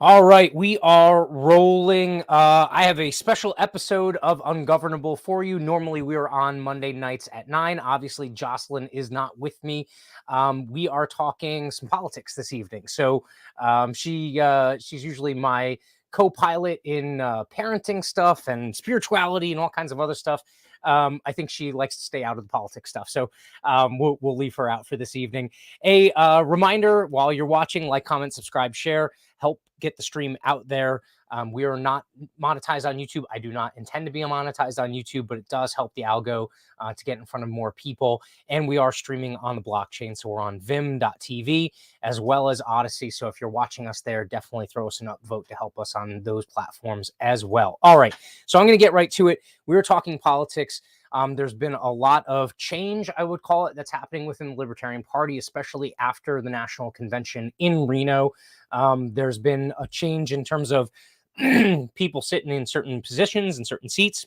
All right, we are rolling. I have a special episode of Ungovernable for you. Normally, we are on Monday nights at 9. Obviously, Jocelyn is not with me. We are talking some politics this evening. So she's usually my co-pilot in parenting stuff and spirituality and all kinds of other stuff. I think she likes to stay out of the politics stuff. So we'll leave her out for this evening. A reminder, while you're watching, like, comment, subscribe, share. Help get the stream out there. We are not monetized on YouTube. I do not intend to be monetized on YouTube, but it does help the algo to get in front of more people. And we are streaming on the blockchain. So we're on vim.tv as well as Odyssey. So if you're watching us there, definitely throw us an upvote to help us on those platforms as well. All right. So I'm going to get right to it. We were talking politics. There's been a lot of change, I would call it, that's happening within the Libertarian Party, especially after the national convention in Reno. There's been a change in terms of people sitting in certain positions and certain seats,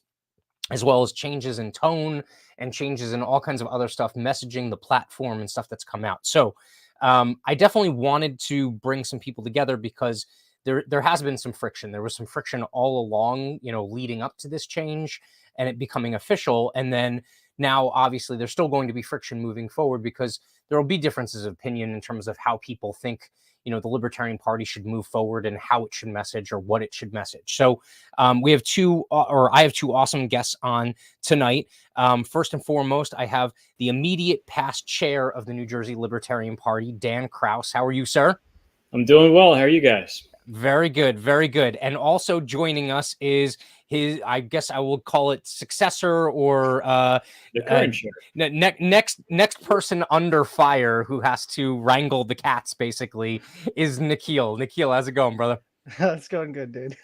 as well as changes in tone and changes in all kinds of other stuff, messaging, the platform and stuff that's come out. So I definitely wanted to bring some people together because there has been some friction. There was some friction all along, leading up to this change and it becoming official. And then now, obviously, there's still going to be friction moving forward because there will be differences of opinion in terms of how people think, the Libertarian Party should move forward and how it should message or what it should message. So I have two awesome guests on tonight. First and foremost, I have the immediate past chair of the New Jersey Libertarian Party, Dan Kraus. How are you, sir? I'm doing well. How are you guys? Very good. Very good. And also joining us is his, I guess I will call it successor or the current chair. Next person under fire who has to wrangle the cats basically is Nikhil. Nikhil, how's it going, brother? It's going good, dude.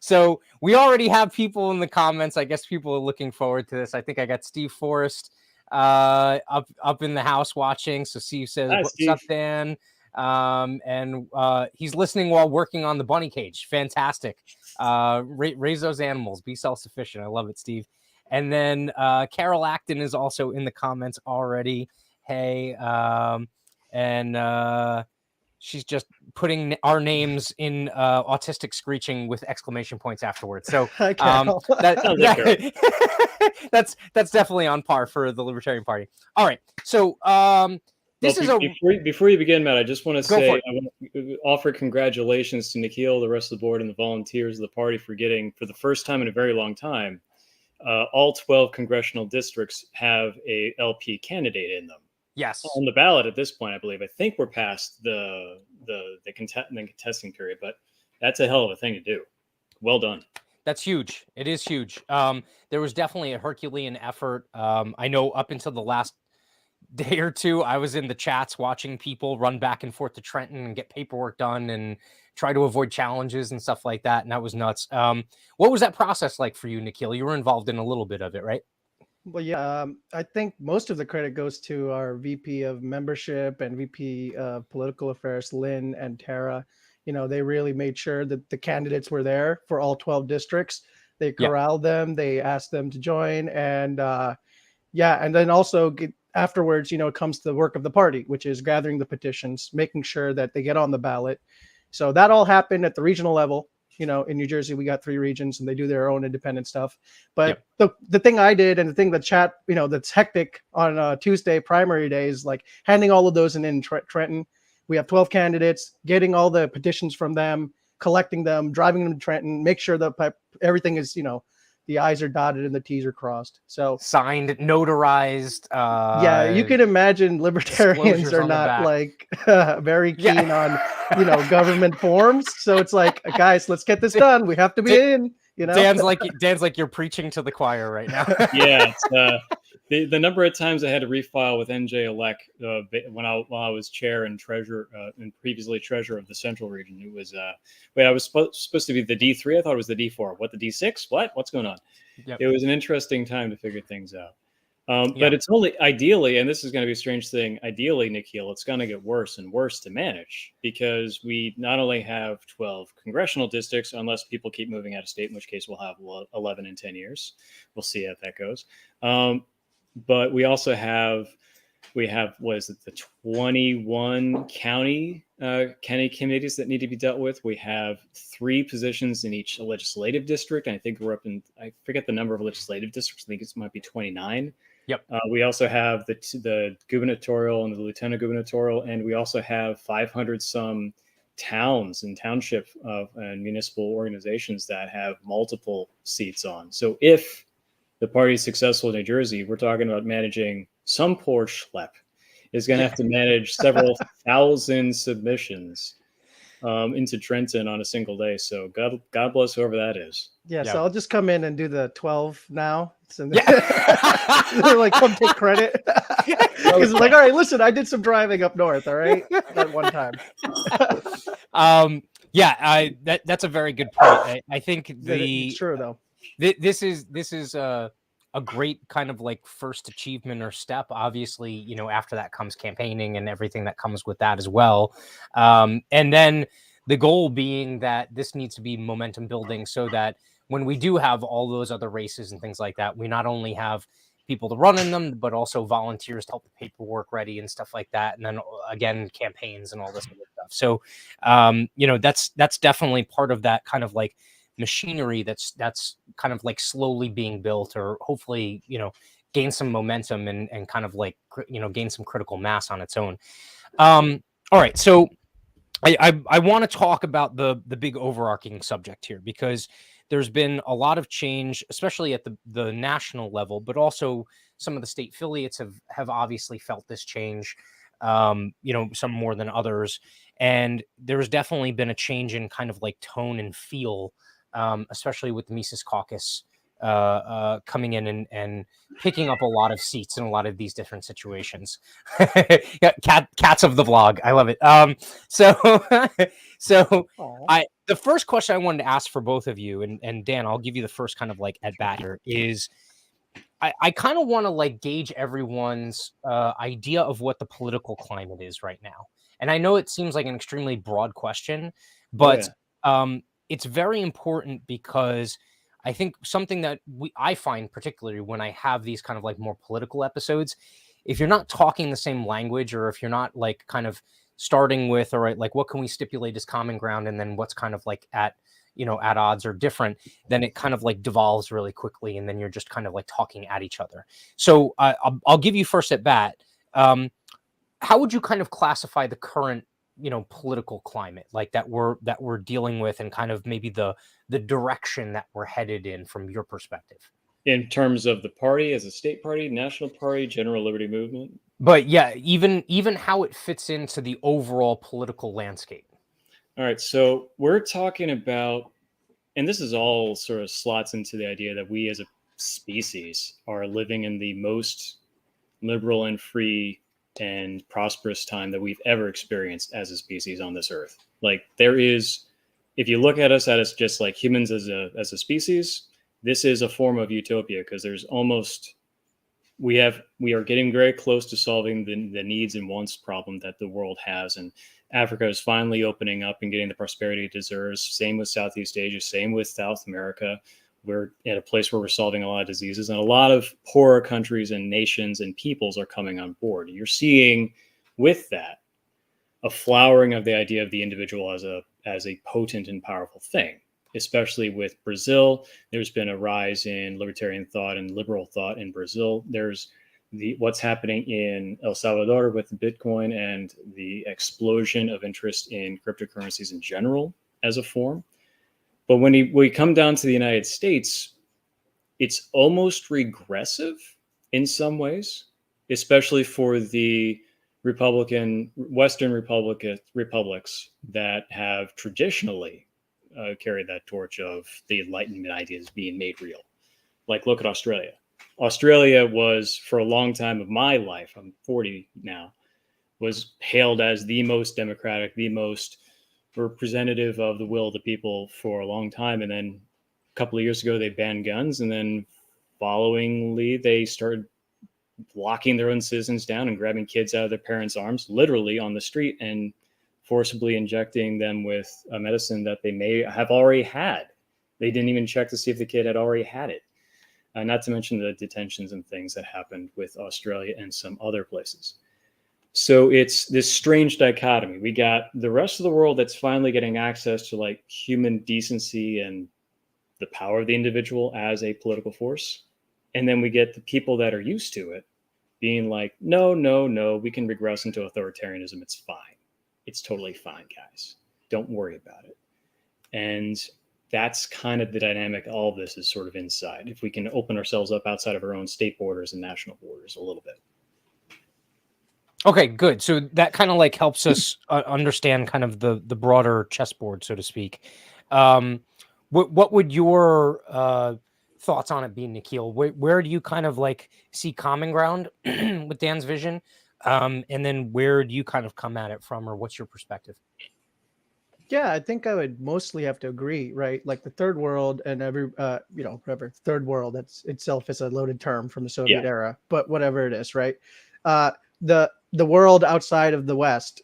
So we already have people in the comments. I guess people are looking forward to this. I think I got Steve Forrest up in the house watching. So Steve says, Hi, what's Steve. up, Dan? And he's listening while working on the bunny cage. Fantastic. Raise those animals, be self-sufficient. I love it, Steve. And then Carol Acton is also in the comments already. Hey, she's just putting our names in autistic screeching with exclamation points afterwards. So that's definitely on par for the Libertarian Party. All right. So before you begin, Matt, I just want to say I want to offer congratulations to Nikhil, the rest of the board, and the volunteers of the party for getting, for the first time in a very long time, all 12 congressional districts have a LP candidate in them. Yes, on the ballot at this point, I believe. I think we're past the contesting period, but that's a hell of a thing to do. Well done. That's huge. It is huge. There was definitely a Herculean effort. I know up until the last day or two, I was in the chats watching people run back and forth to Trenton and get paperwork done and try to avoid challenges and stuff like that. And that was nuts. What was that process like for you, Nikhil? You were involved in a little bit of it, right? Well, yeah, I think most of the credit goes to our VP of membership and VP of political affairs, Lynn and Tara. They really made sure that the candidates were there for all 12 districts. They corralled them. They asked them to join. And and then also afterwards, it comes to the work of the party, which is gathering the petitions, making sure that they get on the ballot. So that all happened at the regional level. In New Jersey, we got 3 regions and they do their own independent stuff. But the thing I did and the thing that chat, that's hectic on Tuesday primary day is like handing all of those in Trenton. We have 12 candidates, getting all the petitions from them, collecting them, driving them to Trenton, make sure that everything is, the I's are dotted and the T's are crossed. So signed, notarized. You can imagine libertarians are not like very keen on, government forms. So it's like, guys, let's get this done. We have to be in. Dan's like you're preaching to the choir right now. Yeah, it's, the number of times I had to refile with NJLP while I was chair and treasurer and previously treasurer of the Central Region. It was I was supposed to be the D3. I thought it was the D4. What, the D6? What's going on? It was an interesting time to figure things out. But it's only ideally, and this is going to be a strange thing, ideally, Nikhil, it's going to get worse and worse to manage because we not only have 12 congressional districts, unless people keep moving out of state, in which case we'll have 11 in 10 years. We'll see how that goes. But we also have We have, what is it, the 21 county committees that need to be dealt with. We have 3 positions in each legislative district. And I think we're up in, I forget the number of legislative districts. I think it might be 29. Yep. We also have the gubernatorial and the lieutenant gubernatorial, and we also have 500 some towns and township and municipal organizations that have multiple seats on. So if the party is successful in New Jersey, we're talking about managing some poor schlep is going to have to manage several thousand submissions into Trenton on a single day. So God bless whoever that is. Yeah, Yeah. so I'll just come in and do the 12 now. So Yeah. they're like, come take credit. Because like, all right, listen, I did some driving up north, all right, that one time. Yeah, that's a very good point. I think It's true though. this is a great kind of like first achievement or step. Obviously, you know, after that comes campaigning and everything that comes with that as well. And then the goal being that this needs to be momentum building so that when we do have all those other races and things like that, we not only have people to run in them, but also volunteers to help the paperwork ready and stuff like that. And then again, campaigns and all this other stuff. So, you know, that's definitely part of that kind of like machinery that's kind of like slowly being built, or hopefully, you know, gain some momentum and kind of like, you know, gain some critical mass on its own. All right. So I want to talk about the big overarching subject here, because there's been a lot of change, especially at the national level, but also some of the state affiliates have obviously felt this change, you know, some more than others. And there's definitely been a change in kind of like tone and feel, especially with the Mises Caucus coming in and picking up a lot of seats in a lot of these different situations. Yeah, cats of the vlog. I love it. So Aw. the first question I wanted to ask for both of you, and Dan, I'll give you the first kind of like at bat here, is I kind of want to like gauge everyone's idea of what the political climate is right now. And I know it seems like an extremely broad question, but it's very important, because I think something that I find particularly when I have these kind of like more political episodes, if you're not talking the same language, or if you're not like kind of starting with, all right, like what can we stipulate as common ground, and then what's kind of like at, you know, at odds or different, then it kind of like devolves really quickly, and then you're just kind of like talking at each other. So I'll give you first at bat. How would you kind of classify the current, you know, political climate like that we're dealing with, and kind of maybe the direction that we're headed in from your perspective? In terms of the party as a state party, national party, general liberty movement? But yeah, even how it fits into the overall political landscape. All right, so we're talking about, and this is all sort of slots into the idea that we as a species are living in the most liberal and free and prosperous time that we've ever experienced as a species on this earth. Like, there is, if you look at us as just like humans as a species, this is a form of utopia, because there's almost, we are getting very close to solving the needs and wants problem that the world has. And Africa is finally opening up and getting the prosperity it deserves. Same with Southeast Asia, same with South America. We're at a place where we're solving a lot of diseases, and a lot of poorer countries and nations and peoples are coming on board. You're seeing with that a flowering of the idea of the individual as a potent and powerful thing, especially with Brazil. There's been a rise in libertarian thought and liberal thought in Brazil. There's what's happening in El Salvador with Bitcoin and the explosion of interest in cryptocurrencies in general as a form. But when we come down to the United States, it's almost regressive in some ways, especially for the Western republics that have traditionally carried that torch of the Enlightenment ideas being made real. Like, look at Australia. Australia was, for a long time of my life, I'm 40 now, was hailed as the most democratic, the most representative of the will of the people for a long time. And then a couple of years ago, they banned guns. And then followingly, they started locking their own citizens down and grabbing kids out of their parents' arms, literally on the street, and forcibly injecting them with a medicine that they may have already had. They didn't even check to see if the kid had already had it. not to mention the detentions and things that happened with Australia and some other places. So it's this strange dichotomy. We got the rest of the world that's finally getting access to like human decency and the power of the individual as a political force. And then we get the people that are used to it being like, no, no, no, we can regress into authoritarianism. It's fine. It's totally fine, guys. Don't worry about it. And that's kind of the dynamic all of this is sort of inside. If we can open ourselves up outside of our own state borders and national borders a little bit. Okay, good. So that kind of like helps us understand kind of the broader chessboard, so to speak. What would your thoughts on it be, Nikhil? Where do you kind of like see common ground with Dan's vision? And then where do you kind of come at it from, or what's your perspective? Yeah, I think I would mostly have to agree, right? Like the third world and every, whatever, third world, that's itself is a loaded term from the Soviet era, but whatever it is, right? The world outside of the West,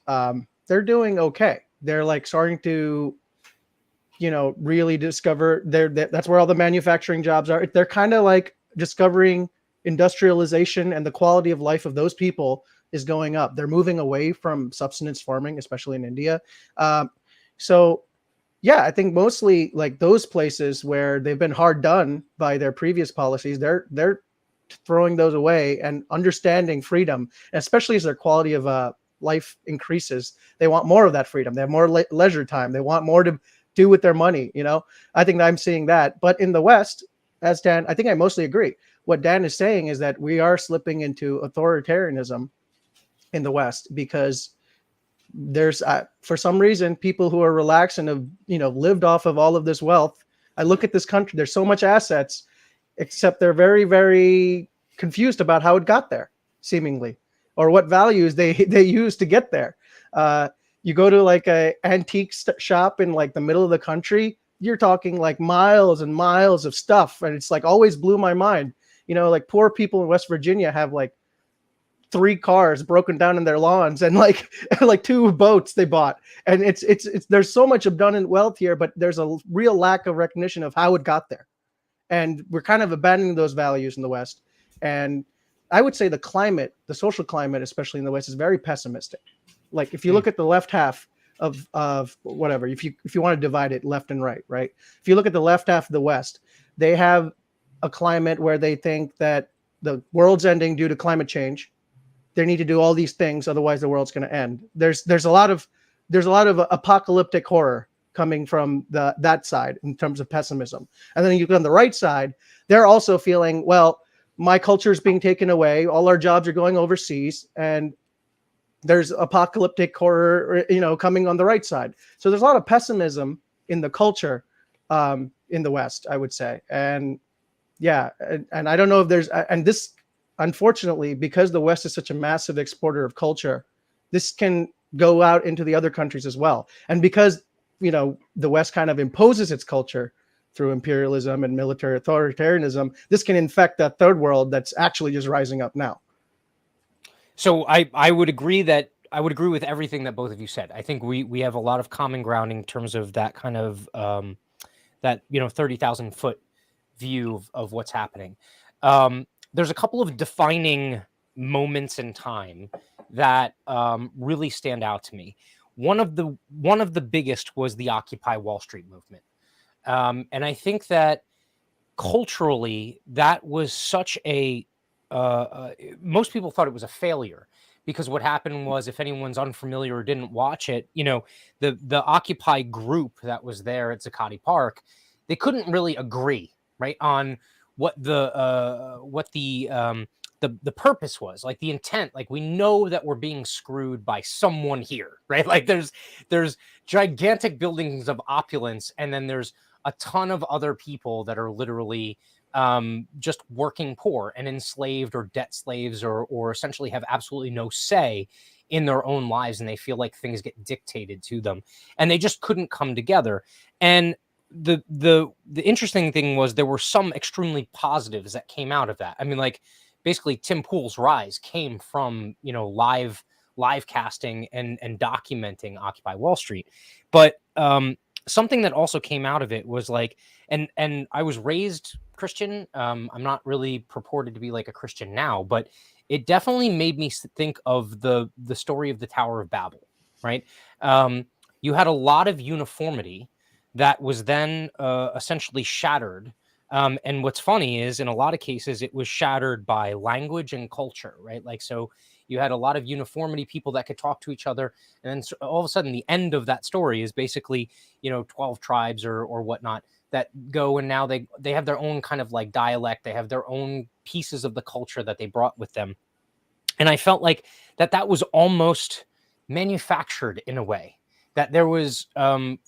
they're doing okay. They're like starting to, really discover that's where all the manufacturing jobs are. They're kind of like discovering industrialization, and the quality of life of those people is going up. They're moving away from subsistence farming, especially in India. So yeah, I think mostly like those places where they've been hard done by their previous policies, they're throwing those away and understanding freedom, especially as their quality of life increases. They want more of that freedom. They have more leisure time. They want more to do with their money. I think I'm seeing that. But in the West, as Dan, I think I mostly agree. What Dan is saying is that we are slipping into authoritarianism in the West because there's for some reason people who are relaxed and have lived off of all of this wealth. I look at this country, there's so much assets, except they're very, very confused about how it got there, seemingly, or what values they use to get there. You go to like a antique shop in like the middle of the country, you're talking like miles and miles of stuff, and it's like always blew my mind. Like poor people in West Virginia have like 3 cars broken down in their lawns and like 2 boats they bought. And it's there's so much abundant wealth here, but there's a real lack of recognition of how it got there. And we're kind of abandoning those values in the West. And I would say the social climate, especially in the West, is very pessimistic. Like if you look at the left half of whatever, if you want to divide it left and right, if you look at the left half of the West, they have a climate where they think that the world's ending due to climate change. They need to do all these things, otherwise the world's going to end. There's a lot of apocalyptic horror coming from that side in terms of pessimism. And then you go on the right side, they're also feeling, well, my culture is being taken away, all our jobs are going overseas, and there's apocalyptic horror, coming on the right side. So there's a lot of pessimism in the culture in the West, I would say. And yeah, and I don't know if there's, and this, unfortunately, because the West is such a massive exporter of culture, this can go out into the other countries as well. And because, the West kind of imposes its culture through imperialism and military authoritarianism, this can infect that third world that's actually just rising up now. So I would agree with everything that both of you said. I think we have a lot of common ground in terms of that kind of that 30,000 foot view of what's happening. There's a couple of defining moments in time that really stand out to me. One of the biggest was the Occupy Wall Street movement. And I think that culturally, that was such a most people thought it was a failure, because what happened was, if anyone's unfamiliar or didn't watch it, the Occupy group that was there at Zuccotti Park, they couldn't really agree, right, on what the purpose was, like the intent. Like, we know that we're being screwed by someone here, right? Like there's gigantic buildings of opulence, and then there's a ton of other people that are literally just working poor and enslaved or debt slaves, or essentially have absolutely no say in their own lives, and they feel like things get dictated to them, and they just couldn't come together. And the interesting thing was, there were some extremely positives that came out of that. I mean, like, basically Tim Pool's rise came from live casting and documenting Occupy Wall Street. But something that also came out of it was like, and I was raised Christian. I'm not really purported to be like a Christian now, but it definitely made me think of the story of the Tower of Babel, right? You had a lot of uniformity that was then essentially shattered. And what's funny is, in a lot of cases, it was shattered by language and culture, right? Like, so you had a lot of uniformity, people that could talk to each other, and then all of a sudden, the end of that story is basically, 12 tribes or whatnot that go, and now they have their own kind of like dialect. They have their own pieces of the culture that they brought with them, and I felt like that was almost manufactured in a way, that there was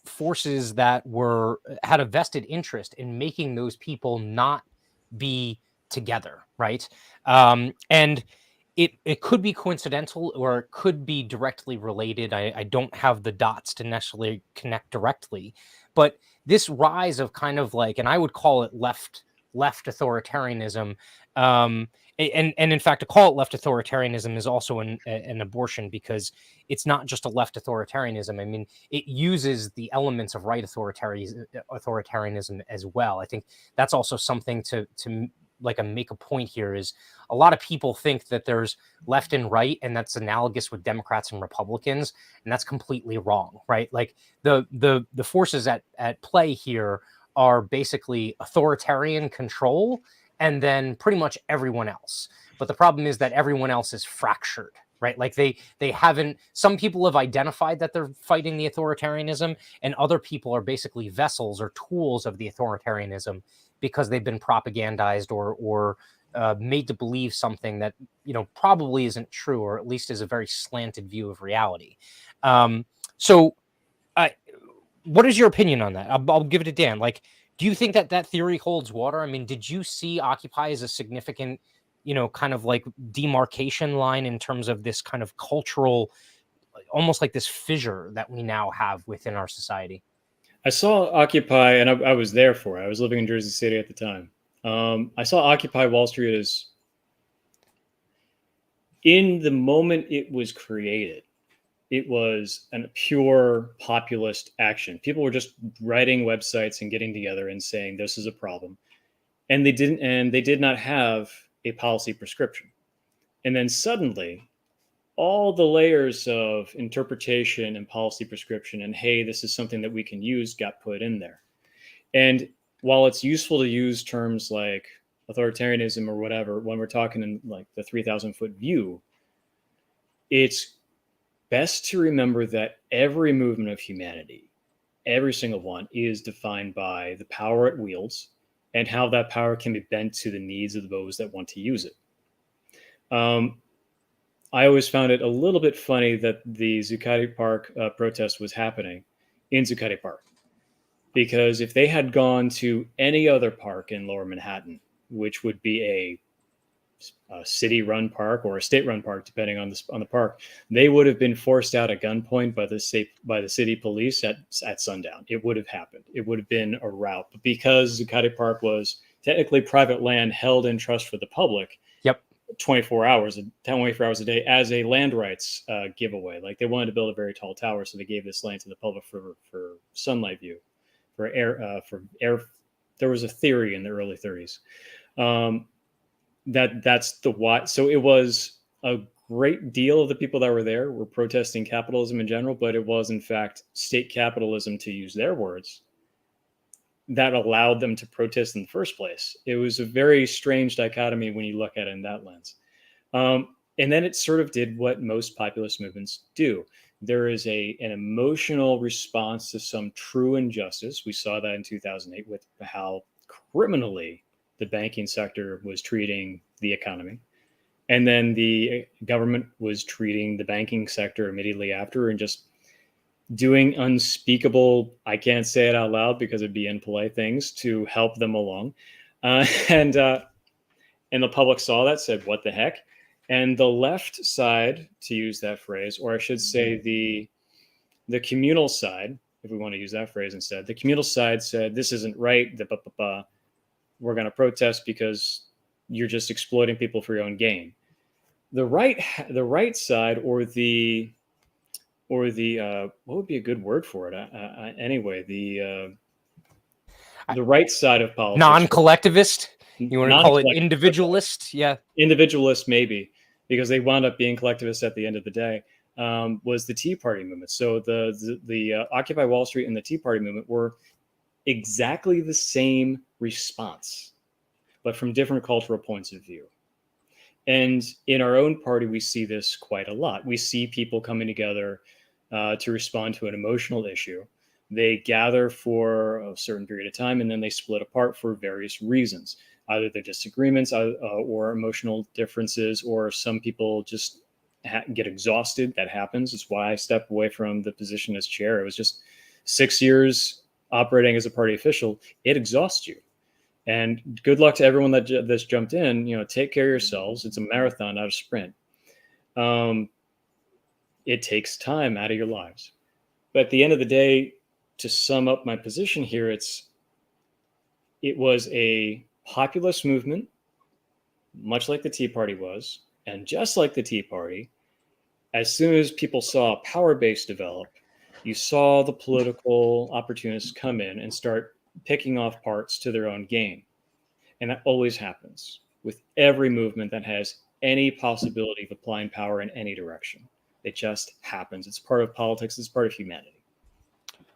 forces that had a vested interest in making those people not be together, right? And it could be coincidental, or it could be directly related. I don't have the dots to necessarily connect directly, but this rise of kind of like, and I would call it left authoritarianism, and in fact, to call it left authoritarianism is also an abortion, because it's not just a left authoritarianism. I mean, it uses the elements of right authoritarianism as well. I think that's also something to like make a point here, is a lot of people think that there's left and right, and that's analogous with Democrats and Republicans, and that's completely wrong, right? Like the forces at play here are basically authoritarian control, and then pretty much everyone else. But the problem is that everyone else is fractured, right? Like they haven't, some people have identified that they're fighting the authoritarianism, and other people are basically vessels or tools of the authoritarianism, because they've been propagandized or made to believe something that probably isn't true, or at least is a very slanted view of reality. So what is your opinion on that? I'll give it to Dan. Like, do you think that theory holds water? I mean, did you see Occupy as a significant, kind of like demarcation line in terms of this kind of cultural, almost like this fissure that we now have within our society? I saw Occupy, and I was there for it. I was living in Jersey City at the time. I saw Occupy Wall Street as, in the moment it was created, it was a pure populist action. People were just writing websites and getting together and saying this is a problem, and they did not have a policy prescription. And then suddenly, all the layers of interpretation and policy prescription, and hey, this is something that we can use, got put in there. And while it's useful to use terms like authoritarianism or whatever when we're talking in like the 3,000-foot view, it's best to remember that every movement of humanity, every single one, is defined by the power it wields and how that power can be bent to the needs of those that want to use it. I always found it a little bit funny that the Zuccotti Park protest was happening in Zuccotti Park, because if they had gone to any other park in Lower Manhattan, which would be a city-run park or a state-run park, depending on the park, they would have been forced out at gunpoint by the city police at sundown. It would have happened. It would have been a rout. But because Zuccotti Park was technically private land held in trust for the public, Yep, 24 hours a day as a land rights giveaway. Like, they wanted to build a very tall tower, so they gave this land to the public for sunlight view, for air. There was a theory in the early 30s. That's the why. So it was a great deal of the people that were there were protesting capitalism in general, but it was in fact state capitalism, to use their words, that allowed them to protest in the first place. It was a very strange dichotomy when you look at it in that lens. And then it sort of did what most populist movements do. There is an emotional response to some true injustice. We saw that in 2008 with how criminally the banking sector was treating the economy. And then the government was treating the banking sector immediately after and just doing unspeakable, I can't say it out loud because it'd be impolite, things to help them along. And the public saw that, said, what the heck? And the left side, to use that phrase, or I should say the communal side, if we want to use that phrase instead, the communal side said, this isn't right. We're going to protest because you're just exploiting people for your own gain. The right side, or the or the what would be a good word for it? Anyway, the right side of politics, Non-collectivist. You want to call it non-collectivist, individualist? Yeah. individualist maybe, because they wound up being collectivists at the end of the day. Was the Tea Party movement. So the Occupy Wall Street and the Tea Party movement were exactly the same response, but from different cultural points of view. And in our own party, we see this quite a lot. We see people coming together to respond to an emotional issue. They gather for a certain period of time, and then they split apart for various reasons. Either their disagreements or emotional differences, or some people just get exhausted. That happens. It's why I stepped away from the position as chair. It was just 6 years operating as a party official. It exhausts you. And good luck to everyone that's jumped in. Take care of yourselves. It's a marathon, not a sprint. It takes time out of your lives. But at the end of the day, to sum up my position here, it was a populist movement, much like the Tea Party was. And just like the Tea Party, as soon as people saw a power base develop, you saw the political opportunists come in and start picking off parts to their own gain. And that always happens with every movement that has any possibility of applying power in any direction. It just happens. It's part of politics. It's part of humanity.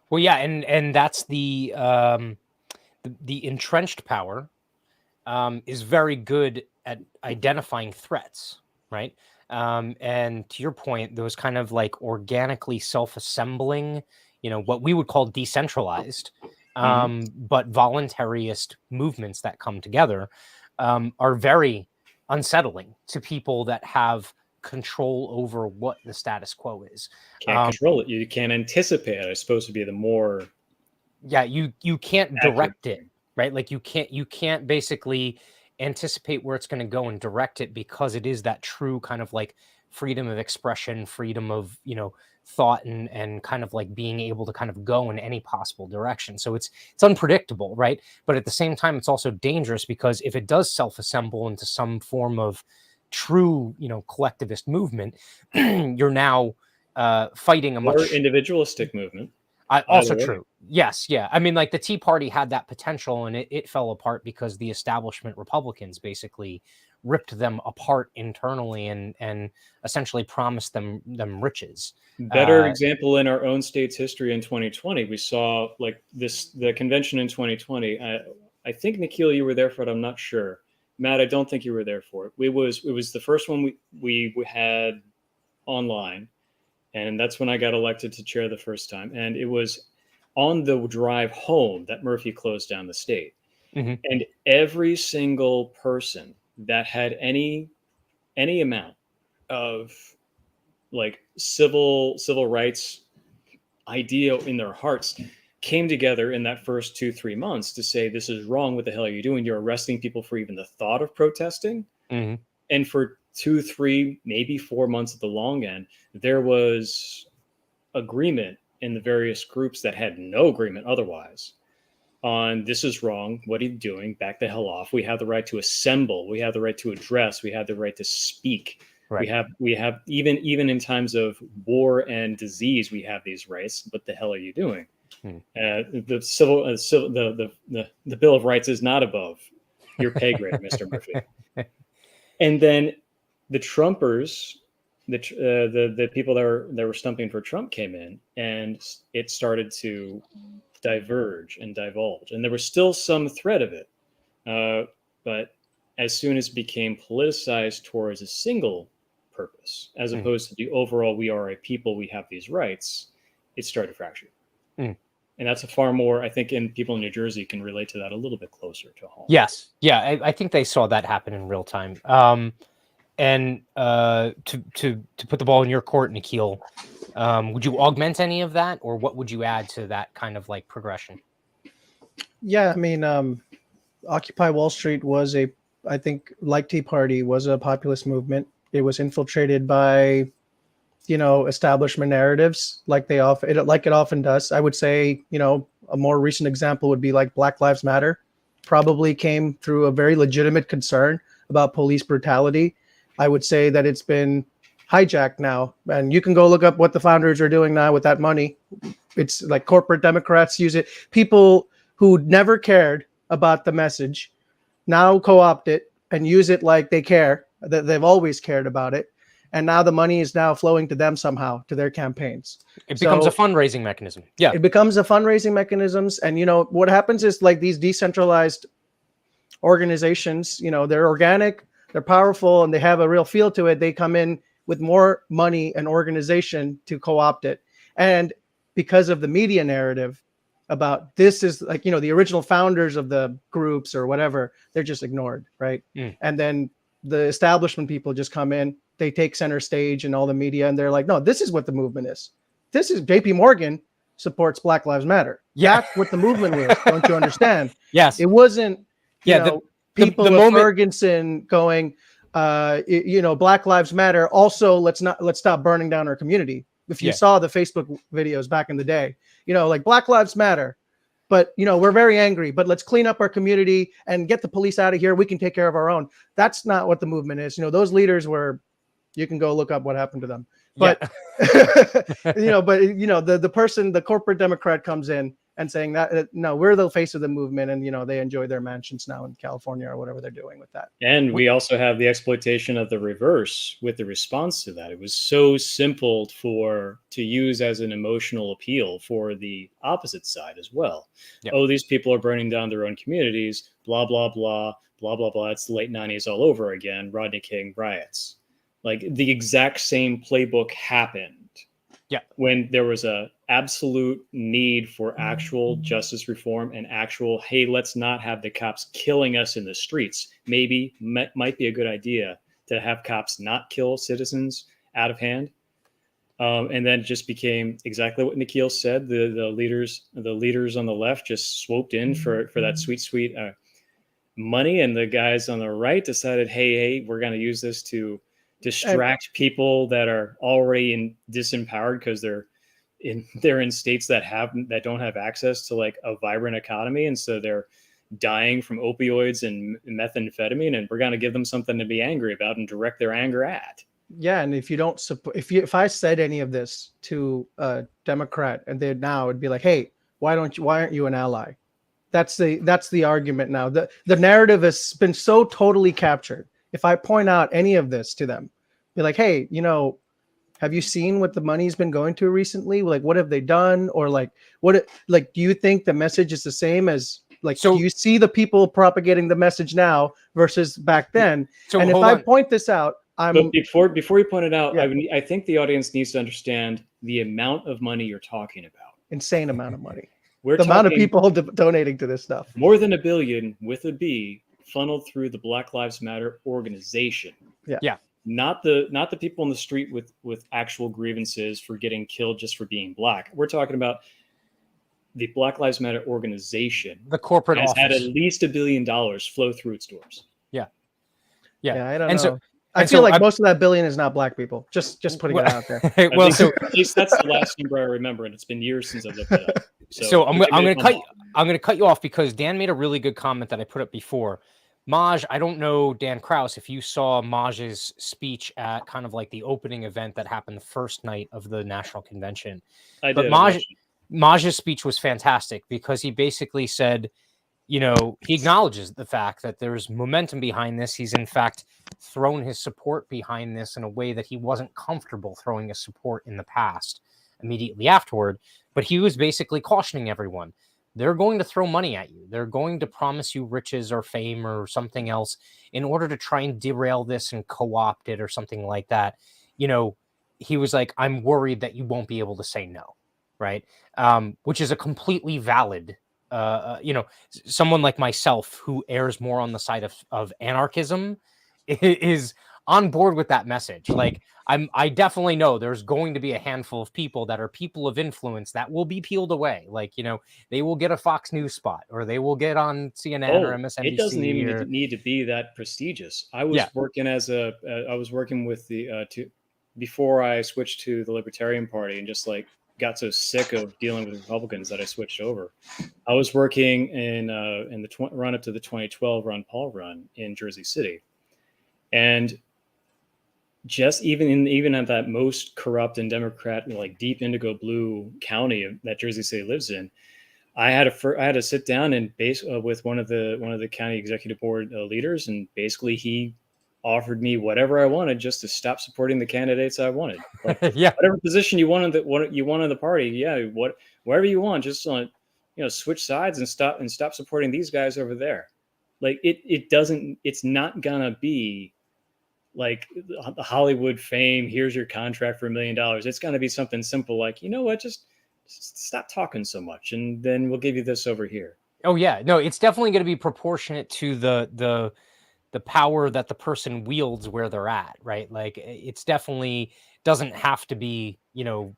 Well, yeah, and that's the entrenched power is very good at identifying threats, right? And to your point, those kind of like organically self-assembling, what we would call decentralized, but voluntarist movements that come together are very unsettling to people that have control over what the status quo is. Can't control it. You can't anticipate it. It's supposed to be the more. Yeah, you can't direct it, right? Like you can't basically anticipate where it's going to go and direct it, because it is that true kind of like freedom of expression, freedom of thought, and kind of like being able to kind of go in any possible direction. So it's unpredictable, right? But at the same time, it's also dangerous, because if it does self-assemble into some form of true collectivist movement, you're now fighting a much individualistic movement. Also true. Yes. Yeah. I mean, like the Tea Party had that potential, and it fell apart because the establishment Republicans basically ripped them apart internally and essentially promised them riches. Better example in our own state's history in 2020. We saw like the convention in 2020. I think, Nikhil, you were there for it. I'm not sure. Matt, I don't think you were there for it. It was the first one we had online. And that's when I got elected to chair the first time. And it was on the drive home that Murphy closed down the state. Mm-hmm. And every single person that had any amount of like civil rights idea in their hearts came together in that first 2-3 months to say, this is wrong. What the hell are you doing? You're arresting people for even the thought of protesting. Mm-hmm. And for 2, 3, maybe 4 months at the long end, there was agreement in the various groups that had no agreement otherwise on this is wrong. What are you doing? Back the hell off. We have the right to assemble. We have the right to address. We have the right to speak. Right. We have even in times of war and disease, we have these rights. What the hell are you doing? The Bill of Rights is not above your pay grade, Mr. Murphy. And then the Trumpers, the people that were stumping for Trump came in, and it started to diverge and divulge. And there was still some thread of it. But as soon as it became politicized towards a single purpose, as opposed to the overall, we are a people, we have these rights, it started to fracture. And that's a far more, I think, and people in New Jersey can relate to that a little bit closer to home. Yes. Yeah. I think they saw that happen in real time. And to put the ball in your court, Nikhil, would you augment any of that, or what would you add to that kind of like progression? Yeah, I mean, Occupy Wall Street was I think, like Tea Party, was a populist movement. It was infiltrated by, establishment narratives like it often does. I would say, a more recent example would be like Black Lives Matter. Probably came through a very legitimate concern about police brutality. I would say that it's been hijacked now, and you can go look up what the founders are doing now with that money. It's like corporate Democrats use it. People who never cared about the message now co-opt it and use it like they care, that they've always cared about it. And now the money is now flowing to them somehow, to their campaigns. It becomes a fundraising mechanism. Yeah. It becomes a fundraising mechanisms. And, what happens is like these decentralized organizations, they're organic, they're powerful, and they have a real feel to it. They come in with more money and organization to co-opt it. And because of the media narrative about this is like, the original founders of the groups or whatever, they're just ignored, right? And then the establishment people just come in, they take center stage and all the media, and they're like, no, this is what the movement is. This is JP Morgan supports Black Lives Matter. Yeah. That's what the movement was. Don't you understand? Yes. It wasn't, people the of moment Ferguson going, Black Lives Matter. Also, let's stop burning down our community. If you saw the Facebook videos back in the day, like Black Lives Matter, but we're very angry, but let's clean up our community and get the police out of here. We can take care of our own. That's not what the movement is. Those leaders you can go look up what happened to them. But, the corporate Democrat comes in and saying that, no, we're the face of the movement. And, they enjoy their mansions now in California or whatever they're doing with that. And we also have the exploitation of the reverse with the response to that. It was so simple to use as an emotional appeal for the opposite side as well. Yep. Oh, these people are burning down their own communities, blah, blah, blah, blah, blah, blah. It's the late 90s all over again. Rodney King riots. Like the exact same playbook happened. Yeah. When there was a absolute need for actual justice reform and actual, hey, let's not have the cops killing us in the streets. Maybe might be a good idea to have cops not kill citizens out of hand. And then it just became exactly what Nikhil said. The leaders on the left just swooped in for that sweet money, and the guys on the right decided, hey, we're going to use this to distract people that are already disempowered because they're in states that don't have access to like a vibrant economy, and so they're dying from opioids and methamphetamine, and we're going to give them something to be angry about and direct their anger at. Yeah, and if you don't support, if I said any of this to a Democrat, and they now would be like, hey, why aren't you an ally? That's the argument now. The narrative has been so totally captured. If I point out any of this to them, be like, hey, have you seen what the money's been going to recently? Like, what have they done? Or do you think the message is the same as do you see the people propagating the message now versus back then? And if I point this out, but before you point it out, I think the audience needs to understand the amount of money you're talking about. Insane amount of money. The amount of people donating to this stuff. More than $1 billion with a B funneled through the Black Lives Matter organization. Yeah. Not the people in the street with actual grievances for getting killed just for being black. We're talking about the Black Lives Matter organization. The corporate has office had at least $1 billion flow through its doors. Yeah, I don't know. I feel like most of that billion is not black people. Just putting it out there. At least that's the last number I remember, and it's been years since I've looked it up. So I'm going to cut you off because Dan made a really good comment that I put up before. Maj, I don't know, Dan Krause, if you saw Maj's speech at kind of like the opening event that happened the first night of the national convention. I did. But Maj's speech was fantastic because he basically said, he acknowledges the fact that there's momentum behind this. He's in fact thrown his support behind this in a way that he wasn't comfortable throwing his support in the past immediately afterward. But he was basically cautioning everyone. They're going to throw money at you. They're going to promise you riches or fame or something else in order to try and derail this and co-opt it or something like that. He was like, I'm worried that you won't be able to say no. Right. Which is a completely valid, someone like myself who errs more on the side of anarchism is on board with that message. Like I definitely know there's going to be a handful of people that are people of influence that will be peeled away. Like, they will get a Fox News spot or they will get on CNN or MSNBC. It doesn't even need to be that prestigious. I was working with before I switched to the Libertarian Party and just got so sick of dealing with Republicans that I switched over. I was working in the run up to the 2012 Ron Paul run in Jersey City. And just even at that most corrupt and Democrat, like deep indigo blue county that Jersey City lives in, I had to sit down and with one of the county executive board leaders, and basically he offered me whatever I wanted just to stop supporting the candidates I wanted. Like Yeah. whatever position you wanted, what you wanted the party, yeah, whatever you want, just switch sides and stop supporting these guys over there. Like it's not gonna be like the Hollywood fame. Here's your contract for $1 million. It's gonna be something simple like, you know what, just stop talking so much, and then we'll give you this over here. Oh yeah, no, it's definitely going to be proportionate to the power that the person wields where they're at, right? Like it's definitely doesn't have to be,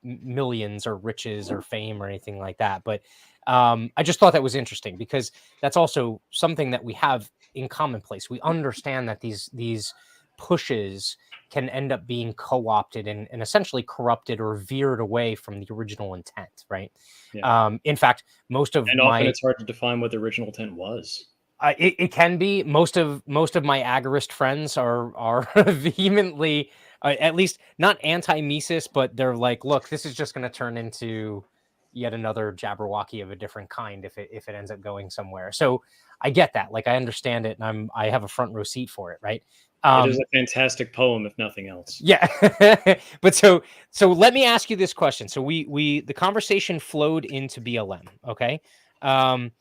millions or riches or fame or anything like that. But I just thought that was interesting because that's also something that we have in commonplace. We understand that these pushes can end up being co-opted and essentially corrupted or veered away from the original intent, right? Yeah. In fact, most of And often it's hard to define what the original intent was. It can be. Most of my agorist friends are vehemently, at least not anti-Mises, but they're like, look, this is just going to turn into yet another Jabberwocky of a different kind if it ends up going somewhere. So I get that. Like I understand it, and I have a front row seat for it, right? It is a fantastic poem, if nothing else. Yeah. But so let me ask you this question. So the conversation flowed into BLM. Okay. The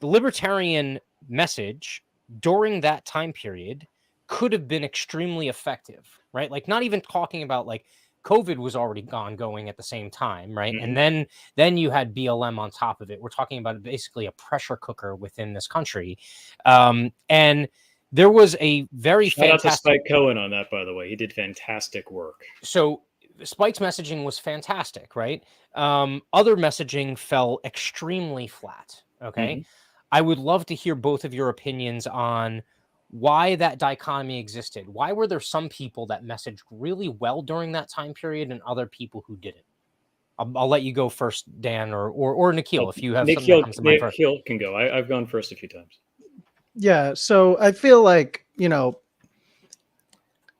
libertarian message during that time period could have been extremely effective, right? Like not even talking about like COVID was already going at the same time, right? Mm-hmm. And then you had BLM on top of it. We're talking about basically a pressure cooker within this country. And there was a very Shout out to fantastic Spike Cohen on that, by the way. He did fantastic work. So Spike's messaging was fantastic, right? Other messaging fell extremely flat. Okay. Mm-hmm. I would love to hear both of your opinions on why that dichotomy existed. Why were there some people that messaged really well during that time period and other people who didn't? I'll let you go first, Dan, or Nikhil, if you have something that comes to mind first. Nikhil can go. I've gone first a few times. Yeah. So I feel like,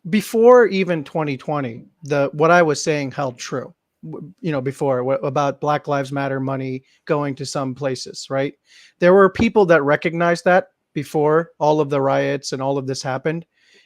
before even 2020, what I was saying held true, before about Black Lives Matter money going to some places, right? There were people that recognized that before all of the riots and all of this happened.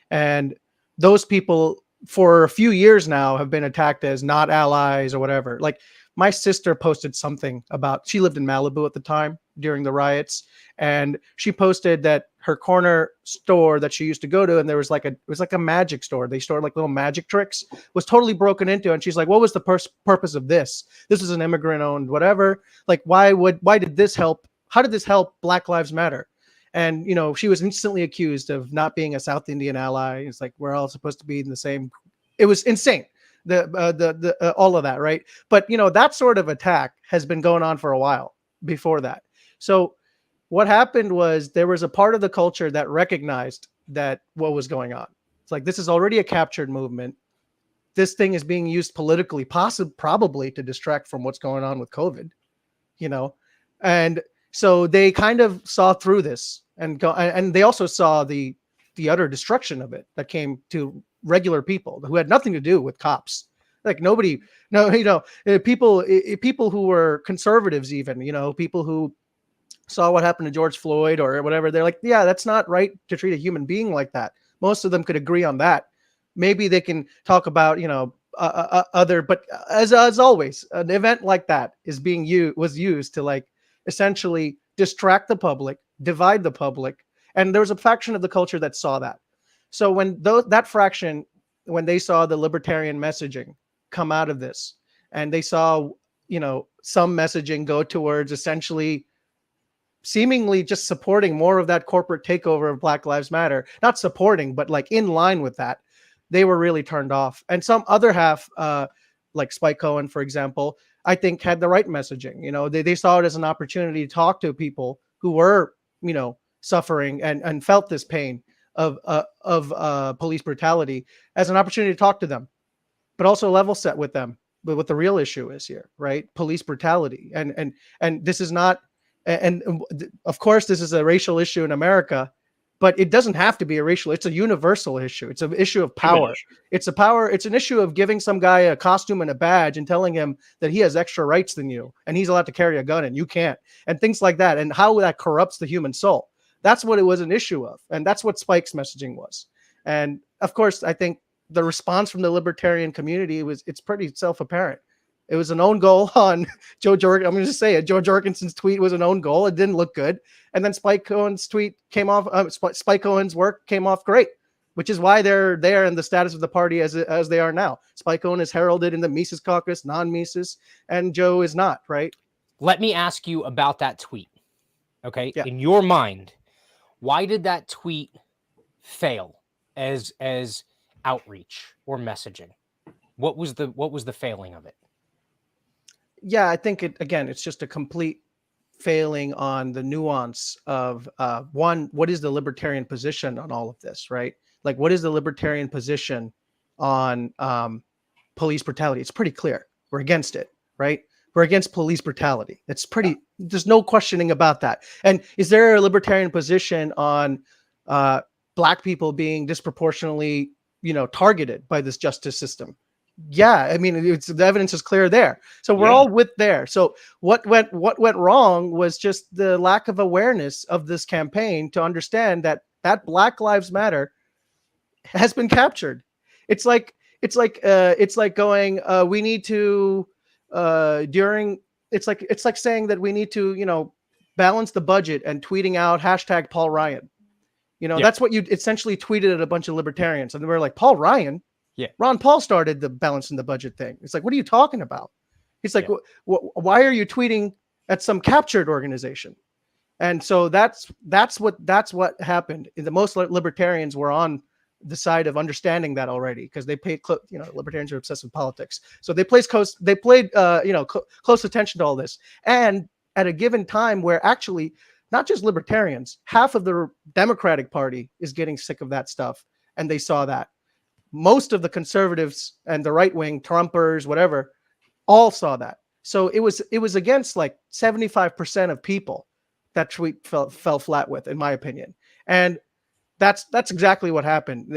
And those people for a few years now have been attacked as not allies or whatever. Like my sister posted something about, she lived in Malibu at the time during the riots, and she posted that her corner store that she used to go to, and there was it was like a magic store. They stored like little magic tricks, was totally broken into. And she's like, what was the purpose of this? This is an immigrant owned whatever. Like, why did this help? How did this help Black Lives Matter? And, she was instantly accused of not being a South Indian ally. It's like, we're all supposed to be in the same. It was insane. The all of that. Right. But, that sort of attack has been going on for a while before that. So what happened was there was a part of the culture that recognized that what was going on. It's like, this is already a captured movement. This thing is being used politically, probably to distract from what's going on with COVID, and so they kind of saw through this and they also saw the utter destruction of it that came to regular people who had nothing to do with cops. Like people who were conservatives, even, people who saw what happened to George Floyd or whatever. They're like, yeah, that's not right to treat a human being like that. Most of them could agree on that. Maybe they can talk about, other, but as always, an event like that was used to like essentially distract the public, divide the public. And there was a faction of the culture that saw that. So when that fraction, when they saw the libertarian messaging come out of this, and they saw, some messaging go towards essentially seemingly just supporting more of that corporate takeover of Black Lives Matter, not supporting, but like in line with that, they were really turned off. And some other half, like Spike Cohen, for example, I think had the right messaging. They saw it as an opportunity to talk to people who were, suffering and felt this pain of police brutality as an opportunity to talk to them, but also level set with them. But what the real issue is here, right? Police brutality. And this is not, and of course, this is a racial issue in America, but it doesn't have to be a racial. It's a universal issue. It's an issue of power. It's an issue of giving some guy a costume and a badge and telling him that he has extra rights than you and he's allowed to carry a gun and you can't, and things like that, and how that corrupts the human soul. That's what it was an issue of, and that's what Spike's messaging was. And of course, I think the response from the libertarian community it's pretty self-apparent. It was an own goal on Joe Jorgensen. I'm going to just say it. Joe Jorgensen's tweet was an own goal. It didn't look good. And then Spike Cohen's tweet came off. Spike Cohen's work came off great, which is why they're there in the status of the party as they are now. Spike Cohen is heralded in the Mises caucus, non-Mises, and Joe is not, right? Let me ask you about that tweet. Okay. Yeah. In your mind, why did that tweet fail as outreach or messaging? What was the failing of it? Yeah, I think it's just a complete failing on the nuance of one, what is the libertarian position on all of this, right? Like, what is the libertarian position on police brutality? It's pretty clear. We're against it, right? We're against police brutality. It's pretty, there's no questioning about that. And is there a libertarian position on Black people being disproportionately, targeted by this justice system? Yeah, I mean, the evidence is clear there. So we're all with there. So what went wrong was just the lack of awareness of this campaign to understand that Black Lives Matter has been captured. It's like going, we need to it's like saying that we need to, balance the budget and tweeting out hashtag Paul Ryan. That's what you essentially tweeted at a bunch of libertarians. And they were like, Paul Ryan? Yeah. Ron Paul started the balance in the budget thing. It's like, what are you talking about? He's like, why are you tweeting at some captured organization? And so that's what happened. The most libertarians were on the side of understanding that already, because they paid, libertarians are obsessed with politics. So they played close attention to all this. And at a given time where actually not just libertarians, half of the Democratic Party is getting sick of that stuff. And they saw that. Most of the conservatives and the right wing, Trumpers, whatever, all saw that. So it was against like 75% of people that tweet fell flat with, in my opinion. And that's exactly what happened.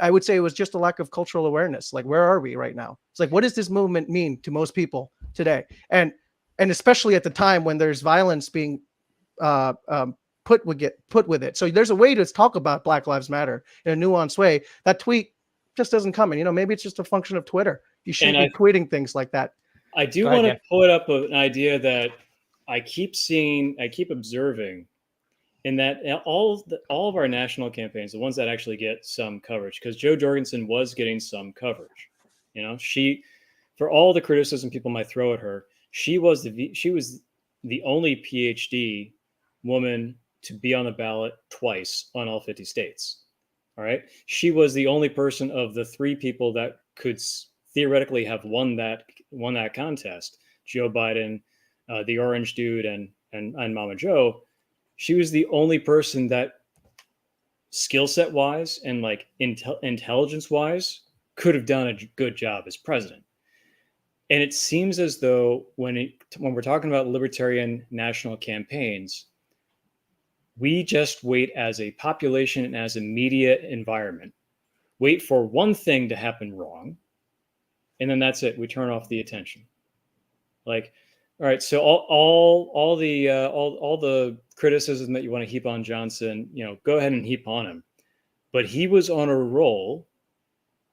I would say it was just a lack of cultural awareness. Like, where are we right now? It's like, what does this movement mean to most people today? And especially at the time when there's violence being put with it. So there's a way to talk about Black Lives Matter in a nuanced way. That tweet just doesn't come in. Maybe it's just a function of Twitter. You shouldn't be tweeting things like that. I do want to put up an idea that I keep observing, in that all of our national campaigns, the ones that actually get some coverage, because Jo Jorgensen was getting some coverage. She, for all the criticism people might throw at her, she was the only PhD woman to be on the ballot twice on all 50 states. All right. She was the only person of the three people that could theoretically have won that contest. Joe Biden, the orange dude, and Mama Joe. She was the only person that, skill set wise and like intelligence wise, could have done a good job as president. And it seems as though when we're talking about libertarian national campaigns, we just wait as a population and as a media environment, wait for one thing to happen wrong, and then that's it. We turn off the attention. Like, all right, so all the criticism that you want to heap on Johnson, go ahead and heap on him. But he was on a roll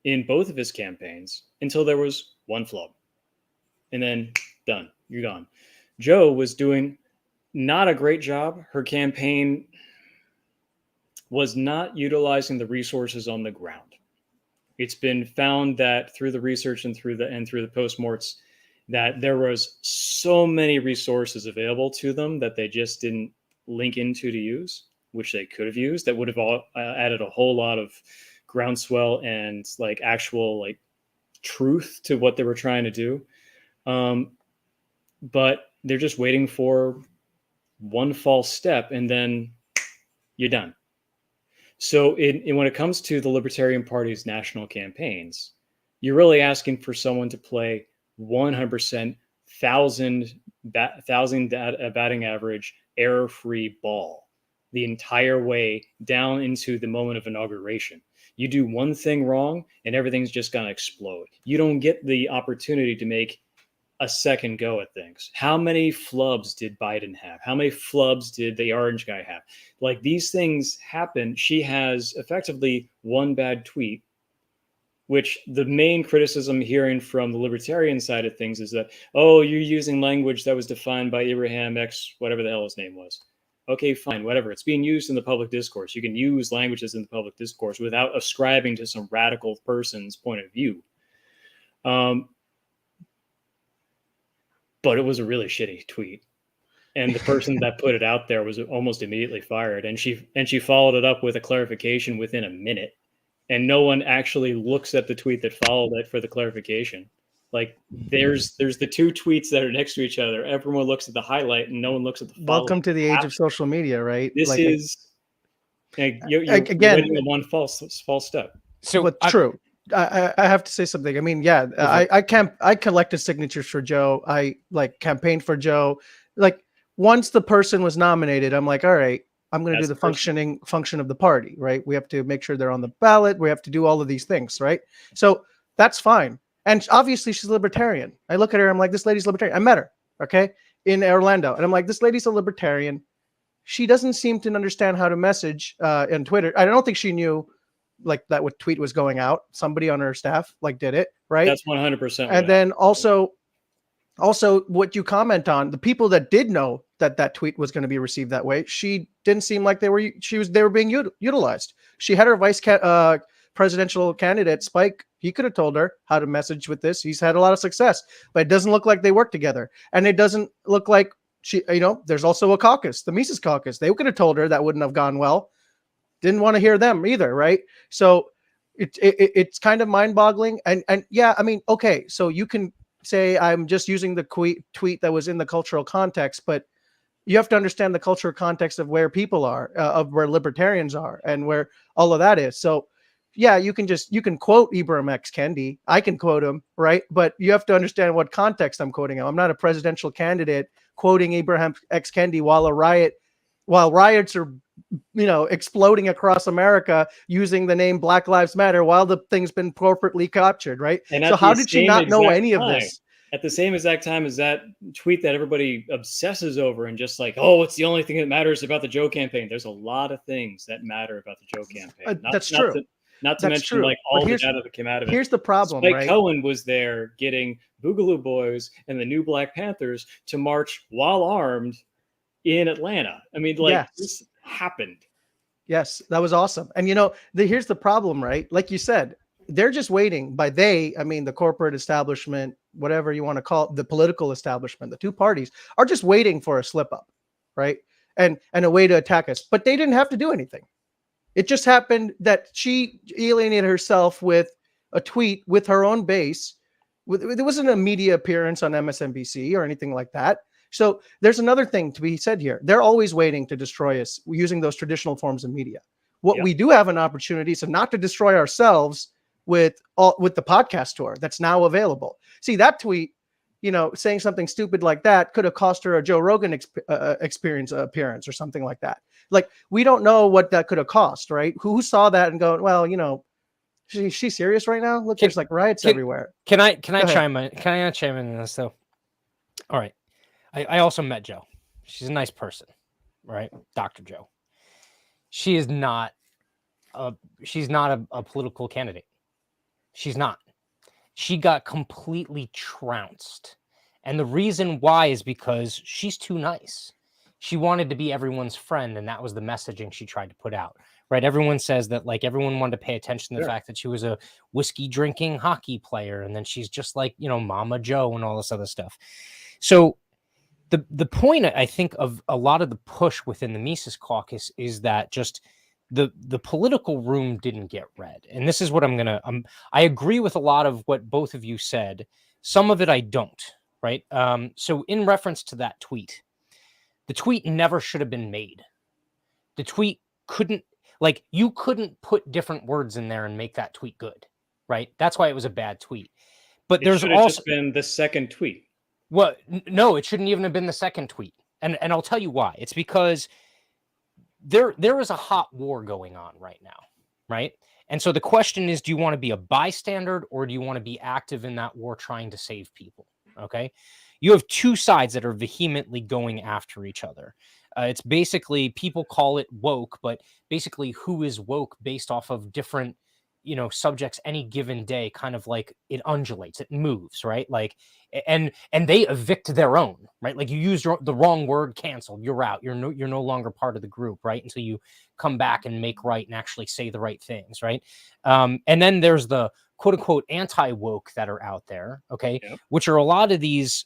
in both of his campaigns until there was one flub, and then done. You're gone. Joe was doing not a great job. Her campaign was not utilizing the resources on the ground. It's been found that through the research and through the postmorts, that there was so many resources available to them that they just didn't link into to use, which they could have used. That would have added a whole lot of groundswell and like actual like truth to what they were trying to do. But they're just waiting for one false step and then you're done. So when it comes to the Libertarian Party's national campaigns, you're really asking for someone to play 100% thousand batting average, error-free ball the entire way down into the moment of inauguration. You do one thing wrong and everything's just going to explode. You don't get the opportunity to make a second go at things. How many flubs did Biden have? How many flubs did the orange guy have? Like, these things happen. She has effectively one bad tweet, which the main criticism hearing from the libertarian side of things is that, oh, you're using language that was defined by Abraham X, whatever the hell his name was. Okay, fine, whatever. It's being used in the public discourse. You can use languages in the public discourse without ascribing to some radical person's point of view. But it was a really shitty tweet, and the person that put it out there was almost immediately fired. And she followed it up with a clarification within a minute, and no one actually looks at the tweet that followed it for the clarification. Like, there's the two tweets that are next to each other. Everyone looks at the highlight, and no one looks at the follow. Welcome to the age of social media, right? This like, is you're again waiting on one false step. So what's true? I have to say something. I mean, yeah, I collected signatures for Joe. I like campaigned for Joe. Like, once the person was nominated, I'm like, all right, I'm going to do the function of the party, right? We have to make sure they're on the ballot. We have to do all of these things, right? So that's fine. And obviously she's libertarian. I look at her, I'm like, this lady's libertarian. I met her, okay, in Orlando. And I'm like, this lady's a libertarian. She doesn't seem to understand how to message on Twitter. I don't think she knew like that what tweet was going out. Somebody on her staff like did it, right? That's 100%. And then also what you comment on, the people that did know that tweet was going to be received that way, she didn't seem like they were being utilized. She had her vice presidential candidate Spike. He could have told her how to message with this. He's had a lot of success, but it doesn't look like they work together. And it doesn't look like she, there's also a caucus, the Mises caucus. They could have told her that wouldn't have gone well. Didn't want to hear them either, right? So it's kind of mind-boggling. And yeah, I mean, okay, so you can say I'm just using the tweet that was in the cultural context, but you have to understand the cultural context of where people are, of where libertarians are, and where all of that is. So yeah, you can quote Ibram X. Kendi. I can quote him, right? But you have to understand what context I'm quoting him. I'm not a presidential candidate quoting Abraham X. Kendi while riots are, exploding across America using the name Black Lives Matter while the thing's been corporately captured, right? So how did she not know any of this? At the same exact time as that tweet that everybody obsesses over and just like, oh, it's the only thing that matters about the Joe campaign. There's a lot of things that matter about the Joe campaign. That's true. Not to mention like all the data that came out of it. Here's the problem, Spike right? Cohen was there getting Boogaloo Boys and the new Black Panthers to march while armed in Atlanta. I mean, This happened. Yes, that was awesome. And here's the problem, right? Like you said, they're just waiting. By they, I mean the corporate establishment, whatever you want to call it, the political establishment, the two parties are just waiting for a slip up, right? And a way to attack us. But they didn't have to do anything. It just happened that she alienated herself with a tweet with her own base. There wasn't a media appearance on MSNBC or anything like that. So there's another thing to be said here. They're always waiting to destroy us using those traditional forms of media. What we do have an opportunity is not to destroy ourselves with the podcast tour that's now available. See, that tweet, saying something stupid like that could have cost her a Joe Rogan appearance or something like that. Like, we don't know what that could have cost, right? Who saw that and go, well, she's serious right now? Look, there's like riots everywhere. Can I chime in? Can I chime in this though? All right. I also met Joe. She's a nice person, right? Dr. Joe. She is not a political candidate. She's not. She got completely trounced. And the reason why is because she's too nice. She wanted to be everyone's friend, and that was the messaging she tried to put out, right? Everyone says that, like, everyone wanted to pay attention to the fact that she was a whiskey drinking hockey player, and then she's just like, Mama Joe and all this other stuff. So the point, I think, of a lot of the push within the Mises caucus is that just the political room didn't get read. And this is what I agree with a lot of what both of you said. Some of it I don't, right? So in reference to that tweet, the tweet never should have been made. The tweet you couldn't put different words in there and make that tweet good, right? That's why it was a bad tweet. But there's also just been the second tweet. Well, no, it shouldn't even have been the second tweet. And I'll tell you why. It's because there is a hot war going on right now, right? And so the question is, do you want to be a bystander or do you want to be active in that war trying to save people? Okay. You have two sides that are vehemently going after each other. It's basically, people call it woke, but basically who is woke based off of different, subjects any given day, kind of like it undulates, it moves, right? Like, and they evict their own, right? Like you used the wrong word, canceled, you're out, you're no longer part of the group, right? Until you come back and make right and actually say the right things, right? And then there's the quote unquote anti-woke that are out there, okay? Yep. Which are a lot of these,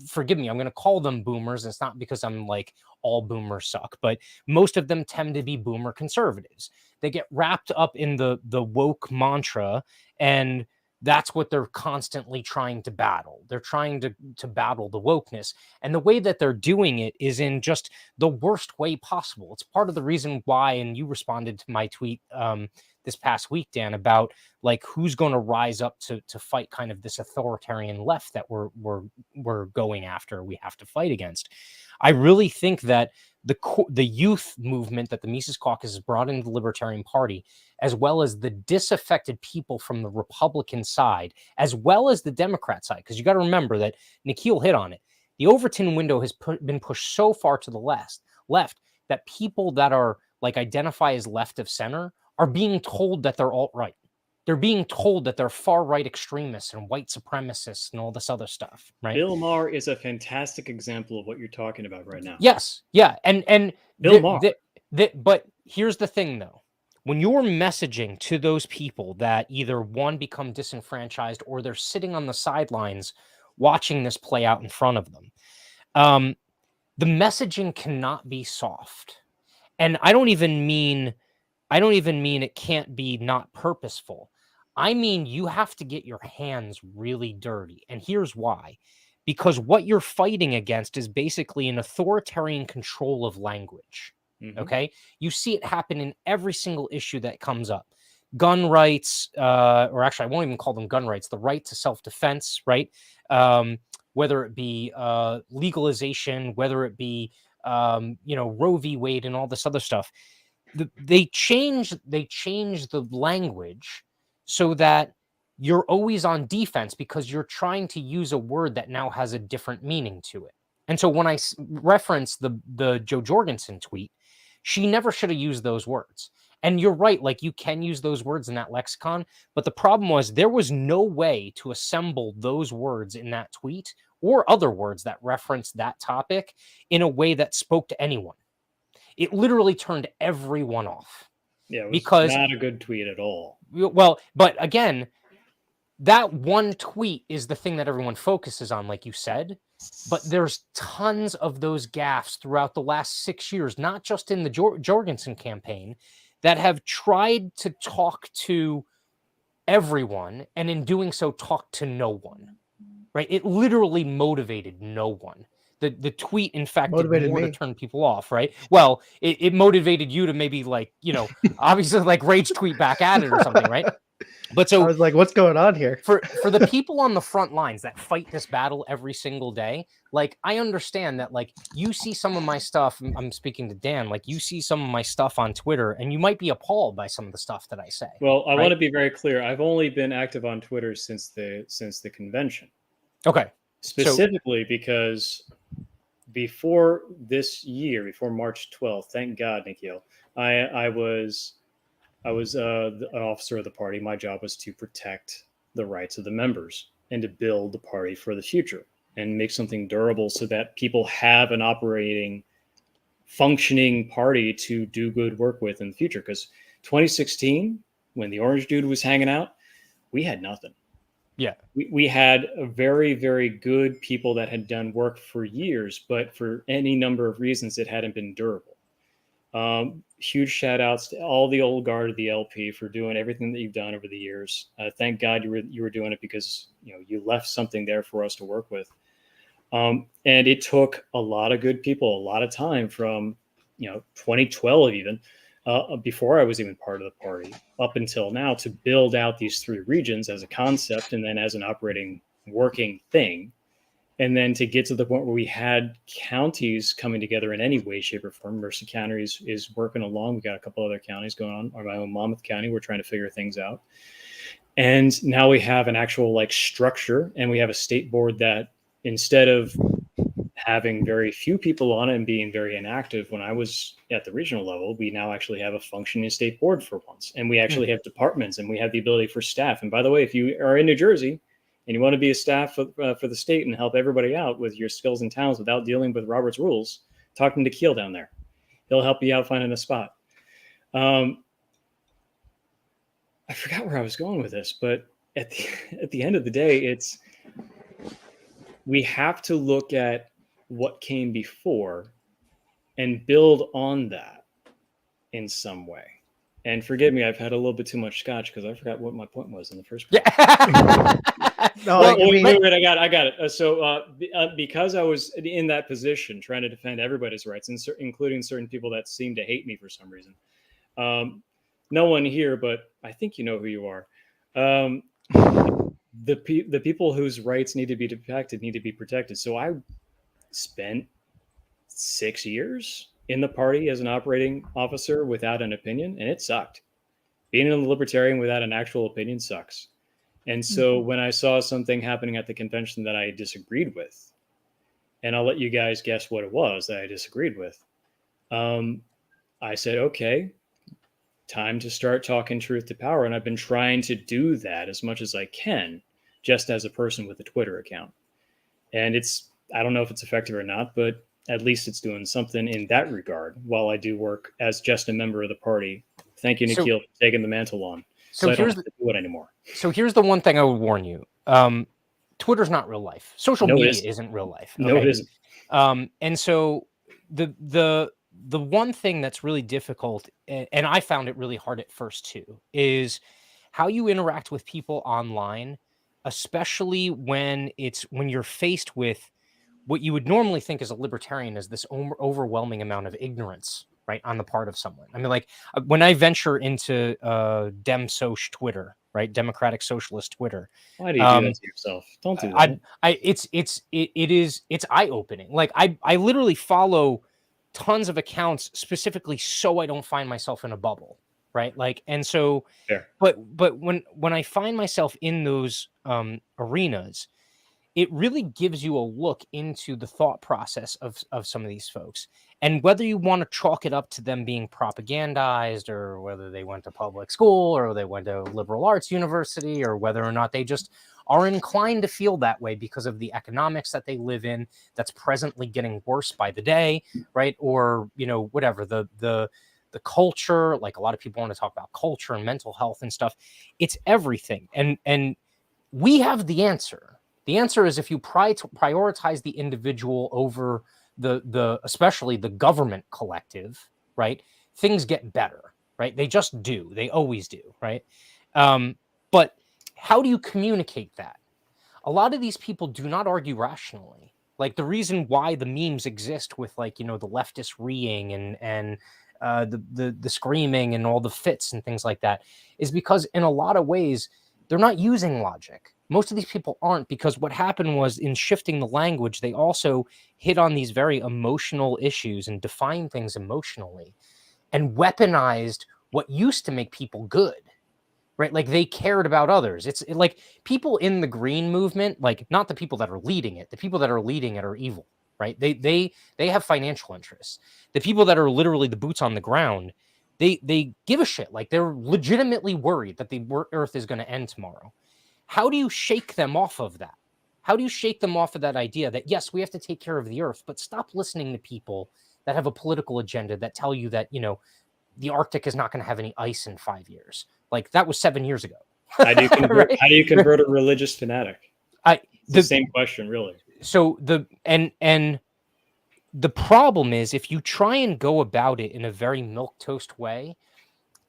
forgive me, I'm going to call them boomers. It's not because I'm like all boomers suck, but most of them tend to be boomer conservatives. They get wrapped up in the woke mantra, and that's what they're constantly trying to battle. They're trying to battle the wokeness. And the way that they're doing it is in just the worst way possible. It's part of the reason why, and you responded to my tweet this past week, Dan, about like who's going to rise up to fight kind of this authoritarian left that we're going after, we have to fight against. I really think that the youth movement that the Mises Caucus has brought into the Libertarian Party, as well as the disaffected people from the Republican side, as well as the Democrat side, because you got to remember that Nikhil hit on it. The Overton window has been pushed so far to the left that people that are like identify as left of center are being told that they're alt-right. They're being told that they're far-right extremists and white supremacists and all this other stuff, right? Bill Maher is a fantastic example of what you're talking about right now. Yes, yeah, and Bill Maher. But here's the thing, though. When you're messaging to those people that either one, become disenfranchised, or they're sitting on the sidelines watching this play out in front of them, the messaging cannot be soft. And I don't even mean it can't be not purposeful. I mean, you have to get your hands really dirty. And here's why. Because what you're fighting against is basically an authoritarian control of language. Mhm. Okay? You see it happen in every single issue that comes up. Gun rights, or actually, I won't even call them gun rights, the right to self-defense, right? Whether it be legalization, whether it be, Roe v. Wade and all this other stuff. They change the language so that you're always on defense because you're trying to use a word that now has a different meaning to it. And so when I reference the Joe Jorgensen tweet, she never should have used those words. And you're right, like you can use those words in that lexicon, but the problem was there was no way to assemble those words in that tweet or other words that reference that topic in a way that spoke to anyone. It literally turned everyone off. Yeah, it was because not a good tweet at all. Well, but again, that one tweet is the thing that everyone focuses on, like you said. But there's tons of those gaffes throughout the last 6 years, not just in the Jorgensen campaign, that have tried to talk to everyone, and in doing so, talk to no one. Right? It literally motivated no one. The tweet, in fact, Motivated did more me. to turn people off, right? Well, it motivated you to maybe like, obviously like rage tweet back at it or something, right? But I so was like, what's going on here? for the people on the front lines that fight this battle every single day, like I understand that like you see some of my stuff, I'm speaking to Dan, like you see some of my stuff on Twitter and you might be appalled by some of the stuff that I say. Well, I right? want to be very clear. I've only been active on Twitter since the convention. Okay. Specifically because before this year, before March 12th, thank God, Nikhil, I was an officer of the party. My job was to protect the rights of the members and to build the party for the future and make something durable so that people have an operating, functioning party to do good work with in the future. Because 2016, when the orange dude was hanging out, we had nothing. Yeah. We had a very, very good people that had done work for years, but for any number of reasons, it hadn't been durable. Huge shout outs to all the old guard of the LP for doing everything that you've done over the years. Thank God you were doing it because you left something there for us to work with. And it took a lot of good people, a lot of time from 2012 even, before I was even part of the party, up until now, to build out these three regions as a concept and then as an operating, working thing. And then to get to the point where we had counties coming together in any way, shape, or form. Mercer County is working along. We got a couple other counties going on. Or my own Monmouth County, we're trying to figure things out. And now we have an actual like structure, and we have a state board that, instead of having very few people on it and being very inactive when I was at the regional level, we now actually have a functioning state board for once. And we actually have departments, and we have the ability for staff. And by the way, if you are in New Jersey and you want to be a staff for the state and help everybody out with your skills and talents without dealing with Robert's rules, talk to Nikhil down there. He'll help you out finding a spot. I forgot where I was going with this, but at the end of the day, we have to look at what came before and build on that in some way. And forgive me, I've had a little bit too much scotch because I forgot what my point was in the first place. No, wait, I got it. So because I was in that position trying to defend everybody's rights, including certain people that seem to hate me for some reason. No one here, but I think you know who you are. The people whose rights need to be protected. So I spent 6 years in the party as an operating officer without an opinion, and it sucked. Being a libertarian without an actual opinion sucks. And so when I saw something happening at the convention that I disagreed with, and I'll let you guys guess what it was that I disagreed with, I said, okay, time to start talking truth to power. And I've been trying to do that as much as I can, just as a person with a Twitter account. And I don't know if it's effective or not, but at least it's doing something in that regard while I do work as just a member of the party. Thank you, Nikhil, for taking the mantle on. So I don't have to do it anymore. So here's the one thing I would warn you. Twitter's not real life. Social media isn't real life. Okay? No, it isn't. And so the one thing that's really difficult, and I found it really hard at first too, is how you interact with people online, especially when you're faced with what you would normally think as a libertarian is this overwhelming amount of ignorance, right, on the part of someone. I mean, like when I venture into DemSoc Twitter, right, Democratic Socialist Twitter. Why do you do that to yourself? Don't do that. It's eye-opening. Like I literally follow tons of accounts specifically so I don't find myself in a bubble, right? Like, and so, Fair. but when I find myself in those arenas, it really gives you a look into the thought process of some of these folks. And whether you want to chalk it up to them being propagandized, or whether they went to public school, or they went to liberal arts university, or whether or not they just are inclined to feel that way because of the economics that they live in, that's presently getting worse by the day, right? Or, whatever, the culture, like a lot of people want to talk about culture and mental health and stuff. It's everything. And we have the answer. The answer is if you prioritize the individual over the especially the government collective, right? Things get better, right? They just do. They always do, right? But how do you communicate that? A lot of these people do not argue rationally. Like the reason why the memes exist with the leftist reeing and the screaming and all the fits and things like that is because in a lot of ways they're not using logic. Most of these people aren't, because what happened was in shifting the language, they also hit on these very emotional issues and defined things emotionally and weaponized what used to make people good, right? Like they cared about others. It's like people in the green movement, like not the people that are leading it. The people that are leading it are evil, right? They have financial interests. The people that are literally the boots on the ground, they give a shit. Like they're legitimately worried that the earth is going to end tomorrow. How do you shake them off of that? How do you shake them off of that idea that, yes, we have to take care of the earth, but stop listening to people that have a political agenda that tell you that, the Arctic is not going to have any ice in 5 years. Like that was 7 years ago. How do you convert, right? How do you convert a religious fanatic? The same question, really. So the problem is if you try and go about it in a very milquetoast way,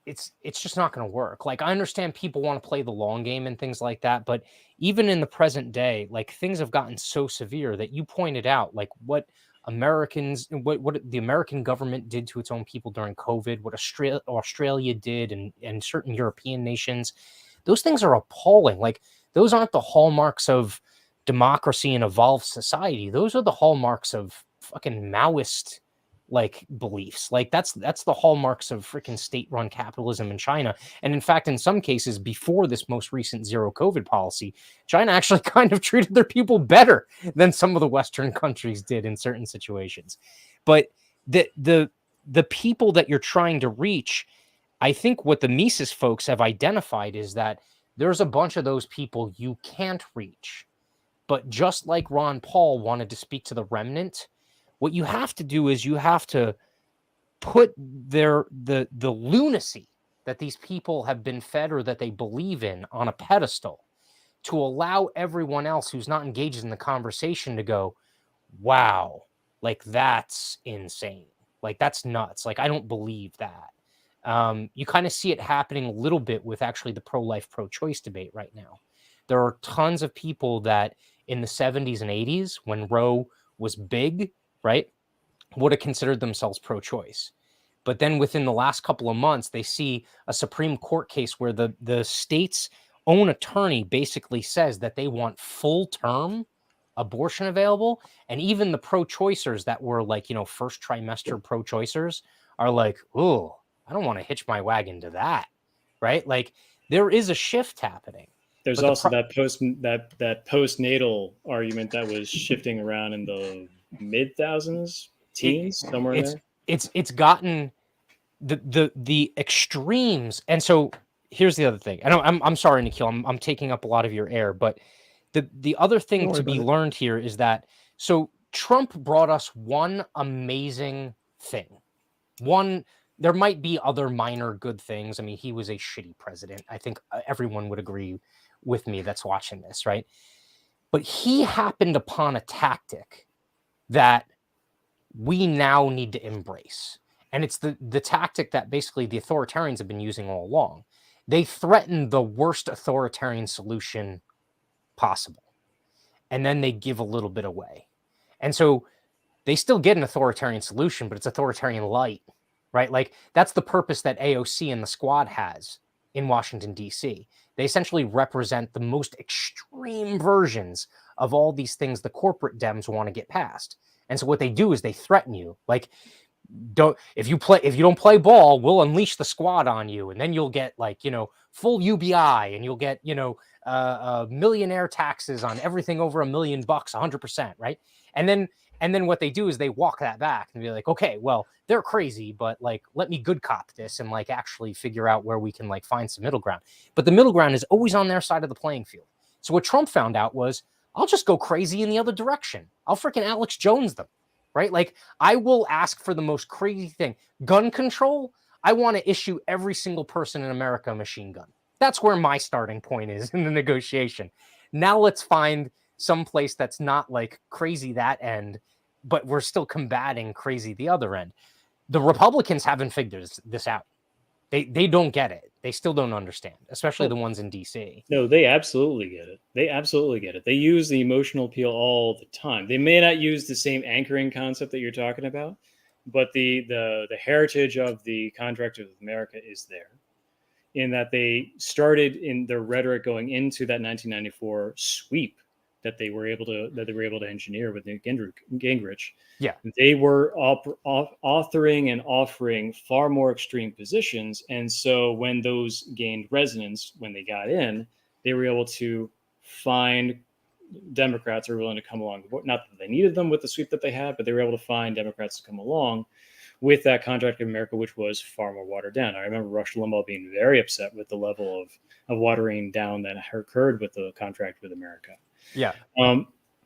it's just not going to work. Like I understand people want to play the long game and things like that, but even in the present day, like things have gotten so severe that you pointed out, like what the American government did to its own people during COVID, what Australia did, and certain European nations, those things are appalling. Like those aren't the hallmarks of democracy and evolved society, those are the hallmarks of fucking Maoist like beliefs. Like that's the hallmarks of freaking state-run capitalism in China. And in fact, in some cases, before this most recent zero COVID policy, China actually kind of treated their people better than some of the Western countries did in certain situations. But the people that you're trying to reach, I think what the Mises folks have identified is that there's a bunch of those people you can't reach. But just like Ron Paul wanted to speak to the remnant, what you have to do is you have to put the lunacy that these people have been fed or that they believe in on a pedestal to allow everyone else who's not engaged in the conversation to go, wow, like that's insane. Like that's nuts. Like I don't believe that. You kind of see it happening a little bit with actually the pro-life, pro-choice debate right now. There are tons of people that in the 70s and 80s, when Roe was big, right, would have considered themselves pro-choice. But then within the last couple of months, they see a Supreme Court case where the state's own attorney basically says that they want full-term abortion available. And even the pro-choicers that were like, first trimester pro-choicers are like, oh, I don't want to hitch my wagon to that, right? Like there is a shift happening. There's also that postnatal argument that was shifting around in the mid-thousands, teens, somewhere in there. It's gotten the extremes. And so here's the other thing. I'm sorry, Nikhil, I'm taking up a lot of your air, but the other thing to be learned here is that so Trump brought us one amazing thing. There might be other minor good things. I mean, he was a shitty president. I think everyone would agree with me that's watching this, right? But he happened upon a tactic that we now need to embrace. And it's the tactic that basically the authoritarians have been using all along. They threaten the worst authoritarian solution possible. And then they give a little bit away. And so they still get an authoritarian solution, but it's authoritarian light, right? Like that's the purpose that AOC and the squad has in Washington, D.C. They essentially represent the most extreme versions of all these things the corporate Dems want to get past. And so what they do is they threaten you. Like, if you don't play ball, we'll unleash the squad on you. And then you'll get like, full UBI and you'll get, millionaire taxes on everything over $1 million, 100%. Right. And then what they do is they walk that back and be like, okay, well, they're crazy, but like, let me good cop this and like actually figure out where we can like find some middle ground. But the middle ground is always on their side of the playing field. So what Trump found out was, I'll just go crazy in the other direction. I'll freaking Alex Jones them, right? Like I will ask for the most crazy thing. Gun control. I want to issue every single person in America a machine gun. That's where my starting point is in the negotiation. Now let's find some place that's not like crazy that end, but we're still combating crazy the other end. The Republicans haven't figured this out. They don't get it. They still don't understand, especially the ones in DC. No, they absolutely get it. They use the emotional appeal all the time. They may not use the same anchoring concept that you're talking about, but the heritage of the Contractors of America is there, in that they started in their rhetoric going into that 1994 sweep that they were able to engineer with Newt Gingrich. Yeah, they were authoring and offering far more extreme positions, and so when those gained resonance, when they got in, they were able to find Democrats who were willing to come along. Not that they needed them with the sweep that they had, but they were able to find Democrats to come along with that Contract of America, which was far more watered down. I remember Rush Limbaugh being very upset with the level of watering down that occurred with the Contract with America. Yeah.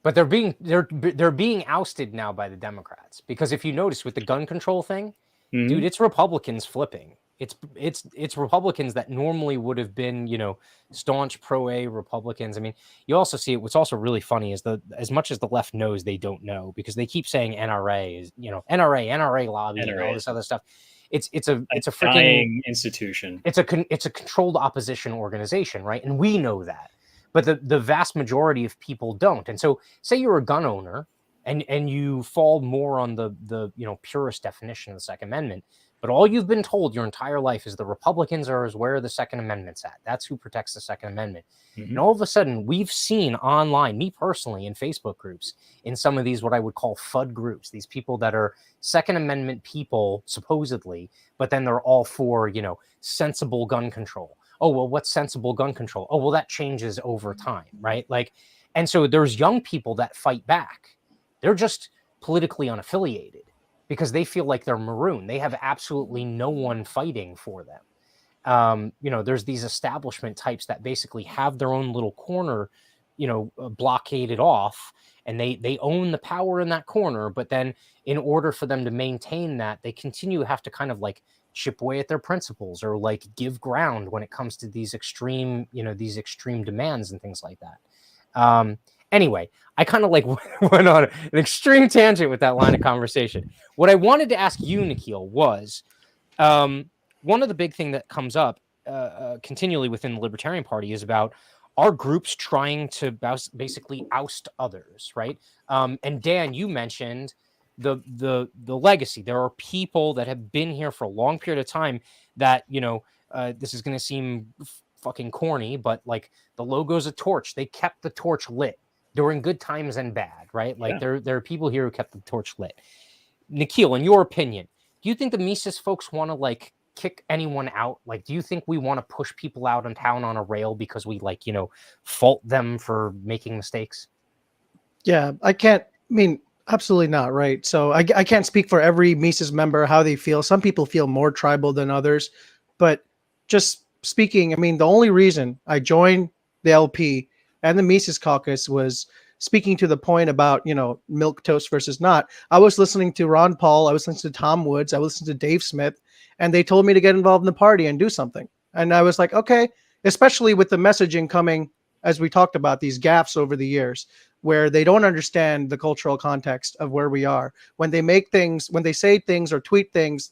But they're being ousted now by the Democrats, because if you notice with the gun control thing, dude, it's Republicans flipping. It's Republicans that normally would have been, staunch pro-A Republicans. I mean, you also see it. What's also really funny is as much as the left knows, they don't know, because they keep saying NRA is, NRA lobby and all this other stuff. It's a freaking dying institution. It's a controlled opposition organization, right? And we know that. But the vast majority of people don't. And so say you're a gun owner and you fall more on the purist definition of the Second Amendment. But all you've been told your entire life is the Republicans are where the Second Amendment's at. That's who protects the Second Amendment. And all of a sudden, we've seen online, me personally, in Facebook groups, in some of these what I would call FUD groups, these people that are Second Amendment people, supposedly, but then they're all for, sensible gun control. Oh, well, what's sensible gun control? Oh, well, that changes over time, right? And so there's young people that fight back. They're just politically unaffiliated because they feel like they're maroon. They have absolutely no one fighting for them. There's these establishment types that basically have their own little corner, blockaded off, and they own the power in that corner. But then in order for them to maintain that, they continue to have to kind of chip away at their principles or give ground when it comes to these extreme demands and things like that. Anyway, I kind of went on an extreme tangent with that line of conversation. What I wanted to ask you, Nikhil, was one of the big thing that comes up continually within the Libertarian Party is about our groups trying to basically oust others, right? And Dan, you mentioned the legacy. There are people that have been here for a long period of time that, this is going to seem fucking corny, but the logo's a torch. They kept the torch lit during good times and bad, right? There are people here who kept the torch lit. Nikhil, in your opinion, do you think the Mises folks want to kick anyone out? Do you think we want to push people out in town on a rail because we fault them for making mistakes? Yeah, absolutely not, right? So I can't speak for every Mises member, how they feel. Some people feel more tribal than others, but just speaking, the only reason I joined the LP and the Mises caucus was speaking to the point about, milk toast versus not. I was listening to Ron Paul, I was listening to Tom Woods, I was listening to Dave Smith, and they told me to get involved in the party and do something. And I was like, okay, especially with the messaging coming, as we talked about, these gaffes over the years, where they don't understand the cultural context of where we are. When they say things or tweet things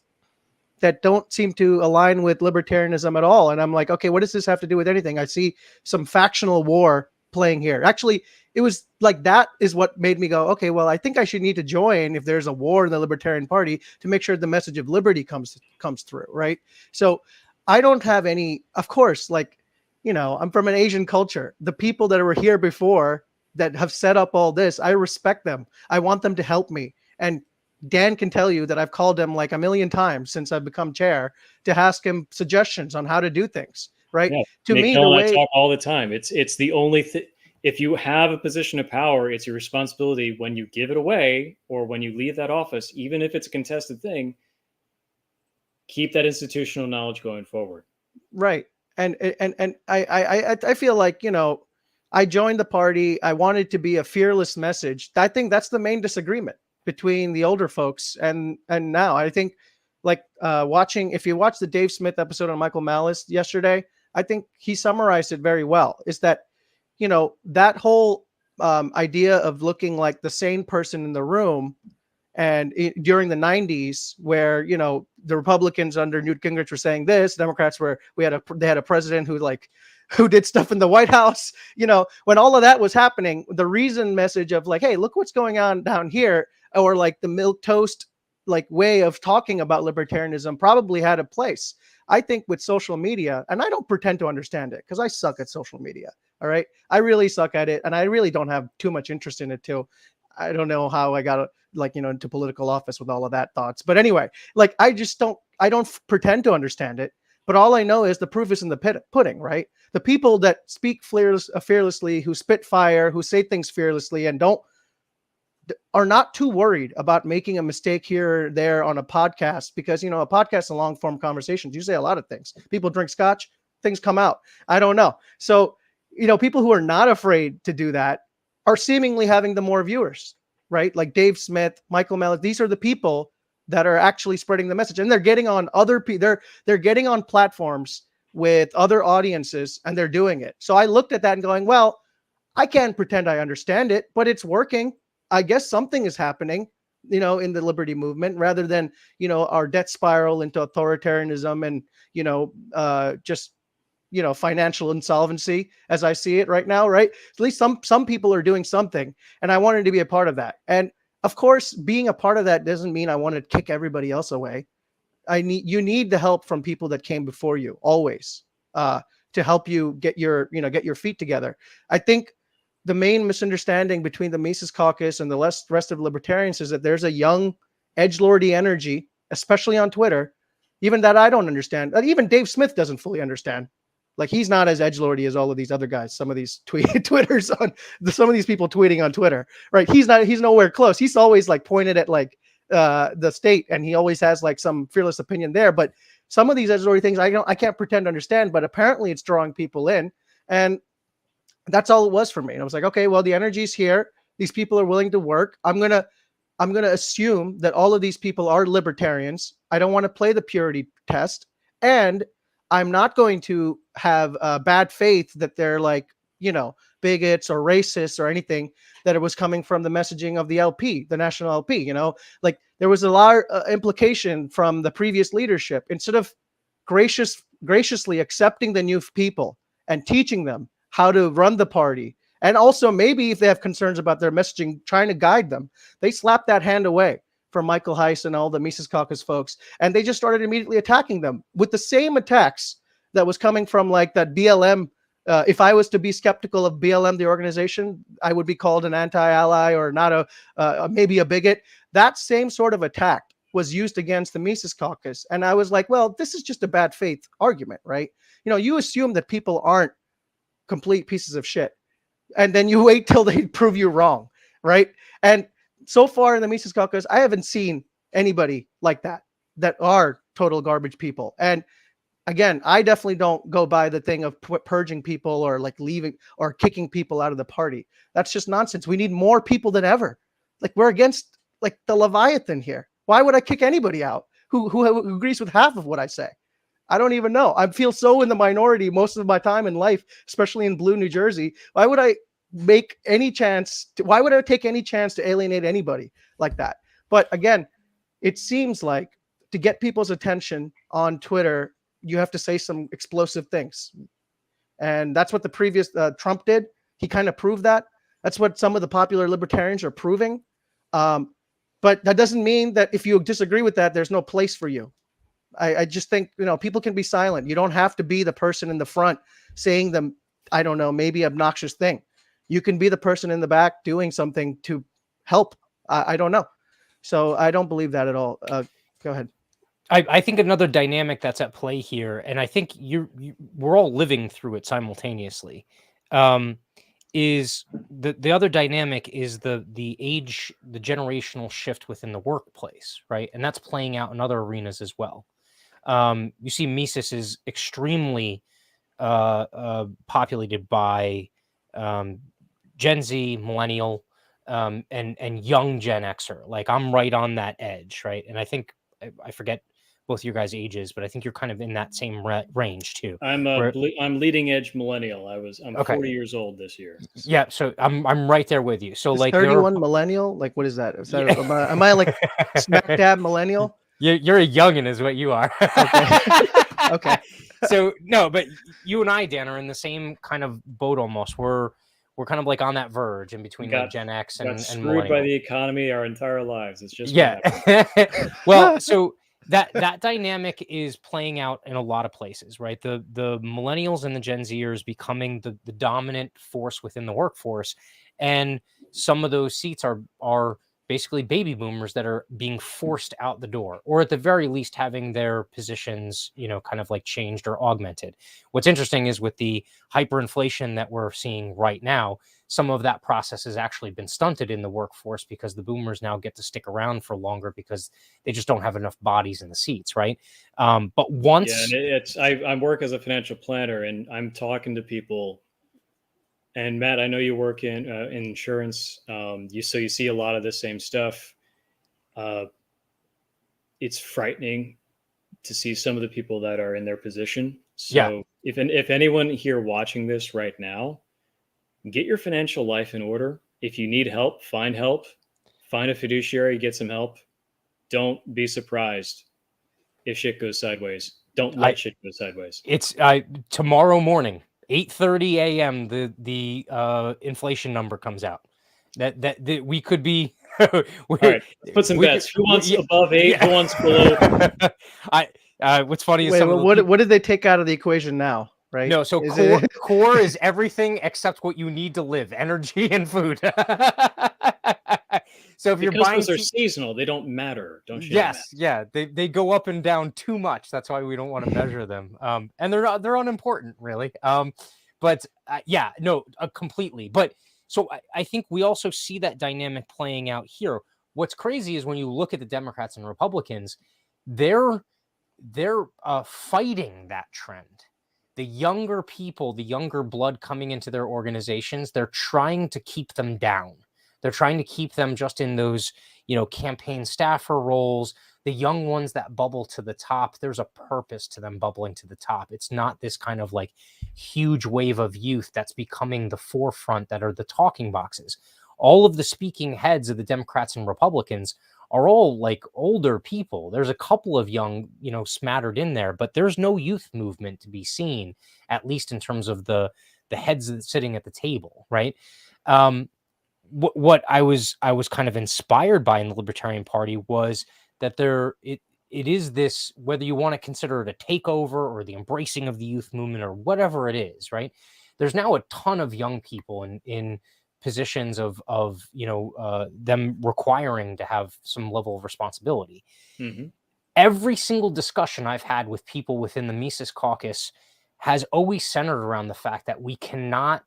that don't seem to align with libertarianism at all. And I'm like, okay, what does this have to do with anything? I see some factional war playing here. Actually, it was that is what made me go, okay, well, I think I should need to join if there's a war in the Libertarian Party to make sure the message of liberty comes through, right? So I don't have any, of course, I'm from an Asian culture. The people that were here before that have set up all this, I respect them. I want them to help me. And Dan can tell you that I've called him a million times since I've become chair to ask him suggestions on how to do things, right? Yeah, to me, the way I talk all the time, it's the only thing. If you have a position of power, it's your responsibility when you give it away or when you leave that office, even if it's a contested thing, keep that institutional knowledge going forward. Right. And I feel like, I joined the party. I wanted to be a fearless message. I think that's the main disagreement between the older folks and now. I think if you watch the Dave Smith episode on Michael Malice yesterday, I think he summarized it very well, is that, that whole idea of looking like the sane person in the room. And during the 90s, where, the Republicans under Newt Gingrich were saying this, Democrats they had a president who did stuff in the White House, when all of that was happening, the reason message of hey, look what's going on down here, or the milk toast, way of talking about libertarianism probably had a place. I think with social media, and I don't pretend to understand it because I suck at social media. All right. I really suck at it. And I really don't have too much interest in it too. I don't know how I got into political office with all of that thoughts. But anyway, I don't pretend to understand it. But all I know is the proof is in the pudding, right? The people that speak fearlessly, who spit fire, who say things fearlessly, and are not too worried about making a mistake here or there on a podcast, because, a podcast is a long form conversation. You say a lot of things. People drink scotch, things come out. I don't know. So, people who are not afraid to do that are seemingly having the more viewers, right? Like Dave Smith, Michael Malice. These are the people that are actually spreading the message, and they're getting on they're getting on platforms with other audiences, and they're doing it. So I looked at that and going, well, I can't pretend I understand it, but it's working. I guess something is happening, in the liberty movement, rather than, our death spiral into authoritarianism and, just, financial insolvency as I see it right now, right? At least some people are doing something, and I wanted to be a part of that. And of course, being a part of that doesn't mean I want to kick everybody else away. you need the help from people that came before you always, to help you get your feet together. I think the main misunderstanding between the Mises Caucus and the rest of libertarians is that there's a young edgelordy energy, especially on Twitter, even that I don't understand. Even Dave Smith doesn't fully understand. Like, he's not as edgelordy as all of these other guys. Some of these Twitters on some of these people tweeting on Twitter, right? He's nowhere close. He's always like pointed at like the state, and he always has like some fearless opinion there. But some of these edgelordy things I can't pretend to understand, but apparently it's drawing people in, and that's all it was for me. And I was like, okay, well, the energy's here. These people are willing to work. I'm gonna assume that all of these people are libertarians. I don't want to play the purity test, and I'm not going to have bad faith that they're like, bigots or racists or anything, that it was coming from the messaging of the LP, the national LP. Like, there was a lot of implication from the previous leadership. Instead of graciously accepting the new people and teaching them how to run the party, and also maybe if they have concerns about their messaging, trying to guide them, they slapped that hand away from Michael Heiss and all the Mises Caucus folks, and they just started immediately attacking them with the same attacks that was coming from like that BLM. If I was to be skeptical of BLM, the organization, I would be called an anti-ally or not maybe a bigot. That same sort of attack was used against the Mises Caucus, and I was like, well, this is just a bad faith argument, right? You assume that people aren't complete pieces of shit, and then you wait till they prove you wrong, right? And so far in the Mises Caucus, I haven't seen anybody like that are total garbage people. And again, I definitely don't go by the thing of purging people or like leaving or kicking people out of the party. That's just nonsense. We need more people than ever. Like, we're against like the Leviathan here. Why would I kick anybody out who agrees with half of what I say? I don't even know. I feel so in the minority most of my time in life, especially in blue New Jersey. Why would I take any chance to alienate anybody like that? But again, it seems like to get people's attention on Twitter, you have to say some explosive things. And that's what the previous Trump did. He kind of proved that. That's what some of the popular libertarians are proving. But that doesn't mean that if you disagree with that, there's no place for you. I just think, people can be silent. You don't have to be the person in the front saying them, I don't know, maybe obnoxious thing. You can be the person in the back doing something to help. I don't know. So I don't believe that at all. Go ahead. I think another dynamic that's at play here, and I think we're all living through it simultaneously, is the other dynamic is the generational shift within the workplace, right? And that's playing out in other arenas as well. You see Mises is extremely populated by Gen Z, millennial, and young Gen Xer. Like, I'm right on that edge, right? And I think I forget both your guys' ages, but I think you're kind of in that same range too. I'm leading edge millennial. I'm okay. 40 years old this year. Yeah, so I'm right there with you. So is like 31 millennial, like what is that? Am I like smack dab millennial? You're a youngin' is what you are. Okay. So no, but you and I, Dan, are in the same kind of boat almost. We're kind of like on that verge in between like Gen X and screwed by the economy our entire lives. It's just well, so that dynamic is playing out in a lot of places, right? The millennials and the Gen Zers becoming the dominant force within the workforce, and some of those seats are basically baby boomers that are being forced out the door, or at the very least having their positions, kind of like changed or augmented. What's interesting is with the hyperinflation that we're seeing right now, some of that process has actually been stunted in the workforce because the boomers now get to stick around for longer because they just don't have enough bodies in the seats, right? But once... Yeah, and I work as a financial planner, and I'm talking to people. And Matt, I know you work in insurance. You see a lot of the same stuff. It's frightening to see some of the people that are in their position. So if anyone here watching this right now, get your financial life in order. If you need help, find a fiduciary, get some help. Don't be surprised if shit goes sideways. Don't let shit go sideways. It's tomorrow morning. 8:30 a.m. the inflation number comes out that we could be All right, let's put some bets. Who wants above 8? Who wants below? What's funny is Wait, what did they take out of the equation now? Right? No, so core is everything except what you need to live: energy and food. So if you're buying, those are seasonal, they don't matter. Don't you? Yes, yeah, they go up and down too much. That's why we don't want to measure them. And they're unimportant, really. But yeah, no, completely. But so I think we also see that dynamic playing out here. What's crazy is when you look at the Democrats and Republicans, they're fighting that trend. The younger people, the younger blood coming into their organizations, they're trying to keep them down. They're trying to keep them just in those, campaign staffer roles. The young ones that bubble to the top, there's a purpose to them bubbling to the top. It's not this kind of like huge wave of youth that's becoming the forefront that are the talking boxes. All of the speaking heads of the Democrats and Republicans are all like older people. There's a couple of young, smattered in there, but there's no youth movement to be seen, at least in terms of the heads sitting at the table, right? What I was kind of inspired by in the Libertarian Party was that it is this, whether you want to consider it a takeover or the embracing of the youth movement or whatever it is, right? There's now a ton of young people in positions of them requiring to have some level of responsibility. Mm-hmm. Every single discussion I've had with people within the Mises Caucus has always centered around the fact that we cannot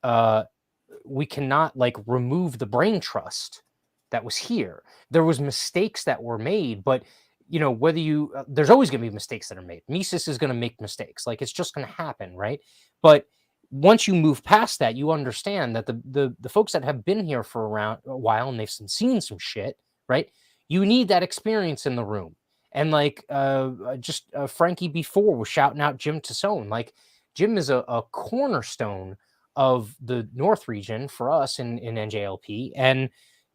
like remove the brain trust that was here. There was mistakes that were made, but whether there's always going to be mistakes that are made. Mises is going to make mistakes. Like, it's just going to happen, right? But once you move past that, you understand that the folks that have been here for a while and they've seen some shit, right? You need that experience in the room. And like Frankie before was shouting out Jim Tassone. Like, Jim is a cornerstone of the North region for us in NJLP. And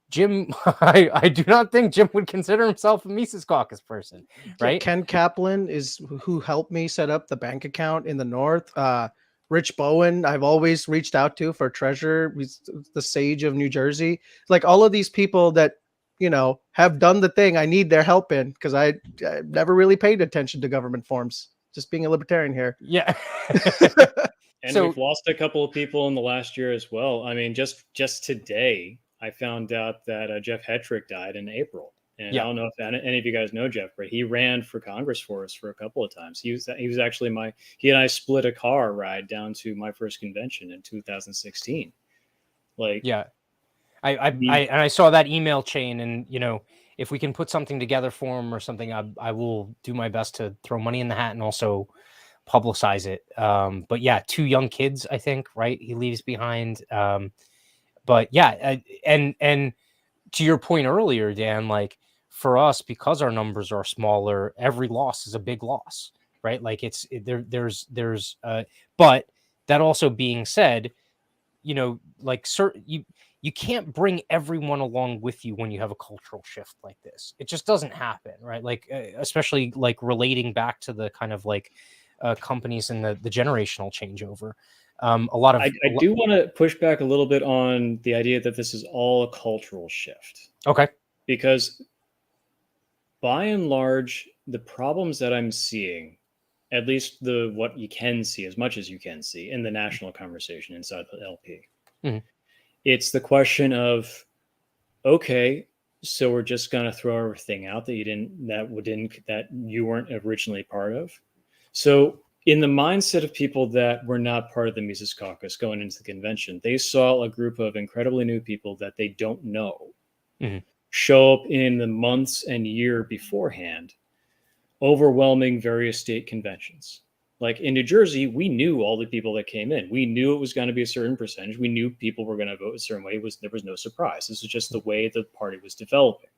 Jim, I do not think Jim would consider himself a Mises Caucus person, right? Yeah, Ken Kaplan is who helped me set up the bank account in the North. Rich Bowen, I've always reached out to for treasurer. He's the sage of New Jersey. Like, all of these people that, have done the thing I need their help in, because I never really paid attention to government forms, just being a libertarian here. Yeah. And we've lost a couple of people in the last year as well. I mean, just today, I found out that Jeff Hetrick died in April. And I don't know if any of you guys know Jeff, but he ran for Congress for us for a couple of times. He was actually he and I split a car ride down to my first convention in 2016. Like, yeah, I saw that email chain, and if we can put something together for him or something, I will do my best to throw money in the hat and also publicize it. But yeah, 2 young kids, I think, right? He leaves behind. But yeah, and to your point earlier, Dan, like, for us, because our numbers are smaller, every loss is a big loss, right? Like, but that also being said, like, you can't bring everyone along with you when you have a cultural shift like this. It just doesn't happen, right? Like, especially like relating back to the kind of like companies and the generational changeover. I do want to push back a little bit on the idea that this is all a cultural shift. Okay. Because by and large, the problems that I'm seeing, at least what you can see, as much as you can see in the national conversation inside the LP, it's the question of, okay, so we're just going to throw everything out that you weren't originally part of. So in the mindset of people that were not part of the Mises Caucus going into the convention, they saw a group of incredibly new people that they don't know show up in the months and year beforehand, overwhelming various state conventions. Like in New Jersey, we knew all the people that came in. We knew it was going to be a certain percentage. We knew people were going to vote a certain way. There was no surprise. This was just the way the party was developing.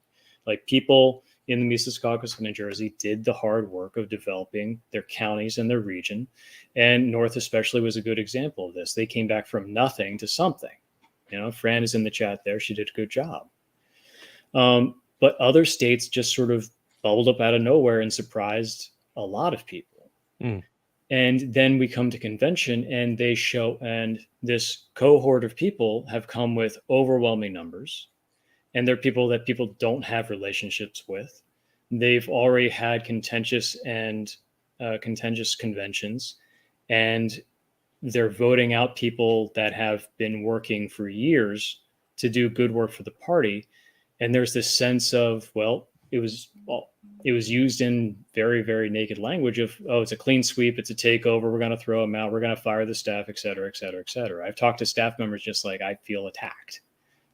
Like, people in the Mises Caucus of New Jersey did the hard work of developing their counties and their region. And North especially was a good example of this. They came back from nothing to something. Fran is in the chat there. She did a good job. But other states just sort of bubbled up out of nowhere and surprised a lot of people. And then we come to convention and and this cohort of people have come with overwhelming numbers. and they're people that people don't have relationships with. They've already had contentious conventions, and they're voting out people that have been working for years to do good work for the party. And there's this sense of, well, it was used in very, very naked language of, oh, it's a clean sweep, it's a takeover, we're going to throw them out, we're going to fire the staff, et cetera, et cetera, et cetera. I've talked to staff members just like, I feel attacked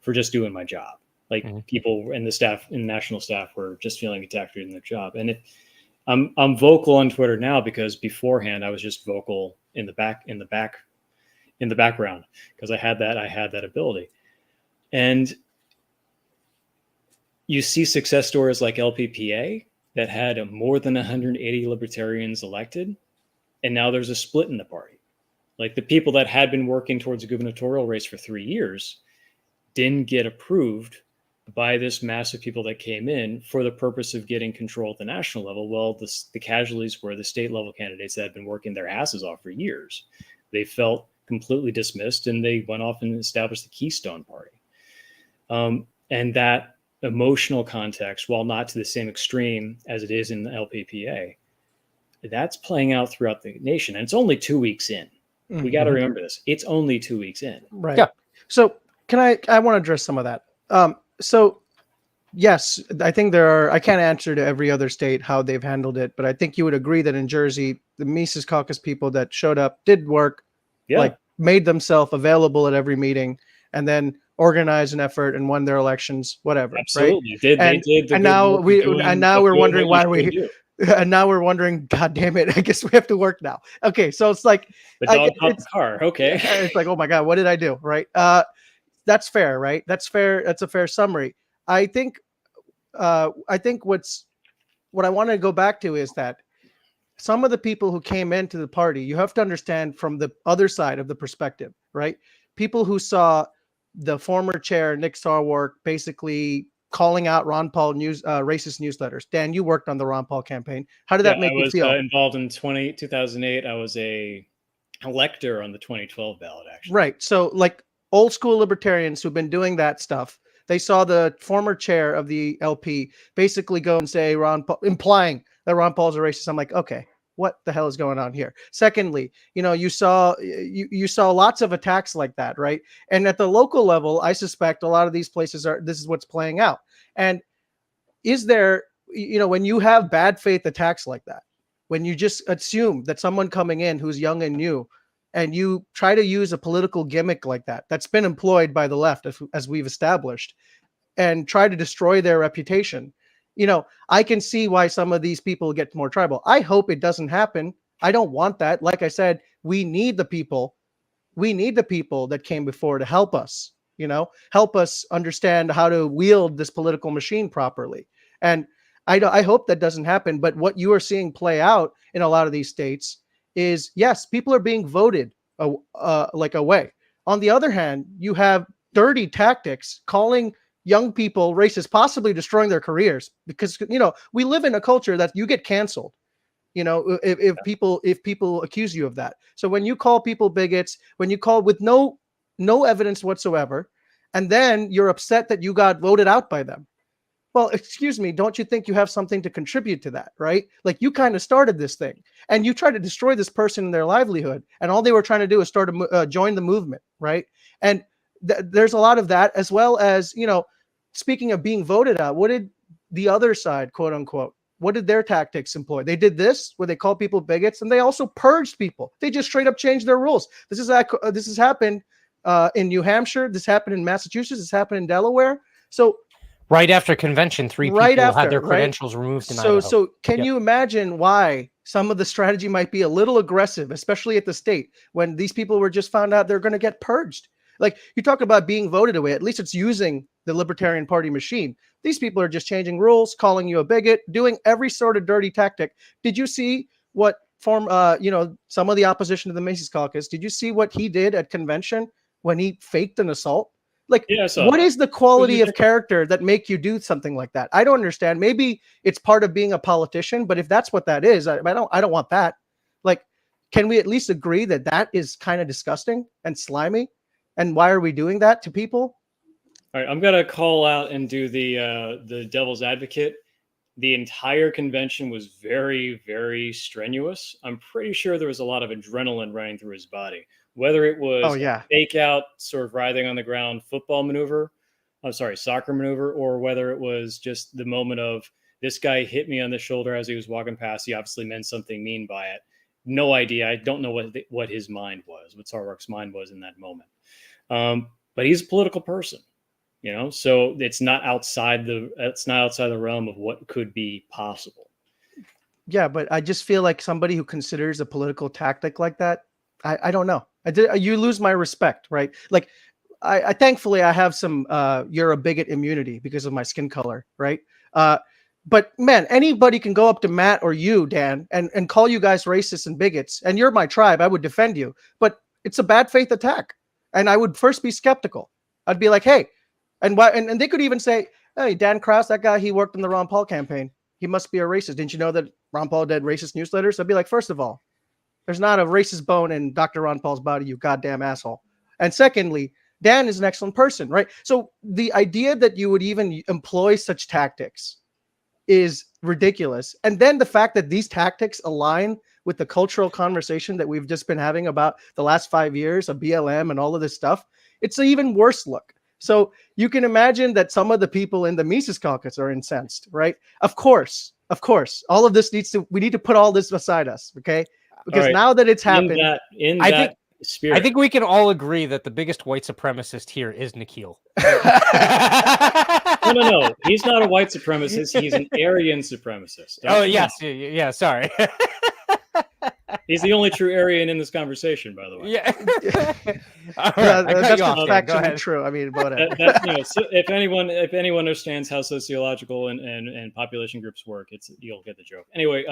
for just doing my job. Like people in the staff, in national staff, were just feeling attacked for doing their job. And I'm vocal on Twitter now because beforehand I was just vocal in the background because I had that ability. And you see success stories like LPPA that had more than 180 libertarians elected, and now there's a split in the party. Like the people that had been working towards a gubernatorial race for 3 years didn't get approved by this mass of people that came in for the purpose of getting control at the national level. Well, the casualties were the state level candidates that had been working their asses off for years. They felt completely dismissed, and they went off and established the Keystone Party. And that emotional context, while not to the same extreme as it is in the LPPA, that's playing out throughout the nation. And it's only 2 weeks in. We got to remember this. It's only 2 weeks in. Right. Yeah. So I want to address some of that. So yes, I think I can't answer to every other state how they've handled it, but I think you would agree that in Jersey, the Mises Caucus people that showed up did work, like made themselves available at every meeting, and then organized an effort and won their elections, whatever. Absolutely. Right? And now we're wondering why and now we're wondering, God damn it, I guess we have to work now. Okay. So it's like, the dog caught the car. Okay. It's like, oh my God, what did I do? Right. That's fair, right? That's fair. That's a fair summary. I think what I want to go back to is that some of the people who came into the party, you have to understand from the other side of the perspective, right? People who saw the former chair, Nick Sarwark, basically calling out Ron Paul racist newsletters. Dan, you worked on the Ron Paul campaign. How did that make you feel? I was involved in 2008. I was a elector on the 2012 ballot, actually. Right. So like old school libertarians who've been doing that stuff, they saw the former chair of the LP basically go and say implying that Ron Paul's a racist. I'm like, okay, what the hell is going on here? Secondly, you saw lots of attacks like that, right? And at the local level, I suspect a lot of these places this is what's playing out. And is there, when you have bad faith attacks like that, when you just assume that someone coming in who's young and new, and you try to use a political gimmick like that's been employed by the left, as we've established, and try to destroy their reputation, I can see why some of these people get more tribal. I hope it doesn't happen. I don't want that. Like I said, we need the people. We need the people that came before to help us, help us understand how to wield this political machine properly. And I hope that doesn't happen. But what you are seeing play out in a lot of these states is, yes, people are being voted away. On the other hand, you have dirty tactics calling young people racist, possibly destroying their careers, because we live in a culture that you get canceled if people accuse you of that. So when you call people bigots, when you call with no evidence whatsoever, and then you're upset that you got voted out by them, well, excuse me, don't you think you have something to contribute to that, right? Like you kind of started this thing and you try to destroy this person and their livelihood, and all they were trying to do is join the movement, right? And there's a lot of that, as well as, speaking of being voted out, what did the other side, quote unquote, what did their tactics employ? They did this where they called people bigots, and they also purged people. They just straight up changed their rules. This has happened in New Hampshire. This happened in Massachusetts. This happened in Delaware. So right after convention, three people had their credentials removed in Idaho. So can you imagine why some of the strategy might be a little aggressive, especially at the state, when these people were just found out they're going to get purged? Like you talk about being voted away, at least it's using the Libertarian Party machine. These people are just changing rules, calling you a bigot, doing every sort of dirty tactic. Did you see what some of the opposition to the Mises Caucus, did you see what he did at convention when he faked an assault? Like, what is the quality of character that make you do something like that? I don't understand. Maybe it's part of being a politician, but if that's what that is, I don't want that. Like, can we at least agree that is kind of disgusting and slimy? And why are we doing that to people? All right, I'm gonna call out and do the devil's advocate. The entire convention was very, very strenuous. I'm pretty sure there was a lot of adrenaline running through his body, whether it Oh was a yeah. fake out, sort of writhing on the ground football maneuver, I'm sorry, soccer maneuver, or whether it was just the moment of this guy hit me on the shoulder as he was walking past. He obviously meant something mean by it. No idea. I don't know what his mind was, what Sarwark's mind was in that moment. But he's a political person. So it's not outside the realm of what could be possible. Yeah, but I just feel like somebody who considers a political tactic like that, I don't know. You lose my respect, right? Like, I thankfully I have some you're a bigot immunity because of my skin color, right? But man, anybody can go up to Matt or you, Dan, and call you guys racist and bigots, and you're my tribe. I would defend you, but it's a bad faith attack, and I would first be skeptical. I'd be like, hey. And why? And they could even say, "Hey, Dan Krause, that guy, he worked in the Ron Paul campaign. He must be a racist. Didn't you know that Ron Paul did racist newsletters?" I'd be like, first of all, there's not a racist bone in Dr. Ron Paul's body, you goddamn asshole. And secondly, Dan is an excellent person, right? So the idea that you would even employ such tactics is ridiculous. And then the fact that these tactics align with the cultural conversation that we've just been having about the last 5 years of BLM and all of this stuff, it's an even worse look. So you can imagine that some of the people in the Mises caucus are incensed, right? Of course. All of this we need to put all this beside us, okay? Because now that it's happened, I spirit, think we can all agree that the biggest white supremacist here is Nikhil. No. He's not a white supremacist. He's an Aryan supremacist. Yes. Yeah, sorry. He's the only true Aryan in this conversation, by the way. Yeah. That's not factually true. I mean, so if anyone understands how sociological and population groups work, you'll get the joke. Anyway,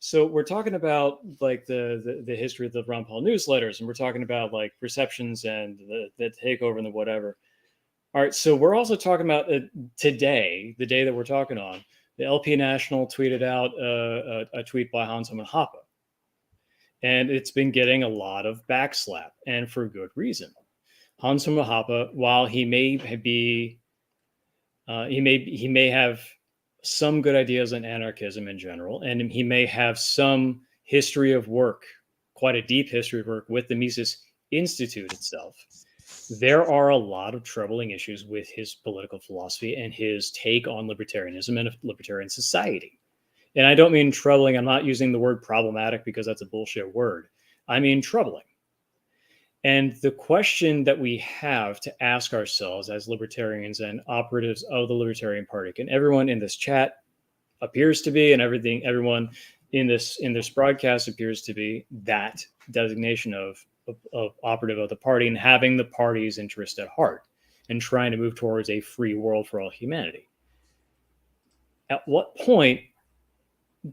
so we're talking about like the history of the Ron Paul newsletters, and we're talking about like perceptions and the takeover and the whatever. All right, so we're also talking about today, the day that we're talking on, the LP National tweeted out a tweet by Hans Hermann Hoppe. And it's been getting a lot of backslap, and for good reason. Hans Hermann Hoppe, while he may have some good ideas on anarchism in general, and he may have some history of work, quite a deep history of work with the Mises Institute itself, there are a lot of troubling issues with his political philosophy and his take on libertarianism and a libertarian society. And I don't mean troubling. I'm not using the word problematic because that's a bullshit word. I mean troubling. And the question that we have to ask ourselves as libertarians and operatives of the Libertarian Party, and everyone in this chat appears to be, and everyone in this broadcast appears to be, that designation of operative of the party and having the party's interest at heart and trying to move towards a free world for all humanity. At what point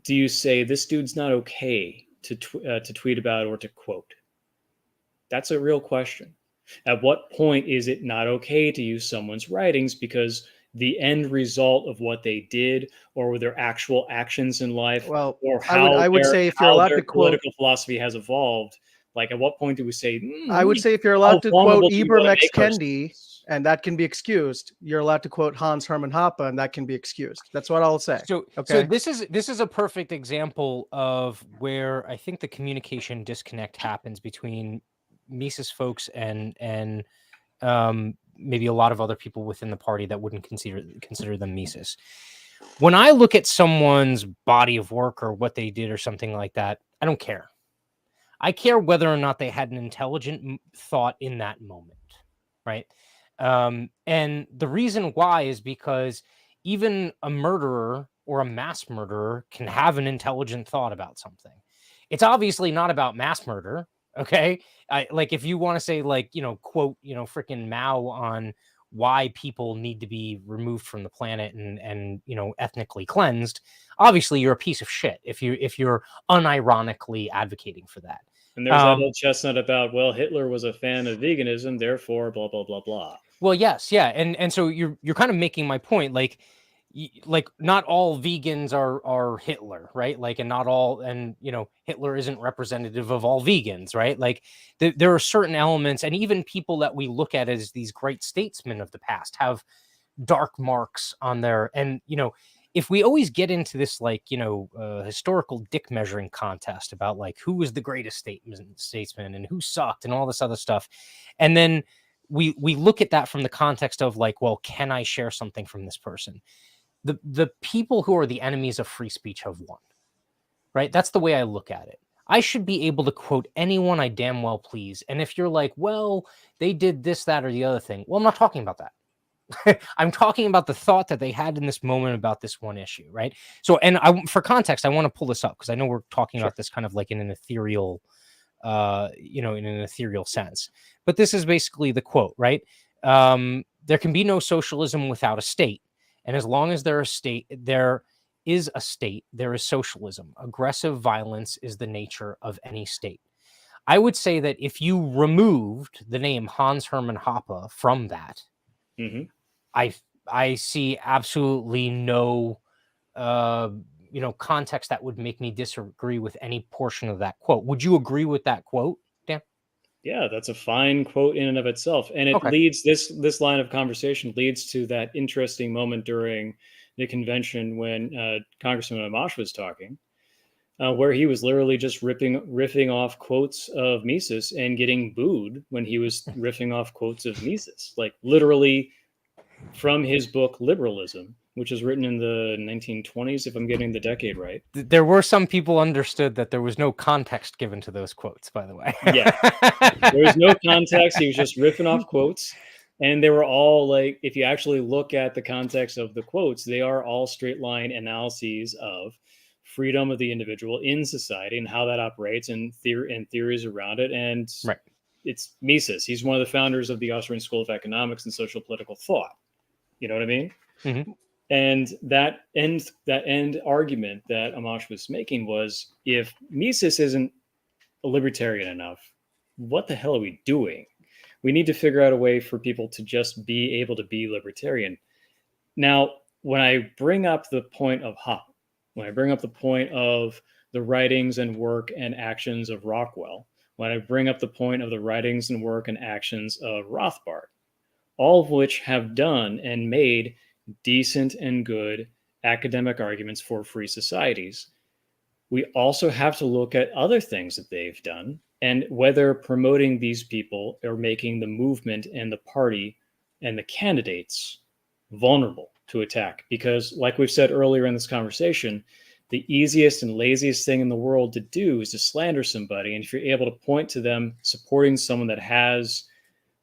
do you say this dude's not okay to tweet about or to quote? That's a real question. At what point is it not okay to use someone's writings because the end result of what they did or their actual actions in life, or how I would say if you're allowed to quote, political philosophy has evolved, like at what point do we say, I would say if you're allowed to quote Ibram X. Kendi, and that can be excused, you're allowed to quote Hans Hermann Hoppe, and that can be excused. That's what I'll say. So this is a perfect example of where I think the communication disconnect happens between Mises folks and maybe a lot of other people within the party that wouldn't consider them Mises. When I look at someone's body of work or what they did or something like that, I don't care. I care whether or not they had an intelligent thought in that moment, right? And the reason why is because even a murderer or a mass murderer can have an intelligent thought about something. It's obviously not about mass murder, okay? Like if you want to say like, quote, freaking Mao on why people need to be removed from the planet and ethnically cleansed, obviously you're a piece of shit if you're unironically advocating for that. And there's that old chestnut about, well, Hitler was a fan of veganism, therefore blah blah blah blah. Well, yes, yeah, and so you're kind of making my point. Like like not all vegans are Hitler, right? Like, and not all, and Hitler isn't representative of all vegans, right? Like there are certain elements, and even people that we look at as these great statesmen of the past have dark marks on their, and if we always get into this like historical dick measuring contest about like who was the greatest statesman and who sucked and all this other stuff, and then we look at that from the context of like, well, can I share something from this person? The people who are the enemies of free speech have won, right? That's the way I look at it. I should be able to quote anyone I damn well please. And if you're like, well, they did this, that, or the other thing, well, I'm not talking about that. I'm talking about the thought that they had in this moment about this one issue, right? So, and for context, I want to pull this up because I know we're talking about this kind of like in an ethereal, in an ethereal sense. But this is basically the quote, right? There can be no socialism without a state. And as long as there is a state, there is socialism. Aggressive violence is the nature of any state. I would say that if you removed the name Hans Hermann Hoppe from that, I see absolutely no context that would make me disagree with any portion of that quote. Would you agree with that quote, Dan? Yeah, that's a fine quote in and of itself. And it leads, this line of conversation leads to that interesting moment during the convention when Congressman Amash was talking, where he was literally just riffing off quotes of Mises and getting booed when he was riffing off quotes of Mises, like literally from his book Liberalism, which was written in the 1920s, if I'm getting the decade right. There were some people understood that there was no context given to those quotes, by the way. Yeah, there was no context. He was just riffing off quotes. And they were all like, if you actually look at the context of the quotes, they are all straight line analyses of freedom of the individual in society and how that operates and theories around it. And it's Mises. He's one of the founders of the Austrian School of Economics and Social Political Thought. You know what I mean? Mm-hmm. And that end argument that Amash was making was, if Mises isn't a libertarian enough, what the hell are we doing? We need to figure out a way for people to just be able to be libertarian. Now, when I bring up the point of Hoppe, when I bring up the point of the writings and work and actions of Rockwell, when I bring up the point of the writings and work and actions of Rothbard, all of which have done and made decent and good academic arguments for free societies, we also have to look at other things that they've done and whether promoting these people or making the movement and the party and the candidates vulnerable to attack. Because like we've said earlier in this conversation, the easiest and laziest thing in the world to do is to slander somebody. And if you're able to point to them supporting someone that has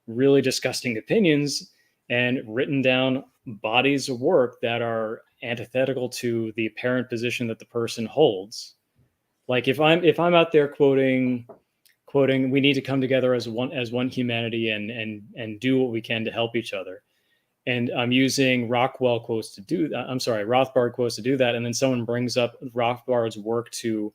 really disgusting opinions and written down bodies of work that are antithetical to the apparent position that the person holds. Like if I'm out there quoting, we need to come together as one humanity and do what we can to help each other. And I'm using Rothbard quotes to do that. And then someone brings up Rothbard's work to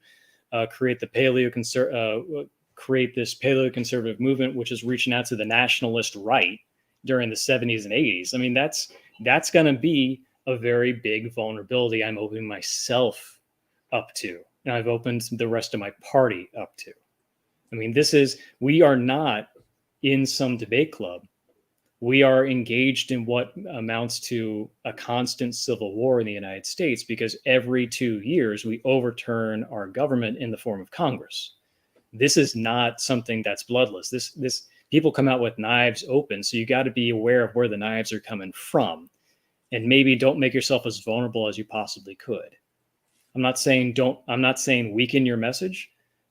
create the create this paleoconservative movement, which is reaching out to the nationalist right during the 70s and 80s. I mean, that's going to be a very big vulnerability I'm opening myself up to. And I've opened the rest of my party up to. I mean, we are not in some debate club. We are engaged in what amounts to a constant civil war in the United States, because every 2 years we overturn our government in the form of Congress. This is not something that's bloodless. This people come out with knives open, so you got to be aware of where the knives are coming from, and maybe don't make yourself as vulnerable as you possibly could. I'm not saying weaken your message.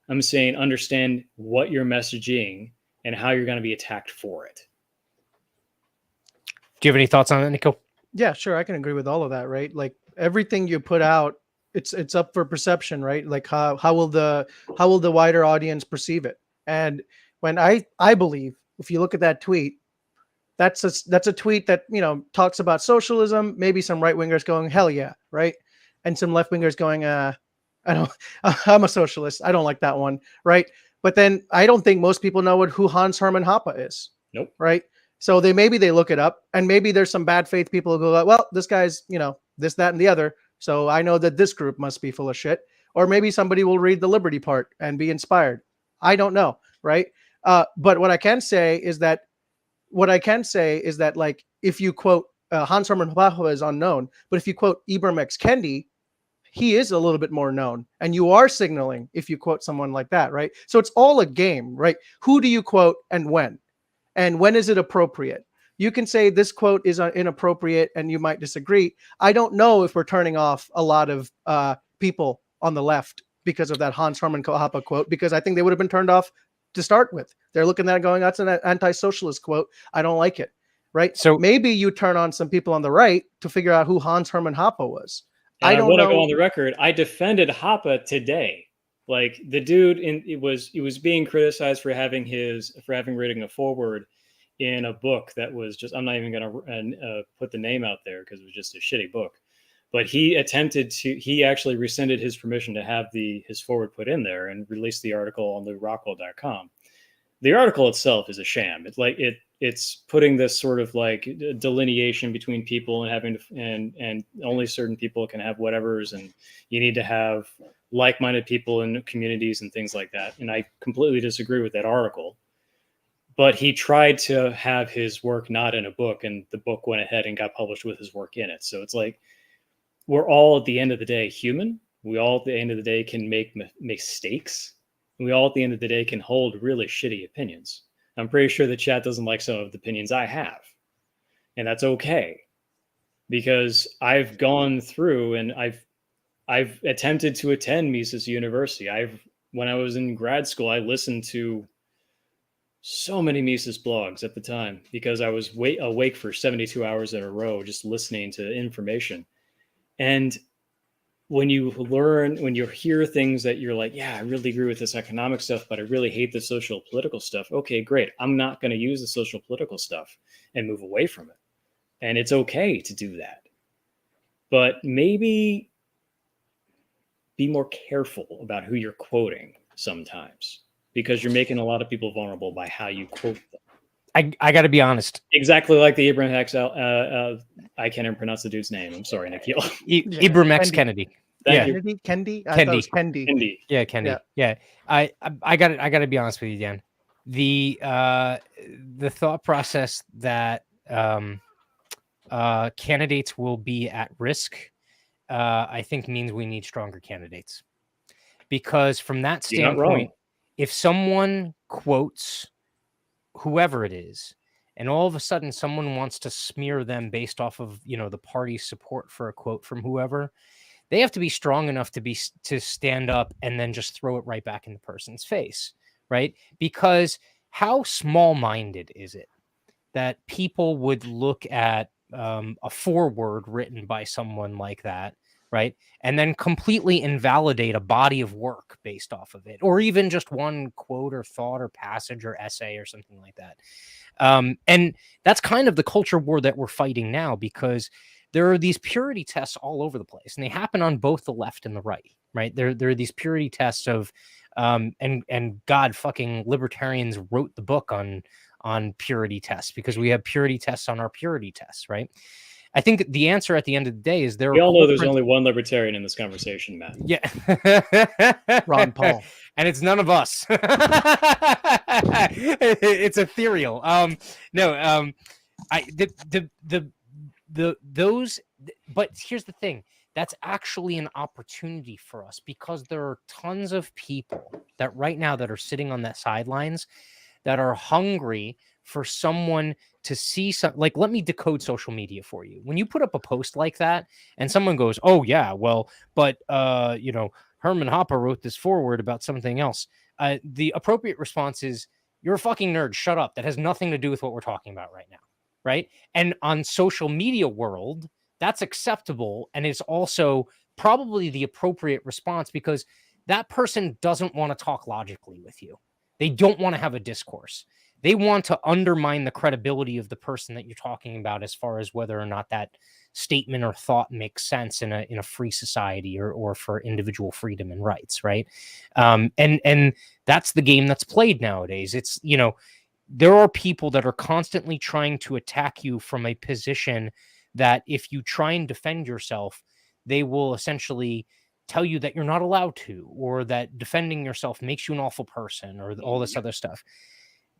I'm saying understand what you're messaging and how you're going to be attacked for it. Do you have any thoughts on that, Nico? Yeah, sure. I can agree with all of that, right? Like everything you put out, it's up for perception, right? Like how will the wider audience perceive it? And when I believe, if you look at that tweet, that's a tweet that, talks about socialism, maybe some right wingers going, hell yeah, right? And some left wingers going, I'm a socialist. I don't like that one, right? But then I don't think most people know who Hans Hermann Hoppe is. Nope. Right? So maybe they look it up, and maybe there's some bad faith people who go, well, this guy's this, that, and the other. So I know that this group must be full of shit. Or maybe somebody will read the Liberty part and be inspired. I don't know, right? But what I can say is that like, if you quote Hans Hermann Hoppe is unknown, but if you quote Ibram X. Kendi, he is a little bit more known, and you are signaling if you quote someone like that, right? So it's all a game, right? Who do you quote and when is it appropriate? You can say this quote is inappropriate, and you might disagree. I don't know if we're turning off a lot of people on the left because of that Hans Hermann Hoppe quote, because I think they would have been turned off to start with. They're looking at it going, that's an anti-socialist quote. I don't like it, right? So maybe you turn on some people on the right to figure out who Hans Hermann Hoppe was. I don't want to go on the record. I defended Hoppe today. Like, the dude he was being criticized for having written a foreword in a book that was just, I'm not even going to put the name out there because it was just a shitty book. But he actually rescinded his permission to have his foreword put in there and released the article on LewRockwell.com. The article itself is a sham. It's like it's putting this sort of like delineation between people and having and only certain people can have whatevers, and you need to have like-minded people in communities and things like that. And I completely disagree with that article. But he tried to have his work not in a book, and the book went ahead and got published with his work in it. So it's like, we're all at the end of the day human. We all at the end of the day can make mistakes. We all at the end of the day can hold really shitty opinions. I'm pretty sure the chat doesn't like some of the opinions I have. And that's okay. Because I've gone through and I've attempted to attend Mises University. When I was in grad school, I listened to so many Mises blogs at the time because I was awake for 72 hours in a row just listening to information. And when you hear things that you're like, yeah, I really agree with this economic stuff, but I really hate the social political stuff. Okay, great. I'm not going to use the social political stuff and move away from it. And it's okay to do that. But maybe be more careful about who you're quoting sometimes, because you're making a lot of people vulnerable by how you quote them. I got to be honest. Exactly like the Ibram X. I can't even pronounce the dude's name. I'm sorry, Nikhil. Ibram X. Kendi. Yeah. Kendi. I thought it was Kendi. Yeah, Kendi. Yeah. I got to be honest with you, Dan. The thought process that candidates will be at risk, I think means we need stronger candidates. Because from that standpoint, if someone quotes whoever it is, and all of a sudden someone wants to smear them based off of, the party's support for a quote from whoever, they have to be strong enough to stand up and then just throw it right back in the person's face, right? Because how small-minded is it that people would look at a foreword written by someone like that, right, and then completely invalidate a body of work based off of it, or even just one quote or thought or passage or essay or something like that. And that's kind of the culture war that we're fighting now, because there are these purity tests all over the place, and they happen on both the left and the right? There are these purity tests of, and God fucking libertarians wrote the book on purity tests, because we have purity tests on our purity tests, right? I think the answer at the end of the day is we all know there's only one libertarian in this conversation, Matt. Yeah. Ron Paul. And it's none of us. It's ethereal. But here's the thing. That's actually an opportunity for us, because there are tons of people that right now that are sitting on that sidelines that are hungry for someone to see some, like, let me decode social media for you. When you put up a post like that and someone goes, oh yeah, well, but Hermann Hoppe wrote this foreword about something else. The appropriate response is, you're a fucking nerd. Shut up. That has nothing to do with what we're talking about right now. Right. And on social media world, that's acceptable. And it's also probably the appropriate response, because that person doesn't want to talk logically with you. They don't want to have a discourse. They want to undermine the credibility of the person that you're talking about, as far as whether or not that statement or thought makes sense in a free society or for individual freedom and rights, right? And that's the game that's played nowadays. It's, there are people that are constantly trying to attack you from a position that if you try and defend yourself, they will essentially tell you that you're not allowed to, or that defending yourself makes you an awful person, or all this other stuff.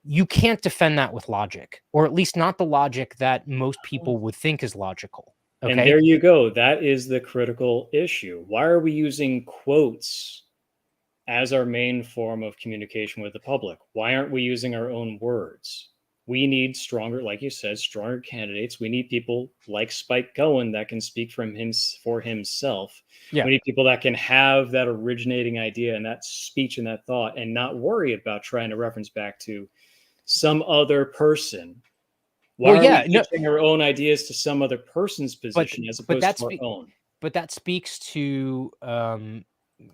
You can't defend that with logic, or at least not the logic that most people would think is logical. Okay. And there you go. That is the critical issue. Why are we using quotes as our main form of communication with the public? Why aren't we using our own words? We need stronger, like you said, stronger candidates. We need people like Spike Cohen that can speak for himself. Yeah. We need people that can have that originating idea and that speech and that thought, and not worry about trying to reference back to some other person. Why are we pitching our own ideas to some other person's position as opposed to our own? But that speaks to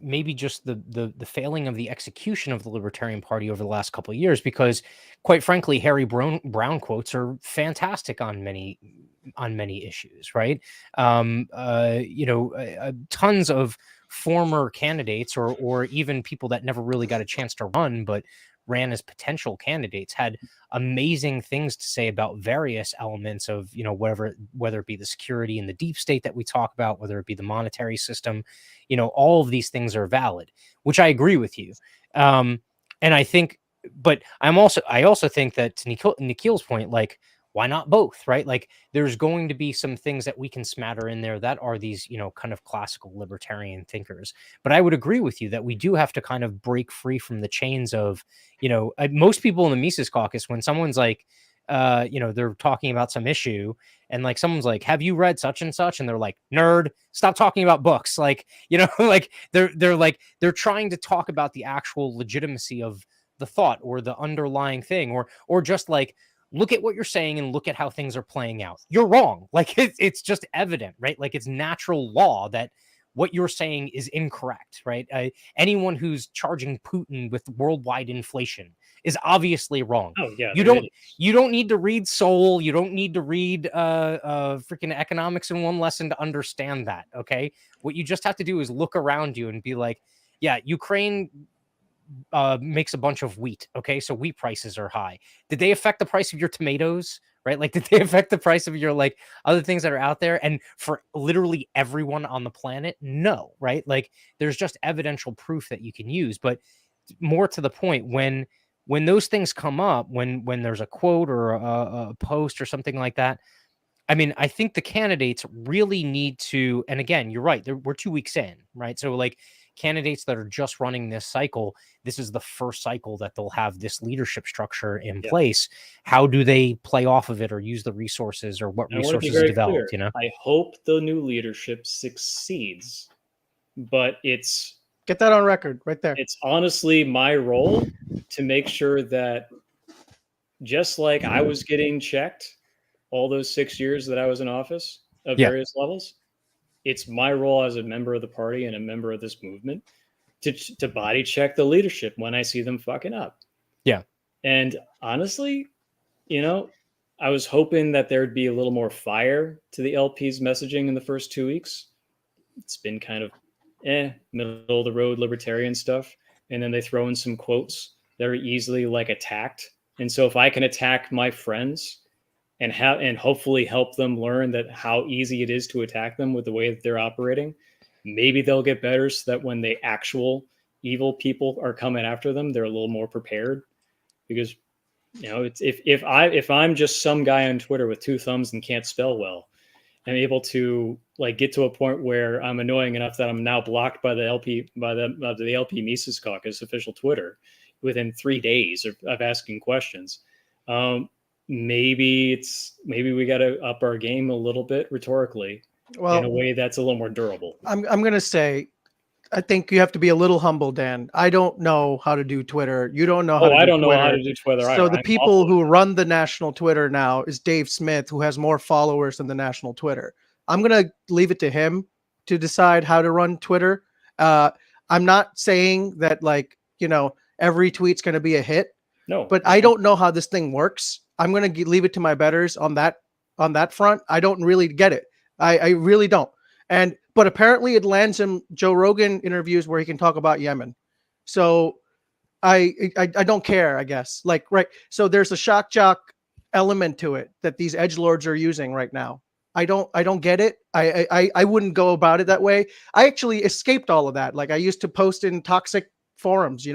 maybe just the failing of the execution of the Libertarian Party over the last couple of years, because quite frankly, Harry Brown quotes are fantastic on many issues, right? Tons of former candidates or even people that never really got a chance to run but ran as potential candidates had amazing things to say about various elements of, whether it be the security and the deep state that we talk about, whether it be the monetary system, all of these things are valid, which I agree with you. And I think, but I also think that to Nikhil's point, like, why not both, right? Like, there's going to be some things that we can smatter in there that are these, kind of classical libertarian thinkers. But I would agree with you that we do have to kind of break free from the chains of, most people in the Mises Caucus, when someone's like, they're talking about some issue and like someone's like, have you read such and such? And they're like, nerd, stop talking about books. Like, like they're trying to talk about the actual legitimacy of the thought or the underlying thing, or just like, look at what you're saying and look at how things are playing out. You're wrong. Like it's just evident, right? Like it's natural law that what you're saying is incorrect, right? Anyone who's charging Putin with worldwide inflation is obviously wrong. Oh yeah, you don't need to read Soul. You don't need to read freaking economics in one lesson to understand that. Okay, what you just have to do is look around you and be like, yeah, Ukraine makes a bunch of wheat. Okay, so wheat prices are high. Did they affect the price of your tomatoes? Right? Like, did they affect the price of your like other things that are out there? And for literally everyone on the planet, no. Right? Like, there's just evidential proof that you can use. But more to the point, when those things come up, when there's a quote or a post or something like that, I mean, I think the candidates really need to, and again, you're right, we're 2 weeks in, right? So like candidates that are just running this cycle, this is the first cycle that they'll have this leadership structure in place. How do they play off of it or use the resources, or what resources is developed, I hope the new leadership succeeds, but get that on record right there. It's honestly my role to make sure that, just like I was getting checked all those 6 years that I was in office at various levels, it's my role as a member of the party and a member of this movement to body check the leadership when I see them fucking up. Yeah. And honestly, I was hoping that there'd be a little more fire to the LP's messaging in the first 2 weeks. It's been kind of middle of the road libertarian stuff. And then they throw in some quotes that are easily like attacked. And so if I can attack my friends and hopefully help them learn that how easy it is to attack them with the way that they're operating, maybe they'll get better, so that when the actual evil people are coming after them, they're a little more prepared. Because it's if I'm just some guy on Twitter with 2 thumbs and can't spell well, I'm able to like get to a point where I'm annoying enough that I'm now blocked by the LP Mises Caucus official Twitter within 3 days of asking questions. Maybe we got to up our game a little bit rhetorically, in a way that's a little more durable. I'm going to say, I think you have to be a little humble, Dan. I don't know how to do Twitter. You don't know how to do Twitter. I don't know how to do Twitter. So the people who run the national Twitter now is Dave Smith, who has more followers than the national Twitter. I'm going to leave it to him to decide how to run Twitter. I'm not saying that every tweet's going to be a hit. No, but I don't know how this thing works. I'm going to leave it to my betters on that front. I don't really get it. I really don't. But apparently it lands him Joe Rogan interviews where he can talk about Yemen. So I don't care, I guess. Right. So there's a shock jock element to it that these edgelords are using right now. I don't get it. I wouldn't go about it that way. I actually escaped all of that. Like I used to post in toxic forums,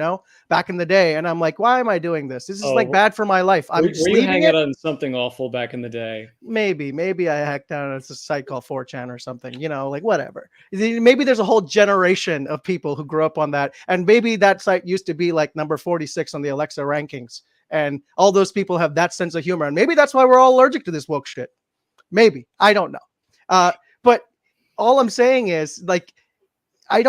back in the day. And I'm like, why am I doing this? This is like bad for my life. I'm just were you leaving hanging it. on something awful back in the day? Maybe I hacked down a site called 4chan or something, like whatever. Maybe there's a whole generation of people who grew up on that. And maybe that site used to be like number 46 on the Alexa rankings. And all those people have that sense of humor. And maybe that's why we're all allergic to this woke shit. Maybe. I don't know. But all I'm saying is like, I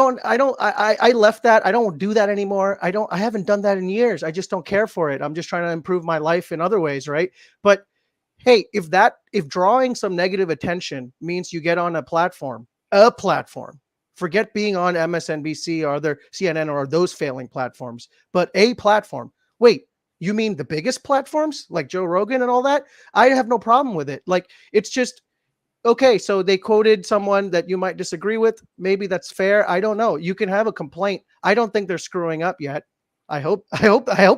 left that. I don't do that anymore. I haven't done that in years. I just don't care for it. I'm just trying to improve my life in other ways. Right. But hey, if drawing some negative attention means you get on a platform, forget being on MSNBC or other CNN or those failing platforms, but a platform. Wait, you mean the biggest platforms like Joe Rogan and all that? I have no problem with it. Like, it's just, okay, so they quoted someone that you might disagree with. Maybe that's fair. I don't know. You can have a complaint. I don't think they're screwing up yet. I hope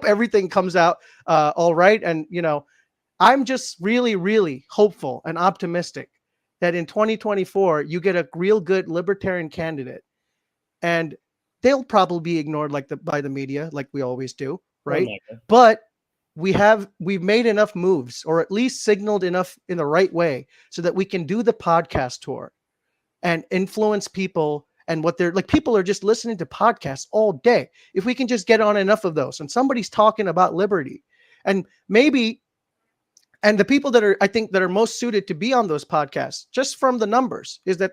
everything comes out all right. And I'm just really, really hopeful and optimistic that in 2024 you get a real good libertarian candidate, and they'll probably be ignored by the media, like we always do, right? But we've made enough moves, or at least signaled enough in the right way, so that we can do the podcast tour and influence people. And what they're like, people are just listening to podcasts all day. If we can just get on enough of those, and somebody's talking about liberty, and maybe, and the people I think that are most suited to be on those podcasts, just from the numbers, is that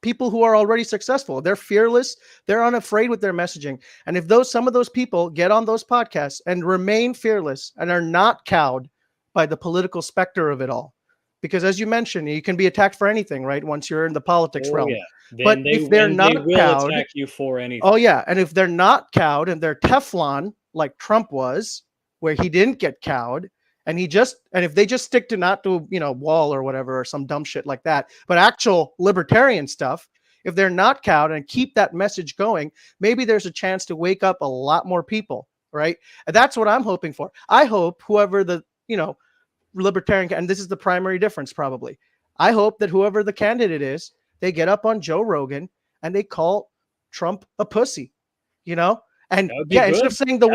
people who are already successful. They're fearless. They're unafraid with their messaging. And if some of those people get on those podcasts and remain fearless and are not cowed by the political specter of it all, because as you mentioned, you can be attacked for anything, right? Once you're in the politics realm. Yeah. But if they're not they will cowed, attack you for anything. Oh yeah. And if they're not cowed and they're Teflon, like Trump was, where he didn't get cowed, and if they just stick to not to, wall or whatever, or some dumb shit like that, but actual libertarian stuff, if they're not cowed and keep that message going, maybe there's a chance to wake up a lot more people, right? And that's what I'm hoping for. I hope whoever the, libertarian, and this is the primary difference probably, I hope that whoever the candidate is, they get up on Joe Rogan and they call Trump a pussy, And instead of saying the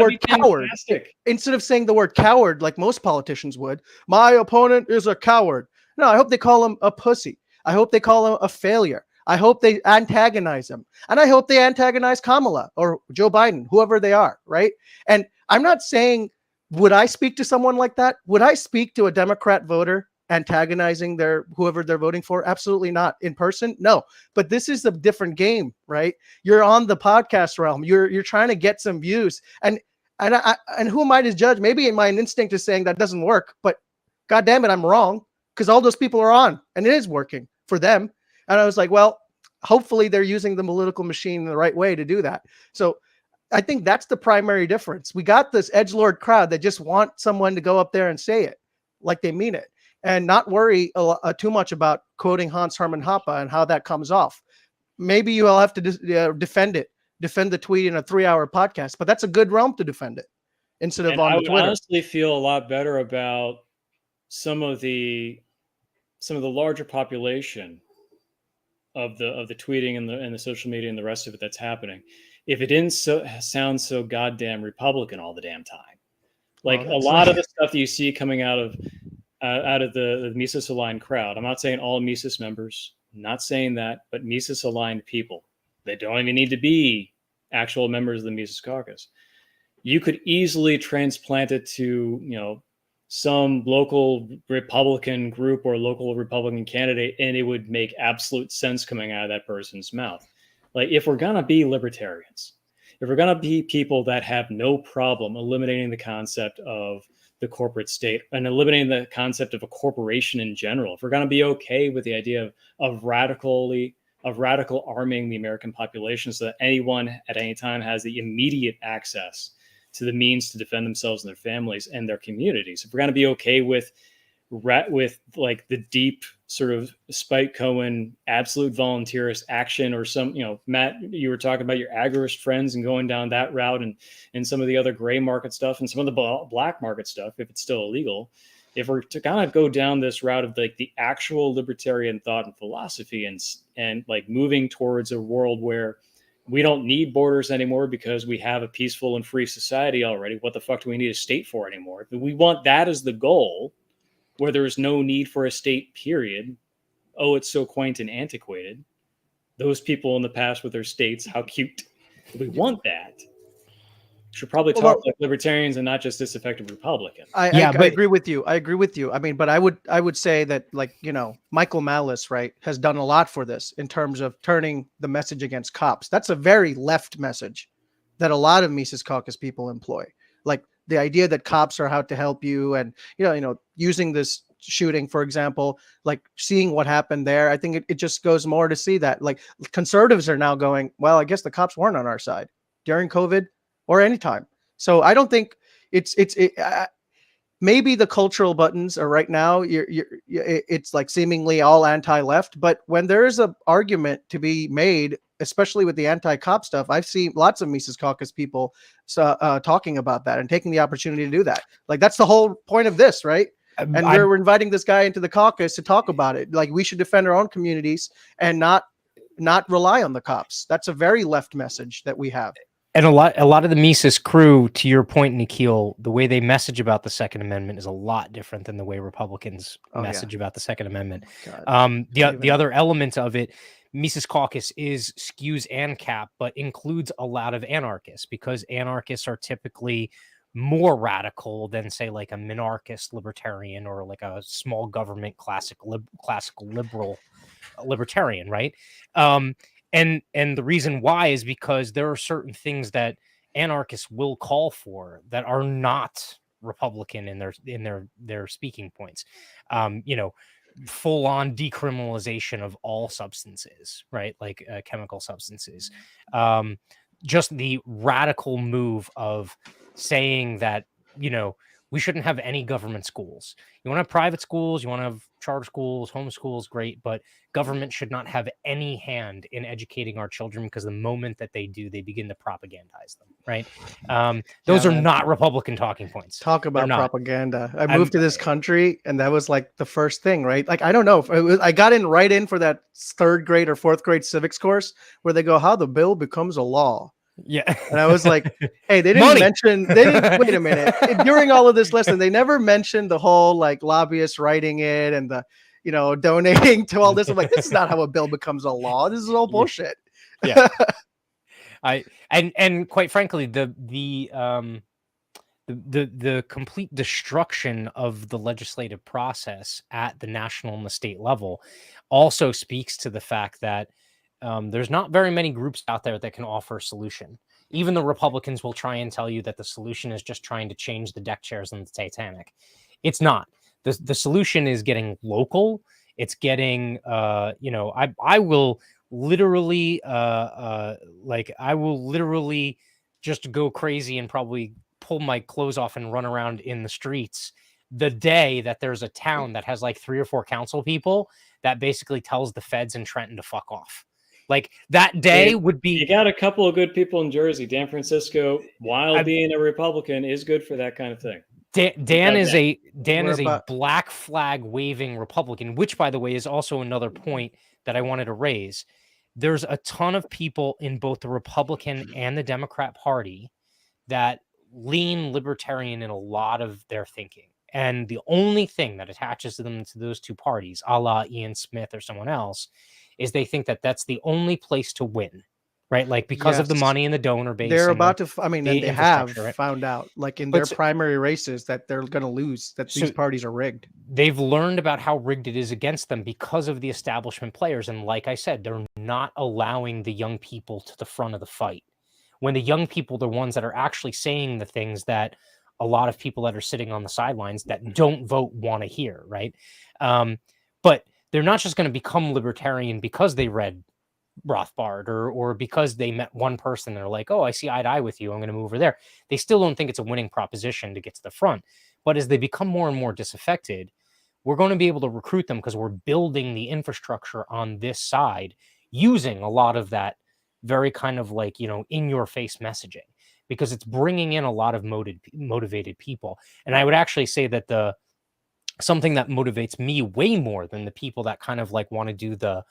word coward, like most politicians would, my opponent is a coward. No, I hope they call him a pussy. I hope they call him a failure. I hope they antagonize him. And I hope they antagonize Kamala or Joe Biden, whoever they are, right? And I'm not saying, would I speak to someone like that? Would I speak to a Democrat voter antagonizing whoever they're voting for? Absolutely not. In person? No. But this is a different game, right? You're on the podcast realm. You're trying to get some views. And who am I to judge? Maybe my instinct is saying that doesn't work, but God damn it, I'm wrong, because all those people are on and it is working for them. And I was like, well, hopefully they're using the political machine in the right way to do that. So I think that's the primary difference. We got this edgelord crowd that just want someone to go up there and say it like they mean it, and not worry too much about quoting Hans Hermann Hoppe and how that comes off. Maybe you'll have to defend the tweet in a 3-hour podcast, but that's a good realm to defend it instead of on the Twitter. I honestly feel a lot better about some of the larger population of the tweeting and the social media and the rest of it that's happening, if it didn't sound so goddamn Republican all the damn time. Like a lot of the stuff that you see coming out of the Mises aligned crowd. I'm not saying all Mises members, I'm not saying that, but Mises aligned people. They don't even need to be actual members of the Mises caucus. You could easily transplant it to, some local Republican group or local Republican candidate, and it would make absolute sense coming out of that person's mouth. Like, if we're going to be libertarians, if we're going to be people that have no problem eliminating the concept of the corporate state and eliminating the concept of a corporation in general, if we're going to be okay with the idea of radical arming the American population so that anyone at any time has the immediate access to the means to defend themselves and their families and their communities, if we're going to be okay with like the deep sort of Spike Cohen absolute volunteerist action, or some, Matt, you were talking about your agorist friends and going down that route, and some of the other gray market stuff and some of the black market stuff, if it's still illegal, if we're to kind of go down this route of like the actual libertarian thought and philosophy and like moving towards a world where we don't need borders anymore because we have a peaceful and free society already. What the fuck do we need a state for anymore? But we want that as the goal, where there's no need for a state, period. Oh, it's so quaint and antiquated. Those people in the past with their states, how cute. We want that. Should probably talk like libertarians and not just disaffected Republicans. I agree with you. I agree with you. I mean, but I would say that, like, you know, Michael Malice, right, has done a lot for this in terms of turning the message against cops. That's a very left message that a lot of Mises Caucus people employ. Like the idea that cops are out to help you, and you know, using this shooting, for example, like seeing what happened there. I think it just goes more to see that like conservatives are now going, well, I guess the cops weren't on our side during COVID or anytime. So I don't think it's maybe the cultural buttons are right now. It's like seemingly all anti-left, but when there is an argument to be made, especially with the anti-cop stuff, I've seen lots of Mises Caucus people talking about that and taking the opportunity to do that. Like that's the whole point of this, right? And we're inviting this guy into the caucus to talk about it. Like we should defend our own communities and not rely on the cops. That's a very left message that we have. And a lot of the Mises crew, to your point, Nikhil, the way they message about the Second Amendment is a lot different than the way Republicans message about the Second Amendment. The other element of it, Mises Caucus is skews ANCAP, but includes a lot of anarchists, because anarchists are typically more radical than, say, like a minarchist libertarian or like a small government classical liberal libertarian, right? And the reason why is because there are certain things that anarchists will call for that are not Republican in their speaking points. You know, full on decriminalization of all substances, right? Like chemical substances. Just the radical move of saying that, you know, we shouldn't have any government schools. You want to have private schools, you want to have charter schools, homeschools, great, but government should not have any hand in educating our children, because the moment that they do, they begin to propagandize them, right? Those are not Republican talking points. Talk about propaganda. I moved to this country, and that was like the first thing, right? Like, I don't know. I got right in for that 3rd grade or 4th grade civics course where they go, how the bill becomes a law. Yeah. And I was like, hey, they didn't mention, wait a minute. During all of this lesson, they never mentioned the whole like lobbyists writing it and the, you know, donating to all this. I'm like, this is not how a bill becomes a law. This is all bullshit. Yeah. And quite frankly, the complete destruction of the legislative process at the national and the state level also speaks to the fact that there's not very many groups out there that can offer a solution. Even the Republicans will try and tell you that the solution is just trying to change the deck chairs on the Titanic. It's not. The solution is getting local. It's getting, you know, I will literally, just go crazy and probably pull my clothes off and run around in the streets the day that there's a town that has like 3 or 4 council people that basically tells the feds in Trenton to fuck off. Like that day would be. You got a couple of good people in Jersey. Dan Francisco, while being a Republican, is good for that kind of thing. Dan is a black flag waving Republican, which, by the way, is also another point that I wanted to raise. There's a ton of people in both the Republican and the Democrat Party that lean libertarian in a lot of their thinking. And the only thing that attaches them to those two parties, a la Ian Smith or someone else, is they think that that's the only place to win, right? Like because of the money and the donor base. They're about to, I mean, and they have right? found out, like in their primary races, that they're going to lose, that these parties are rigged. They've learned about how rigged it is against them because of the establishment players. And like I said, they're not allowing the young people to the front of the fight. When the young people, the ones that are actually saying the things that a lot of people that are sitting on the sidelines that don't vote want to hear, right? But they're not just going to become libertarian because they read Rothbard or because they met one person and they're like, oh, I see eye to eye with you, I'm going to move over there. They still don't think it's a winning proposition to get to the front. But as they become more and more disaffected, we're going to be able to recruit them because we're building the infrastructure on this side using a lot of that very kind of like, you know, in your face messaging, because it's bringing in a lot of motivated people. And I would actually say that the something that motivates me way more than the people that kind of like want to do the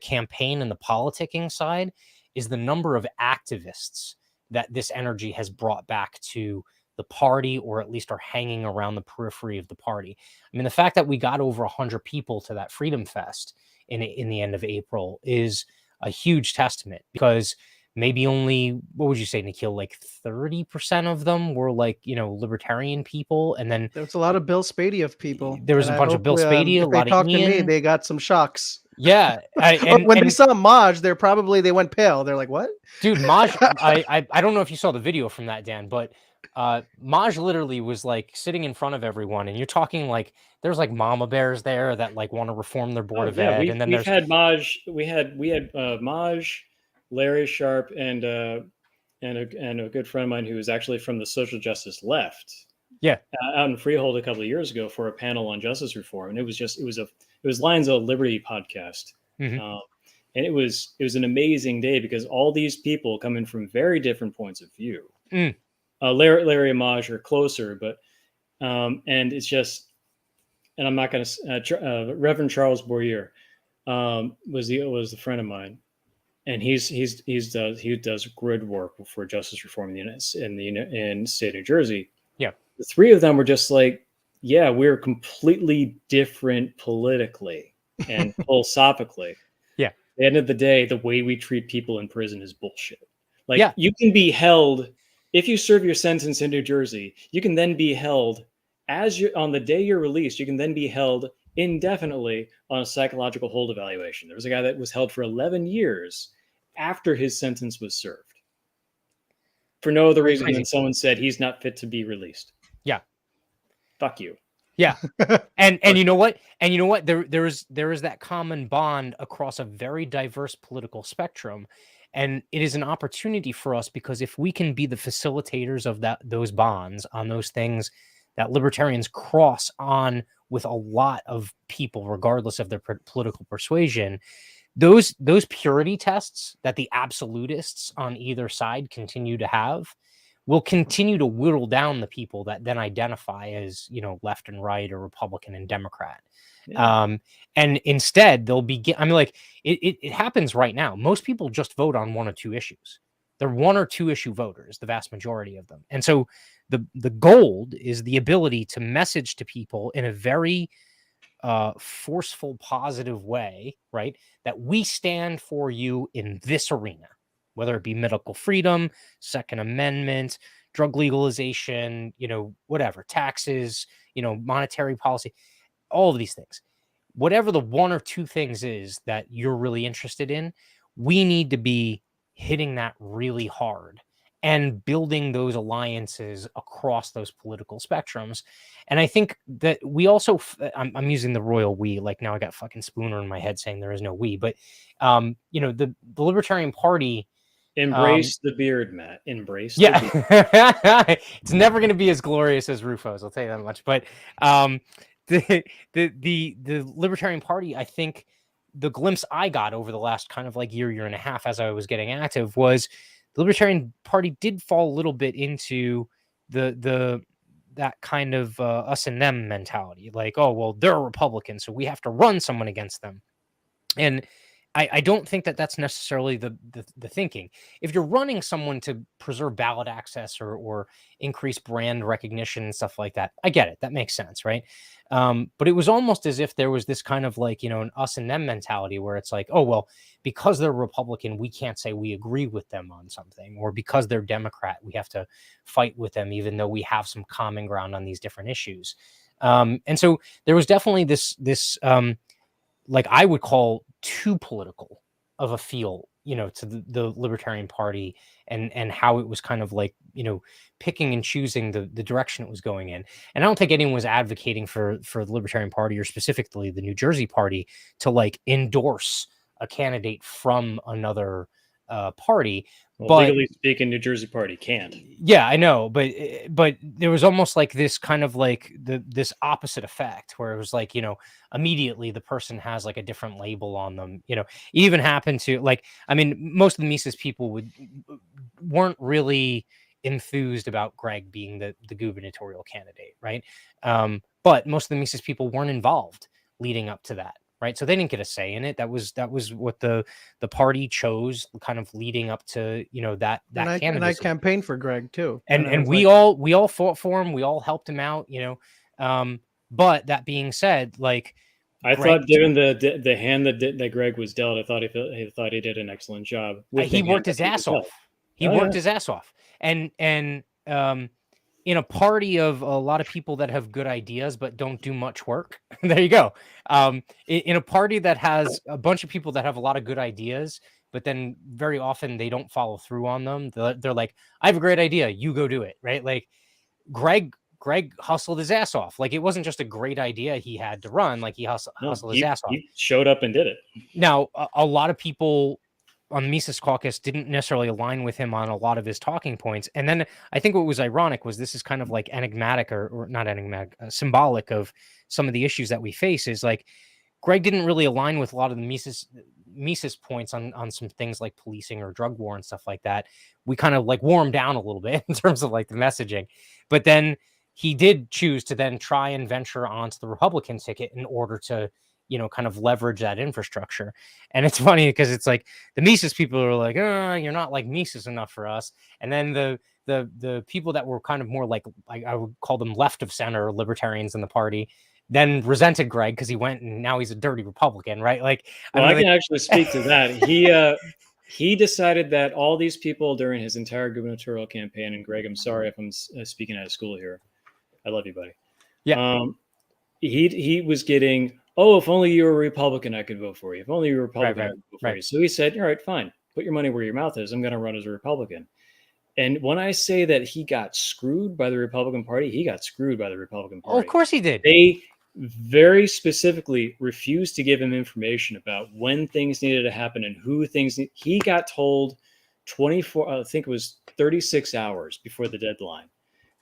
campaign and the politicking side is the number of activists that this energy has brought back to the party, or at least are hanging around the periphery of the party. I mean, the fact that we got over 100 people to that Freedom Fest in the end of April is a huge testament, because maybe only, what would you say, Nikhil, like 30% of them were like, libertarian people. And then There's a lot of Bill Spady of people, there was and a I bunch of hope Bill Spady, a if they lot of talk to me, Ian. they got some shocks. Yeah. When they saw Maj, they went pale. They're like, "What, dude?" Maj, I don't know if you saw the video from that, Dan, but Maj literally was like sitting in front of everyone, and you're talking like there's like mama bears there that like want to reform their board of ed, and then we've had Maj, we had Maj, Larry Sharp, and a good friend of mine who was actually from the social justice left. Yeah. Out in Freehold a couple of years ago for a panel on justice reform, and it was Lions of Liberty podcast, Mhm. And it was an amazing day because all these people come in from very different points of view. Larry and Maj are closer, but and it's just, and I'm not going to. Reverend Charles Boyer was the friend of mine, and he does grid work for justice reform in the state of New Jersey. Yeah, the three of them were just like, yeah, we're completely different politically and philosophically. Yeah. At the end of the day, the way we treat people in prison is bullshit. Like, yeah, you can be held, if you serve your sentence in New Jersey, you can then be held on the day you're released, you can then be held indefinitely on a psychological hold evaluation. There was a guy that was held for 11 years after his sentence was served for no other reason than someone said he's not fit to be released. Yeah. Fuck you. Yeah. And you know what? There is that common bond across a very diverse political spectrum. And it is an opportunity for us, because if we can be the facilitators of those bonds on those things that libertarians cross on with a lot of people, regardless of their political persuasion, those purity tests that the absolutists on either side continue to have will continue to whittle down the people that then identify as, left and right, or Republican and Democrat. Yeah. And instead they'll begin. I mean, like it happens right now. Most people just vote on one or two issues. They're one or two issue voters, the vast majority of them. And so the gold is the ability to message to people in a very forceful, positive way, right? That we stand for you in this arena, whether it be medical freedom, Second Amendment, drug legalization, whatever, taxes, monetary policy, all of these things. Whatever the one or two things is that you're really interested in, we need to be hitting that really hard and building those alliances across those political spectrums. And I think that we also, I'm using the royal we, like now I got fucking Spooner in my head saying there is no we, but the Libertarian Party, embrace the beard, Matt. Embrace. Yeah, the beard. It's never going to be as glorious as Rufo's, I'll tell you that much. But the Libertarian Party, I think the glimpse I got over the last kind of like year and a half as I was getting active was the Libertarian Party did fall a little bit into that kind of us and them mentality. Like, oh, well, they're a Republican, so we have to run someone against them. And I don't think that that's necessarily the thinking. If you're running someone to preserve ballot access or increase brand recognition and stuff like that, I get it. That makes sense, right? But it was almost as if there was this kind of like, an us and them mentality where it's like, oh, well, because they're Republican, we can't say we agree with them on something, or because they're Democrat, we have to fight with them, even though we have some common ground on these different issues. And so there was definitely this like I would call too political of a feel, to the Libertarian Party and how it was kind of like, picking and choosing the direction it was going in. And I don't think anyone was advocating for the Libertarian Party, or specifically the New Jersey Party, to like endorse a candidate from another party. Well, but legally speaking, New Jersey Party can't. Yeah, I know, but there was almost like this kind of like this opposite effect where it was like, immediately the person has like a different label on them. It even happened to like, I mean, most of the Mises people weren't really enthused about Greg being the gubernatorial candidate, right? But most of the Mises people weren't involved leading up to that, right? So they didn't get a say in it. That was what the party chose, kind of leading up to that And I candidacy. campaigned for Greg too, and we all fought for him. We all helped him out, but that being said, like, I thought, given the hand that Greg was dealt, I thought he did an excellent job. He worked his ass off. He worked his ass off, and in a party of a lot of people that have good ideas but don't do much work, there you go. In a party that has a bunch of people that have a lot of good ideas, but then very often they don't follow through on them. They're like, I have a great idea, you go do it, right? Like Greg hustled his ass off. Like, it wasn't just a great idea he had to run. Like, he hustled his ass off. He showed up and did it. Now, a lot of people on the Mises Caucus didn't necessarily align with him on a lot of his talking points. And then I think what was ironic was this is kind of like enigmatic or not enigmatic, symbolic of some of the issues that we face, is like Greg didn't really align with a lot of the Mises points on some things like policing or drug war and stuff like that. We kind of like wore him down a little bit in terms of like the messaging, but then he did choose to then try and venture onto the Republican ticket in order to, kind of leverage that infrastructure. And it's funny because it's like the Mises people are like, oh, you're not like Mises enough for us. And then the people that were kind of more like I would call them left of center libertarians in the party then resented Greg because he went and now he's a dirty Republican, right? Like, well, I can actually speak to that. He decided that all these people during his entire gubernatorial campaign, and Greg, I'm sorry if I'm speaking out of school here. I love you, buddy. Yeah. He was getting, oh, if only you were a Republican, I could vote for you. If only you were a Republican, I could vote for you. So he said, all right, fine. Put your money where your mouth is. I'm going to run as a Republican. And when I say that he got screwed by the Republican Party, he got screwed by the Republican Party. Oh, of course he did. They very specifically refused to give him information about when things needed to happen and who things need. He got told 36 hours before the deadline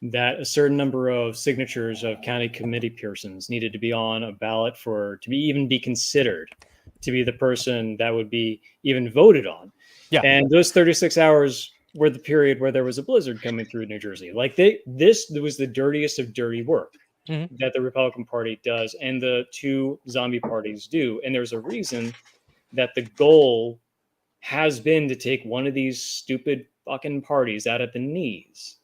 that a certain number of signatures of county committee persons needed to be on a ballot to even be considered to be the person that would be even voted on. Yeah. And those 36 hours were the period where there was a blizzard coming through New Jersey. Like this was the dirtiest of dirty work that the Republican Party does and the two zombie parties do. And there's a reason that the goal has been to take one of these stupid fucking parties out at the knees.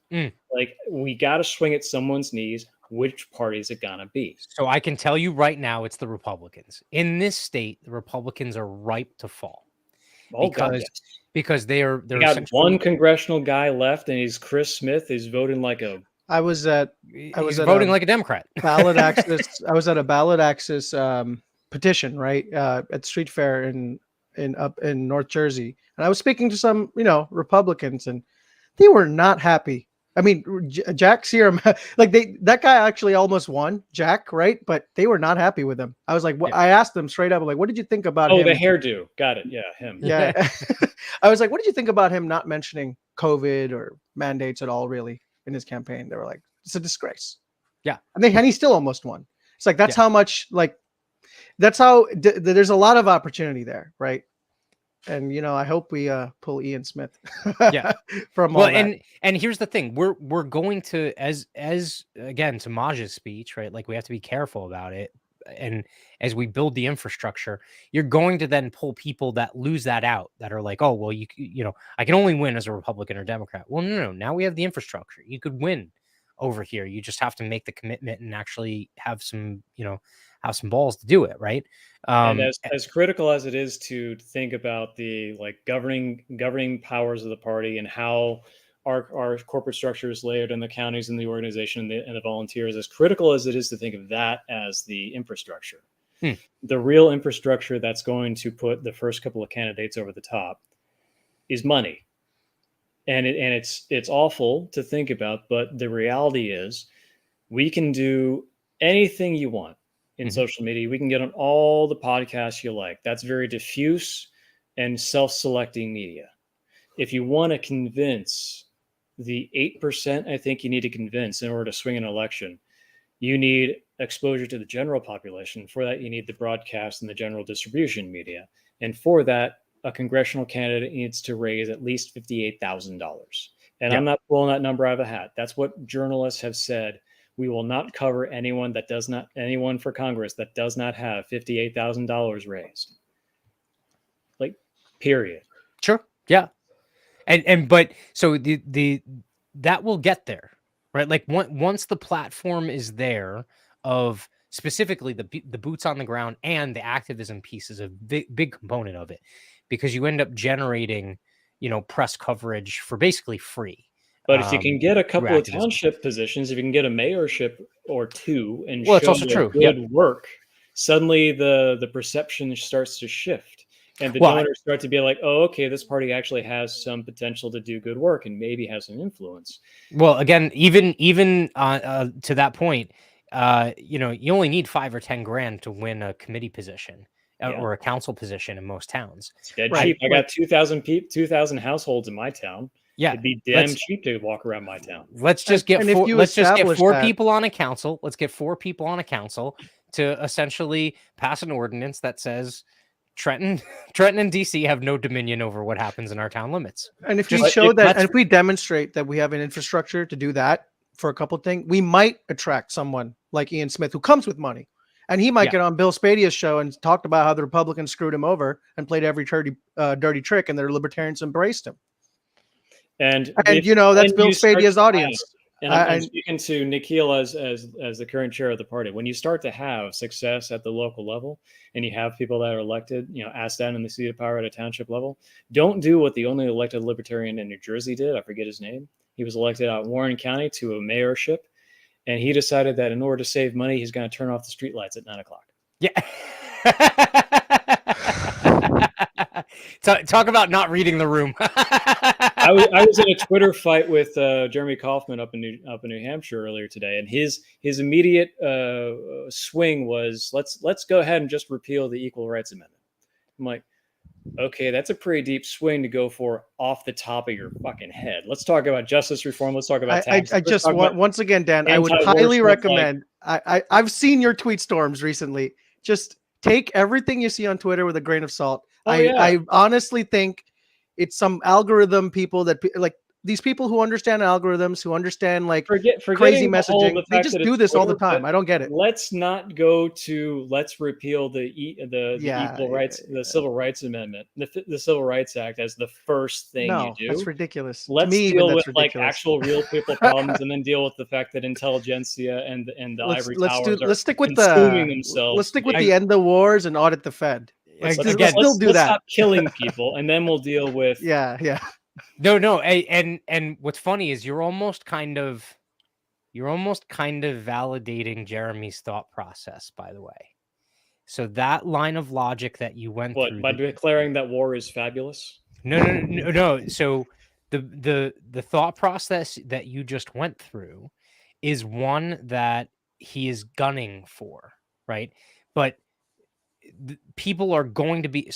Like, we got to swing at someone's knees. Which party is it gonna be? So I can tell you right now, it's the Republicans. In this state, the Republicans are ripe to fall. Because they got one congressional guy left, and he's Chris Smith. He's voting like a. I was voting like a Democrat. Ballot access. I was at a ballot access petition, right, at Street Fair up in North Jersey, and I was speaking to some, Republicans, and they were not happy. I mean, Jack Serum, like that guy actually almost won, Jack, right? But they were not happy with him. I was like, I asked them straight up, like, what did you think about him? Oh, the hairdo. Got it. Yeah, him. Yeah. I was like, what did you think about him not mentioning COVID or mandates at all, really, in his campaign? They were like, it's a disgrace. Yeah. And he still almost won. It's like, that's how much, like, that's how there's a lot of opportunity there, right? And I hope we pull Ian Smith. From all that. And here's the thing: we're going to, as again, to Maj's speech, right? Like, we have to be careful about it. And as we build the infrastructure, you're going to then pull people that lose that out, that are like, oh, well, I can only win as a Republican or Democrat. Well, no. Now we have the infrastructure. You could win over here. You just have to make the commitment and actually have some balls to do it, right? And as critical as it is to think about the governing powers of the party and how our corporate structure is layered in the counties and the organization and the volunteers, as critical as it is to think of that as the infrastructure, the real infrastructure that's going to put the first couple of candidates over the top is money. And it's awful to think about, but the reality is we can do anything you want in social media. We can get on all the podcasts you like. That's very diffuse and self-selecting media. If you want to convince the 8%, I think you need to convince in order to swing an election, you need exposure to the general population. For that, you need the broadcast and the general distribution media. And for that, a congressional candidate needs to raise at least $58,000. And I'm not pulling that number out of a hat. That's what journalists have said. We will not cover anyone for Congress that does not have $58,000 raised. Like, period. Sure. Yeah. But so that will get there, right? Like once the platform is there of specifically the boots on the ground, and the activism piece is a big component of it, because you end up generating, press coverage for basically free. But if you can get a couple of activism. township positions, if you can get a mayorship or two and Well, it's show also true. good work, suddenly the perception starts to shift. And the donors start to be like, oh, okay, this party actually has some potential to do good work and maybe has some influence. Well, again, even to that point, you only need $5 or $10,000 to win a committee position or a council position in most towns. It's dead cheap. I got 2,000 households in my town. Yeah, it'd be damn cheap to walk around my town. Let's just get four people on a council. Let's get 4 people on a council to essentially pass an ordinance that says Trenton and DC have no dominion over what happens in our town limits. And if we show that, and if we demonstrate that we have an infrastructure to do that for a couple of things, we might attract someone like Ian Smith who comes with money, and he might get on Bill Spadia's show and talked about how the Republicans screwed him over and played every dirty trick, and their libertarians embraced him. And that's Bill Spadia's audience. And I'm speaking to Nikhil as the current chair of the party. When you start to have success at the local level and you have people that are elected, asked down in the seat of power at a township level, don't do what the only elected libertarian in New Jersey did. I forget his name. He was elected out in Warren County to a mayorship, and he decided that in order to save money, he's going to turn off the streetlights at 9:00. Yeah. Talk about not reading the room. I was in a Twitter fight with Jeremy Kaufman up in New Hampshire earlier today, and his immediate swing was let's go ahead and just repeal the Equal Rights Amendment. I'm like, okay, that's a pretty deep swing to go for off the top of your fucking head. Let's talk about justice reform. Let's talk about taxes. I just want, once again, Dan, I would highly recommend. I've seen your tweet storms recently. Just take everything you see on Twitter with a grain of salt. I honestly think it's some algorithm people that like these people who understand algorithms, who understand crazy messaging. They just do this all the time. I don't get it. Let's not go to let's repeal the equal rights, the Civil Rights Amendment, the Civil Rights Act as the first thing you do. That's ridiculous. Let's deal with actual real people problems, and then deal with the fact that intelligentsia and the ivory towers are consuming themselves. Let's stick with the end the wars and audit the Fed. Let's stop killing people, and then we'll deal with No, and what's funny is you're almost kind of validating Jeremy's thought process, by the way. So that line of logic that you went through by declaring that war is fabulous. No. So the thought process that you just went through is one that he is gunning for, right? But some people are going to be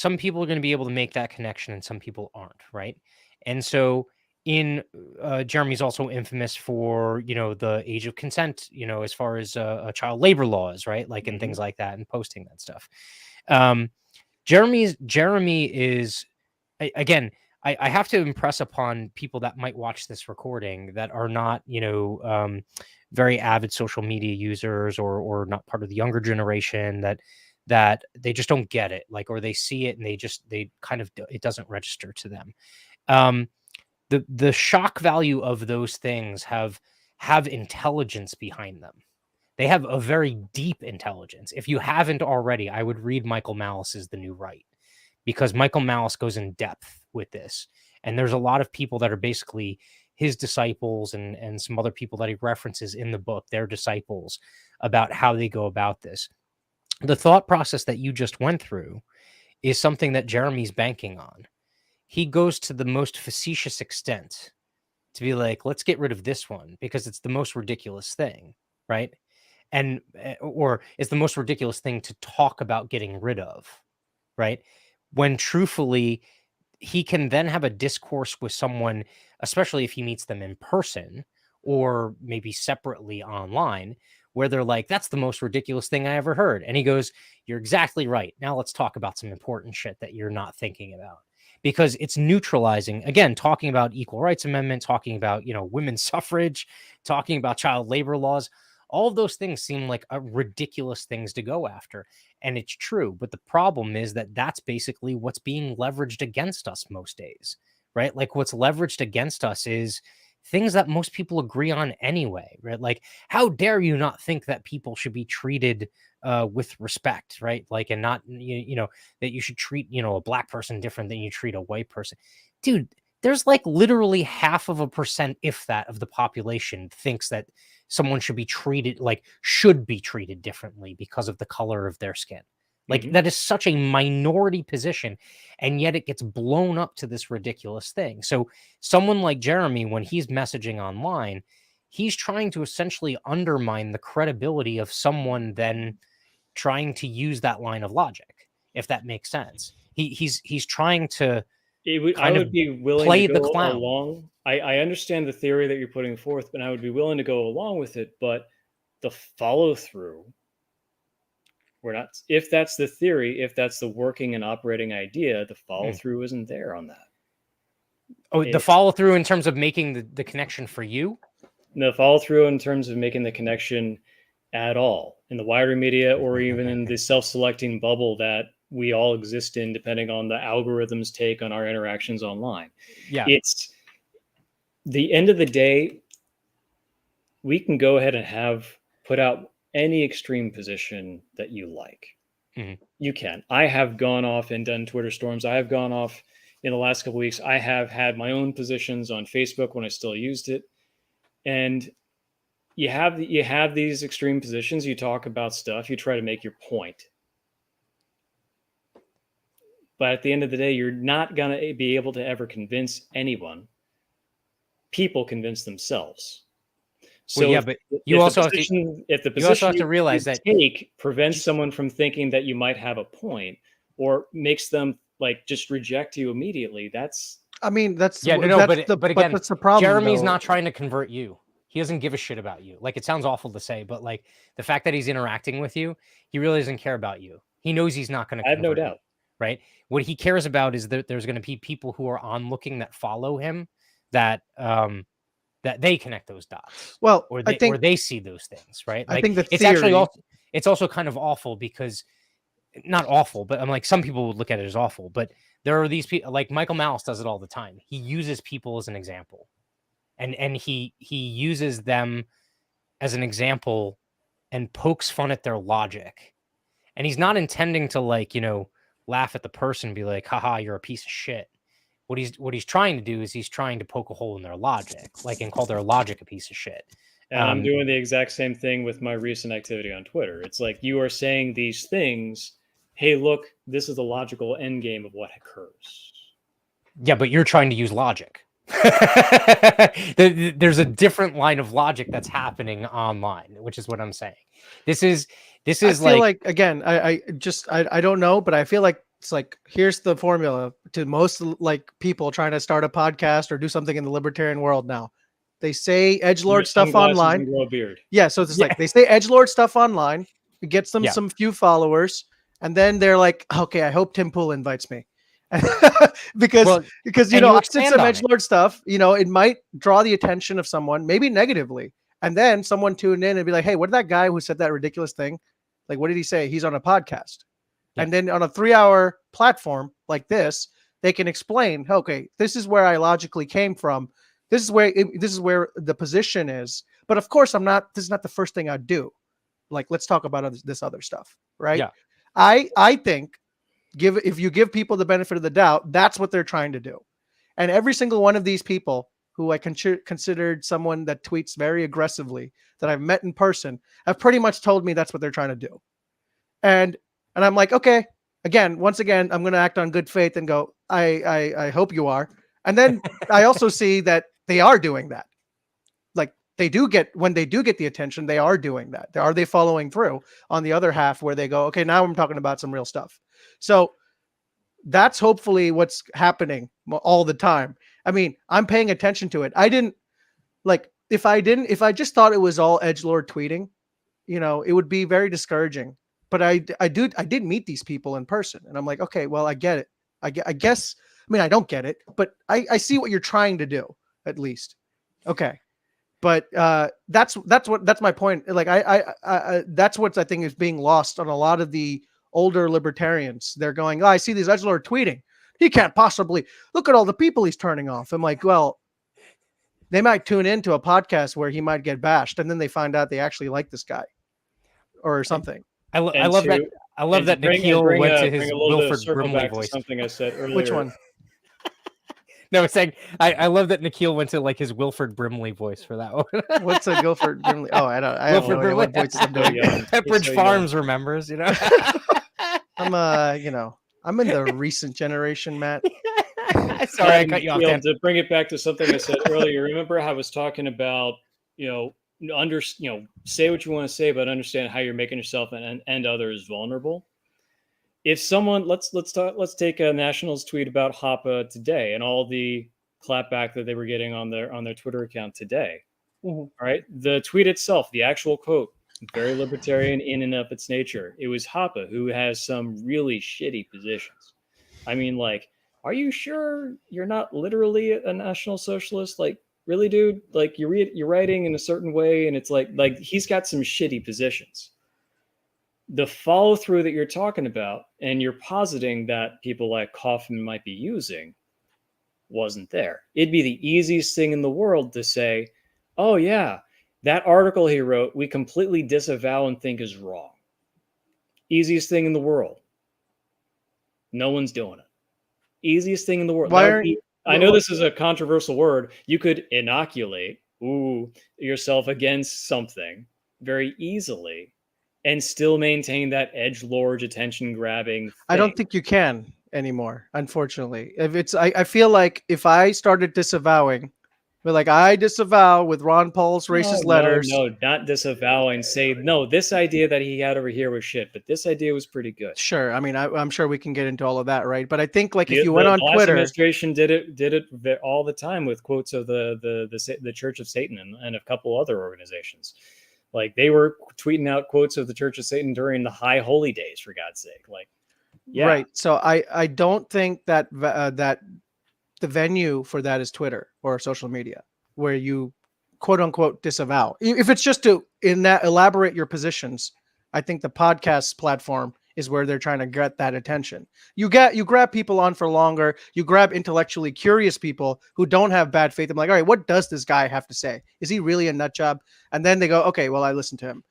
able to make that connection and some people aren't, right? And so Jeremy's also infamous for, the age of consent, as far as child labor laws, right? Like, and things like that, and posting that stuff. Jeremy is, again, I have to impress upon people that might watch this recording that are not, very avid social media users or not part of the younger generation, that they just don't get it, or they see it and it doesn't register to them. The shock value of those things have intelligence behind them. They have a very deep intelligence. If you haven't already, I would read Michael Malice's The New Right, because Michael Malice goes in depth with this. And there's a lot of people that are basically his disciples and some other people that he references in the book, their disciples, about how they go about this. The thought process that you just went through is something that Jeremy's banking on. He goes to the most facetious extent to be like, let's get rid of this one because it's the most ridiculous thing, right? And or it's the most ridiculous thing to talk about getting rid of, right? When truthfully, he can then have a discourse with someone, especially if he meets them in person or maybe separately online, where they're like, that's the most ridiculous thing I ever heard. And he goes, you're exactly right. Now let's talk about some important shit that you're not thinking about. because it's neutralizing. Again, talking about equal rights amendment, talking about, women's suffrage, talking about child labor laws. All of those things seem like ridiculous things to go after. And it's true. But the problem is that that's basically what's being leveraged against us most days, right? Like what's leveraged against us is things that most people agree on anyway, right? Like, how dare you not think that people should be treated with respect, right? Like, and not, that you should treat, a black person different than you treat a white person. Dude, there's like literally 0.5%, if that, of the population thinks that someone should be treated differently because of the color of their skin. Like that is such a minority position, and yet it gets blown up to this ridiculous thing. So someone like Jeremy, when he's messaging online, he's trying to essentially undermine the credibility of someone then trying to use that line of logic, if that makes sense. He's trying to I would be willing play to the go clown. along. I understand the theory that you're putting forth, but I would be willing to go along with it. But the follow through, we're not. If that's the theory, if that's the working and operating idea, the follow through isn't there on that. Oh, the follow through in terms of making the connection for you? The follow through in terms of making the connection at all in the wider media, or even in the self-selecting bubble that we all exist in, depending on the algorithms take on our interactions online. Yeah. It's the end of the day. We can go ahead and put out any extreme position that you like. You can. I have gone off and done Twitter storms. I have gone off in the last couple of weeks. I have had my own positions on Facebook when I still used it. And you have these extreme positions. You talk about stuff. You try to make your point. But at the end of the day, you're not going to be able to ever convince anyone. People convince themselves. So yeah, but you also have to realize that prevents someone from thinking that you might have a point, or makes them like just reject you immediately. That's but again, that's the problem. Jeremy's not trying to convert you. He doesn't give a shit about you. Like, it sounds awful to say, but like the fact that he's interacting with you, he really doesn't care about you. He knows he's not going to. I have no doubt. Right. What he cares about is that there's going to be people who are onlooking that follow him, that they connect those dots. Well, or they see those things, right? Like, I think it's also kind of awful because, not awful, but I'm like, some people would look at it as awful, but there are these people, like Michael Malice does it all the time. He uses people as an example, and he uses them as an example and pokes fun at their logic. And he's not intending to, like, laugh at the person and be like, haha, you're a piece of shit. What he's trying to do is he's trying to poke a hole in their logic, like, and call their logic a piece of shit. And I'm doing the exact same thing with my recent activity on Twitter. It's like, you are saying these things. Hey, look, this is the logical end game of what occurs. Yeah, but you're trying to use logic. There's a different line of logic that's happening online, which is what I'm saying. This is I feel like again, I don't know, but I feel like it's like, here's the formula to most like people trying to start a podcast or do something in the libertarian world now. They say edgelord stuff online. Grow a beard. Yeah, so it's like they say edgelord stuff online, it gets them some few followers, and then they're like, okay, I hope Tim Pool invites me. because I said some edgelord stuff, it might draw the attention of someone, maybe negatively, and then someone tuned in and be like, hey, what did that guy who said that ridiculous thing, like, what did he say? He's on a podcast. And then on a 3-hour platform like this, they can explain, okay, this is where I logically came from. This is where the position is. But of course, this is not the first thing I'd do. Like, let's talk about this other stuff, right? Yeah. I think if you give people the benefit of the doubt, that's what they're trying to do. And every single one of these people who I considered someone that tweets very aggressively that I've met in person have pretty much told me that's what they're trying to do. And I'm like, okay, once again, I'm going to act on good faith and go, I hope you are. And then I also see that they are doing that. Like, when they do get the attention, they are doing that. Are they following through on the other half where they go, okay, now I'm talking about some real stuff. So that's hopefully what's happening all the time. I mean, I'm paying attention to it. If I just thought it was all edgelord tweeting, it would be very discouraging. But I did meet these people in person, and I'm like, okay, well, I get it. I guess I mean, I don't get it, but I see what you're trying to do, at least. Okay. But that's my point. Like I that's what I think is being lost on a lot of the older libertarians. They're going, oh, I see these edgelord tweeting. He can't possibly look at all the people he's turning off. I'm like, well, they might tune into a podcast where he might get bashed, and then they find out they actually like this guy or something. I love that. I love that Nikhil went to his Wilford Brimley voice. Something I said earlier. Which one? No, I was saying I love that Nikhil went to like his Wilford Brimley voice for that one. What's a Wilford Brimley? Oh, I don't. I have no idea what voices I'm doing. Pepperidge Farms remembers, you know. I'm I'm in the recent generation, Matt. Sorry, I cut you off. To bring it back to something I said earlier, remember how I was talking about, say what you want to say, but understand how you're making yourself and others vulnerable. If someone, let's take a Nationals tweet about Hoppe today and all the clapback that they were getting on their Twitter account today. Mm-hmm. All right, the tweet itself, the actual quote, very libertarian in and of its nature. It was Hoppe who has some really shitty positions. I mean, like, are you sure you're not literally a National Socialist? Like, really, dude? Like, you're writing in a certain way, and it's like he's got some shitty positions. The follow through that you're talking about, and you're positing that people like Kaufman might be using, wasn't there. It'd be the easiest thing in the world to say, oh yeah, that article he wrote, we completely disavow and think is wrong. Easiest thing in the world. No one's doing it. Easiest thing in the world. I know this is a controversial word. You could inoculate yourself against something very easily and still maintain that edgelord attention grabbing thing. I don't think you can anymore, unfortunately. I feel like if I started disavowing, but like I disavow with Ron Paul's racist letters. No, not disavowing. Say, no, this idea that he had over here was shit, but this idea was pretty good. Sure. I mean, I'm sure we can get into all of that, right? But I think like if you went on Twitter, administration did it all the time with quotes of the Church of Satan and a couple other organizations. Like they were tweeting out quotes of the Church of Satan during the high holy days, for God's sake. Like, yeah. Right. So I don't think that that the venue for that is Twitter or social media, where you quote unquote disavow. If it's just to elaborate your positions, I think the podcast platform is where they're trying to get that attention. You grab people on for longer. You grab intellectually curious people who don't have bad faith. I'm like, all right, what does this guy have to say? Is he really a nut job? And then they go, okay, well, I listen to him.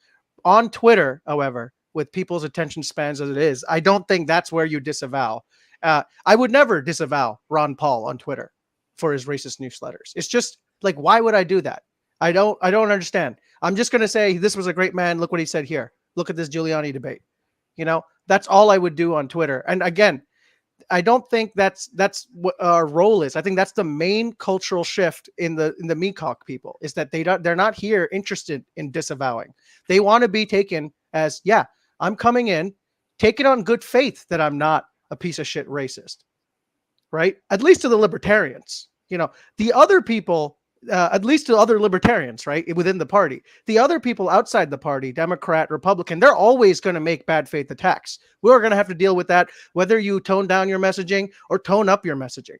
On Twitter, however, with people's attention spans as it is, I don't think that's where you disavow. I would never disavow Ron Paul on Twitter for his racist newsletters. It's just like, why would I do that? I don't understand. I'm just going to say this was a great man. Look what he said here. Look at this Giuliani debate. That's all I would do on Twitter. And again, I don't think that's what our role is. I think that's the main cultural shift in the Meacock people, is that they're not here interested in disavowing. They want to be taken as, yeah, I'm coming in, take it on good faith that I'm not a piece of shit racist, right? At least to the libertarians, the other people, at least to other libertarians, right? Within the party, the other people outside the party, Democrat, Republican, they're always going to make bad faith attacks. We're going to have to deal with that, whether you tone down your messaging or tone up your messaging,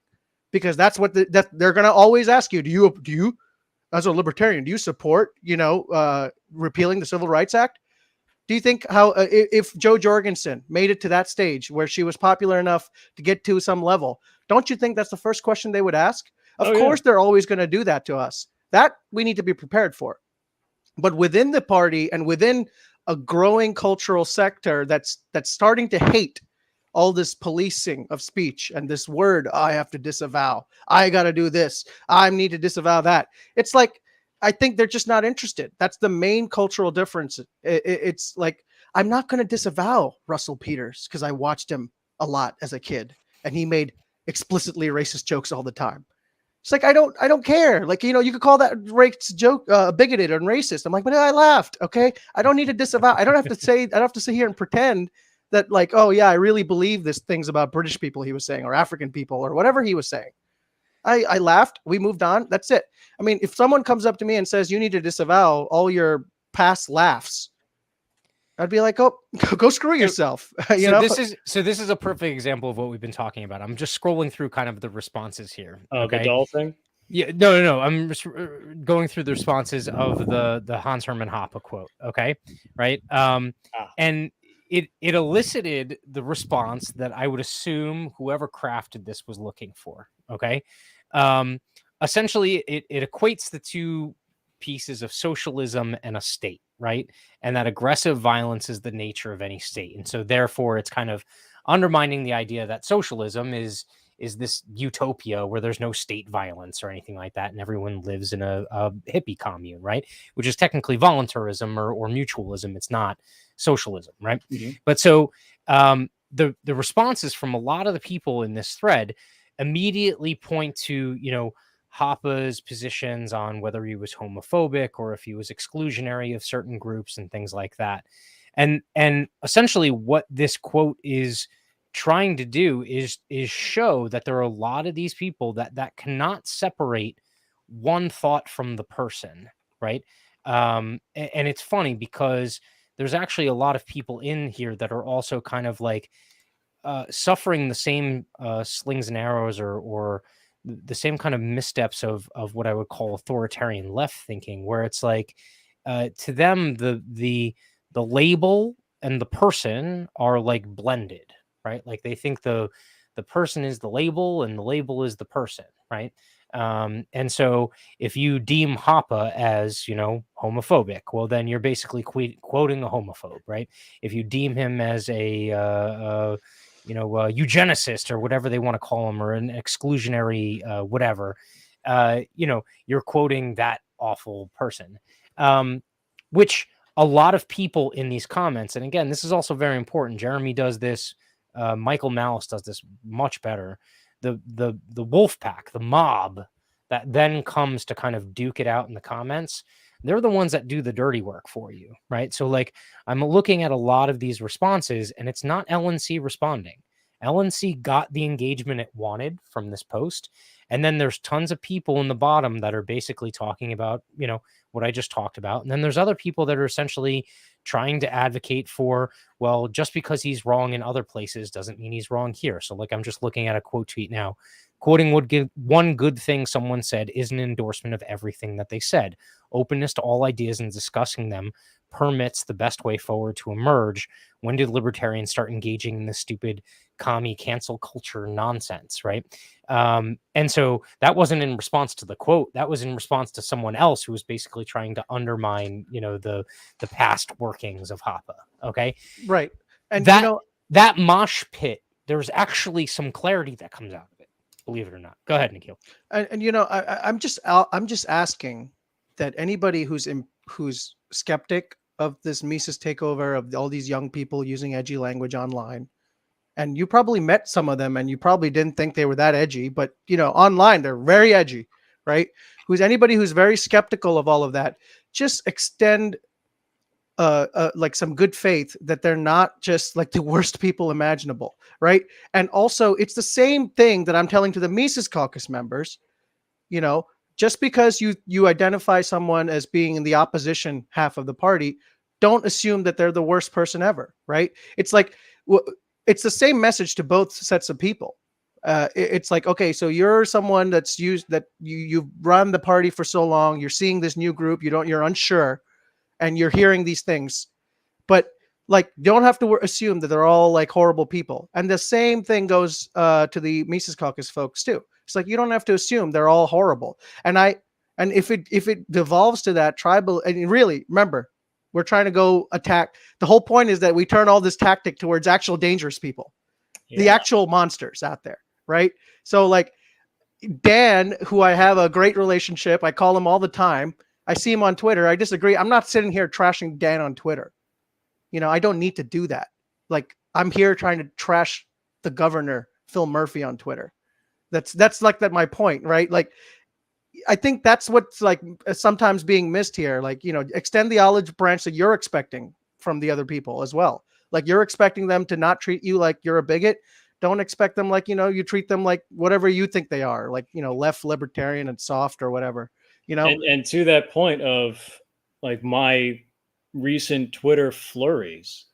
because that's what they're going to always ask you. Do you, as a libertarian, do you support, repealing the Civil Rights Act? Do you think if Jo Jorgensen made it to that stage where she was popular enough to get to some level, don't you think that's the first question they would ask? Of course, they're always going to do that to us. That we need to be prepared for. But within the party and within a growing cultural sector that's starting to hate all this policing of speech and this word, I have to disavow. I got to do this. I need to disavow that. It's like, I think they're just not interested. That's the main cultural difference. It's like, I'm not going to disavow Russell Peters because I watched him a lot as a kid and he made explicitly racist jokes all the time. It's like, I don't care. Like, you could call that racist joke bigoted and racist. I'm like, but I laughed. Okay. I don't need to disavow. I don't have to sit here and pretend that like, oh yeah, I really believe this things about British people he was saying, or African people, or whatever he was saying. I laughed. We moved on. That's it. I mean, if someone comes up to me and says, you need to disavow all your past laughs, I'd be like, oh, go screw yourself. You know? This is a perfect example of what we've been talking about. I'm just scrolling through kind of the responses here. Oh, the Okay. doll thing? Yeah, no. I'm just going through the responses of the Hans Hermann Hoppe quote. Okay, right. And it elicited the response that I would assume whoever crafted this was looking for. Okay, essentially, it equates the two pieces of socialism and a state, right? And that aggressive violence is the nature of any state, and so therefore, it's kind of undermining the idea that socialism is this utopia where there's no state violence or anything like that, and everyone lives in a hippie commune, right? Which is technically voluntarism or mutualism. It's not socialism, right? Mm-hmm. But so the responses from a lot of the people in this thread immediately point to, Hoppe's positions on whether he was homophobic or if he was exclusionary of certain groups and things like that. And essentially what this quote is trying to do is show that there are a lot of these people that cannot separate one thought from the person, right? And it's funny because there's actually a lot of people in here that are also kind of like suffering the same slings and arrows or the same kind of missteps of what I would call authoritarian left thinking, where it's like to them the label and the person are like blended, right? Like they think the person is the label and the label is the person, right? And so if you deem Hoppe as, homophobic, well, then you're basically quoting a homophobe, right? If you deem him as a eugenicist or whatever they want to call him, or an exclusionary whatever, you're quoting that awful person, which a lot of people in these comments, and again, this is also very important. Jeremy does this. Michael Malice does this much better. The wolf pack, the mob that then comes to kind of duke it out in the comments, they're the ones that do the dirty work for you, right? So like I'm looking at a lot of these responses and it's not LNC responding. LNC got the engagement it wanted from this post. And then there's tons of people in the bottom that are basically talking about, what I just talked about. And then there's other people that are essentially trying to advocate for, well, just because he's wrong in other places doesn't mean he's wrong here. So like I'm just looking at a quote tweet now. Quoting would give one good thing someone said is an endorsement of everything that they said. Openness to all ideas and discussing them permits the best way forward to emerge. When did libertarians start engaging in this stupid commie cancel culture nonsense, right? And so that wasn't in response to the quote. That was in response to someone else who was basically trying to undermine, the past workings of Hoppe. Okay, Right. And that mosh pit, there's actually some clarity that comes out of it. Believe it or not. Go ahead, Nikhil. And I'm just asking that anybody who's skeptic of this Mises takeover of all these young people using edgy language online, and you probably met some of them and you probably didn't think they were that edgy, but online they're very edgy, right? Anybody who's very skeptical of all of that, just extend like some good faith that they're not just like the worst people imaginable, right? And also it's the same thing that I'm telling to the Mises Caucus members. Just because you identify someone as being in the opposition half of the party, don't assume that they're the worst person ever, right? It's like it's the same message to both sets of people. It's like, okay, so you're someone that's you've run the party for so long, you're seeing this new group, you're unsure, and you're hearing these things, but like you don't have to assume that they're all like horrible people. And the same thing goes to the Mises Caucus folks too. It's like you don't have to assume they're all horrible. And if it devolves to that tribal, and really remember, we're trying to go attack. The whole point is that we turn all this tactic towards actual dangerous people, the actual monsters out there, right? So like Dan, who I have a great relationship, I call him all the time. I see him on Twitter. I disagree. I'm not sitting here trashing Dan on Twitter. I don't need to do that. Like I'm here trying to trash the governor, Phil Murphy, on Twitter. That's like that my point, right? Like I think that's what's like sometimes being missed here. Like, extend the olive branch that you're expecting from the other people as well. Like you're expecting them to not treat you like you're a bigot. Don't expect them like, you treat them like whatever you think they are, like, left libertarian and soft or whatever, And to that point of like my recent Twitter flurries.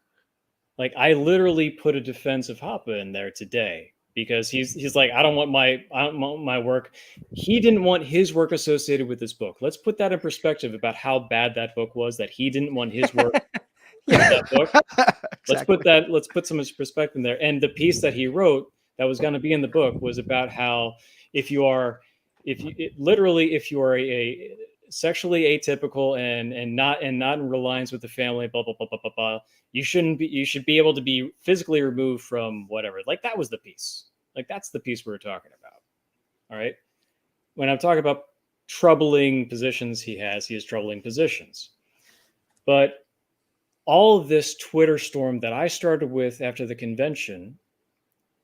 Like, I literally put a defense of Hoppe in there today because he's like, I don't want my work. He didn't want his work associated with this book. Let's put that in perspective about how bad that book was, that he didn't want his work with that book. Exactly. Let's put some perspective in there. And the piece that he wrote that was going to be in the book was about how if you are a sexually atypical and not in reliance with the family, blah blah blah blah blah blah, you should be able to be physically removed from whatever. Like, that was the piece. Like, that's the piece we were talking about. All right. When I'm talking about troubling positions he has troubling positions. But all of this Twitter storm that I started with after the convention,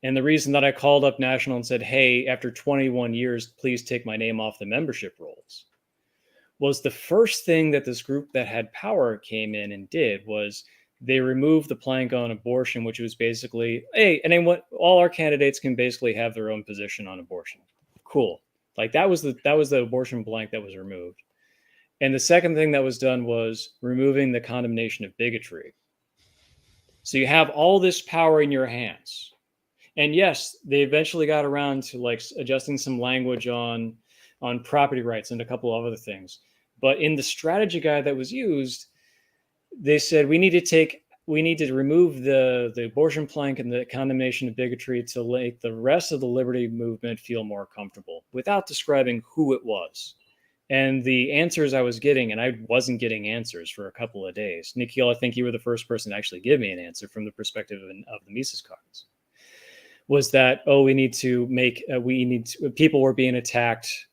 and the reason that I called up National and said, hey, after 21 years, please take my name off the membership rolls, was the first thing that this group that had power came in and did was they removed the plank on abortion, which was basically, hey, and then what, all our candidates can basically have their own position on abortion. Cool. Like, that was the abortion blank that was removed. And the second thing that was done was removing the condemnation of bigotry. So you have all this power in your hands. And yes, they eventually got around to like adjusting some language on property rights and a couple of other things. But in the strategy guide that was used, they said we need to remove the abortion plank and the condemnation of bigotry to make the rest of the liberty movement feel more comfortable without describing who it was. And the answers I was getting, and I wasn't getting answers for a couple of days. Nikhil, I think you were the first person to actually give me an answer from the perspective of the Mises Caucus, was that, oh, people were being attacked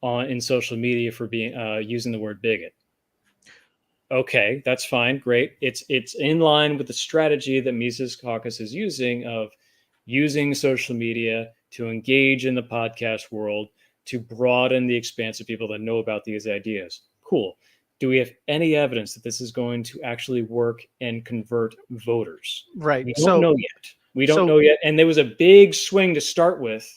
in social media for being using the word bigot. Okay, that's fine, great. It's in line with the strategy that Mises Caucus is using of using social media to engage in the podcast world, to broaden the expanse of people that know about these ideas. Cool. Do we have any evidence that this is going to actually work and convert voters? Right. We don't know yet. We don't know yet. And there was a big swing to start with.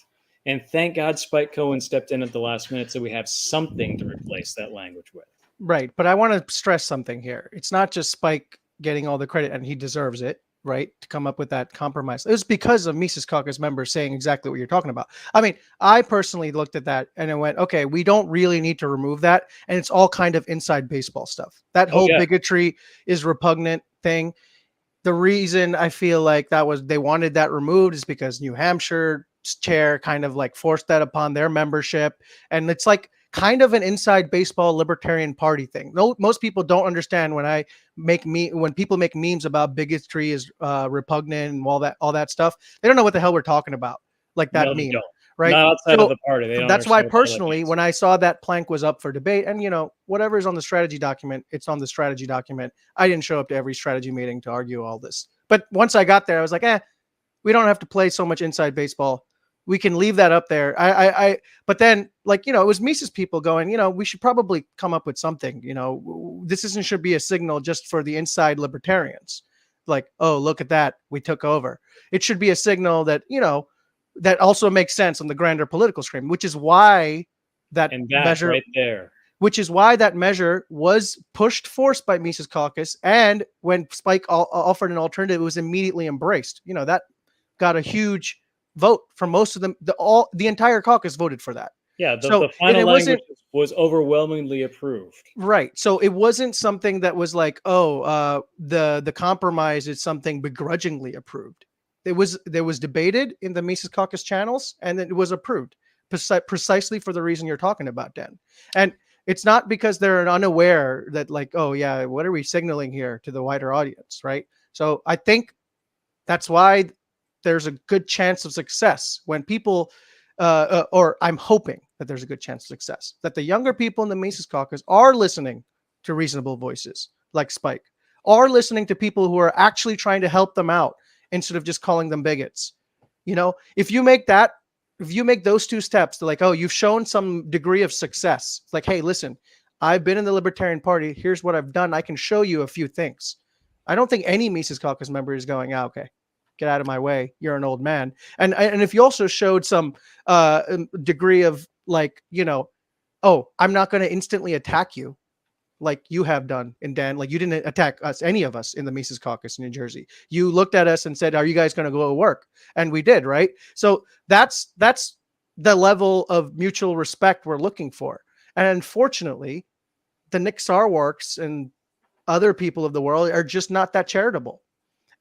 And thank God Spike Cohen stepped in at the last minute so we have something to replace that language with. Right. But I want to stress something here. It's not just Spike getting all the credit, and he deserves it, right, to come up with that compromise. It was because of Mises Caucus members saying exactly what you're talking about. I mean, I personally looked at that and I went, okay, we don't really need to remove that. And it's all kind of inside baseball stuff. That whole bigotry is repugnant thing. The reason I feel like they wanted that removed is because New Hampshire's chair kind of like forced that upon their membership. And it's like kind of an inside baseball libertarian party thing. No, most people don't understand when people make memes about bigotry is repugnant and all that stuff. They don't know what the hell we're talking about. Like that meme, right? Not outside of the party. They don't that's why understand personally, when I saw that plank was up for debate, and whatever is on the strategy document, it's on the strategy document. I didn't show up to every strategy meeting to argue all this. But once I got there, I was like, we don't have to play so much inside baseball. We can leave that up there. But then, like, it was Mises people going, we should probably come up with something. This should be a signal just for the inside libertarians. Like, oh, look at that, we took over. It should be a signal that, that also makes sense on the grander political stream, which is why that measure right there. Which is why that measure was forced by Mises Caucus. And when Spike offered an alternative, it was immediately embraced. That got a huge vote from most of them. The entire caucus voted for that. Yeah, the final language was overwhelmingly approved. Right. So it wasn't something that was like, the compromise is something begrudgingly approved. There was debated in the Mises Caucus channels, and then it was approved precisely for the reason you're talking about, Dan. And it's not because they're unaware that, like, oh yeah, what are we signaling here to the wider audience, right? So I think that's why there's a good chance of success when people, or I'm hoping that there's a good chance of success, that the younger people in the Mises Caucus are listening to reasonable voices like Spike, are listening to people who are actually trying to help them out instead of just calling them bigots. If you make those two steps, to like, oh, you've shown some degree of success. It's like, hey, listen, I've been in the Libertarian Party. Here's what I've done. I can show you a few things. I don't think any Mises Caucus member is going, okay, get out of my way. You're an old man. And if you also showed some degree of like, oh, I'm not going to instantly attack you. like you have done in Dan. Like you didn't attack us, any of us in the Mises Caucus in New Jersey. You looked at us and said, "Are you guys going to go to work?" And we did, right? So that's the level of mutual respect we're looking for. And unfortunately, the Nick Sarwarks and other people of the world are just not that charitable.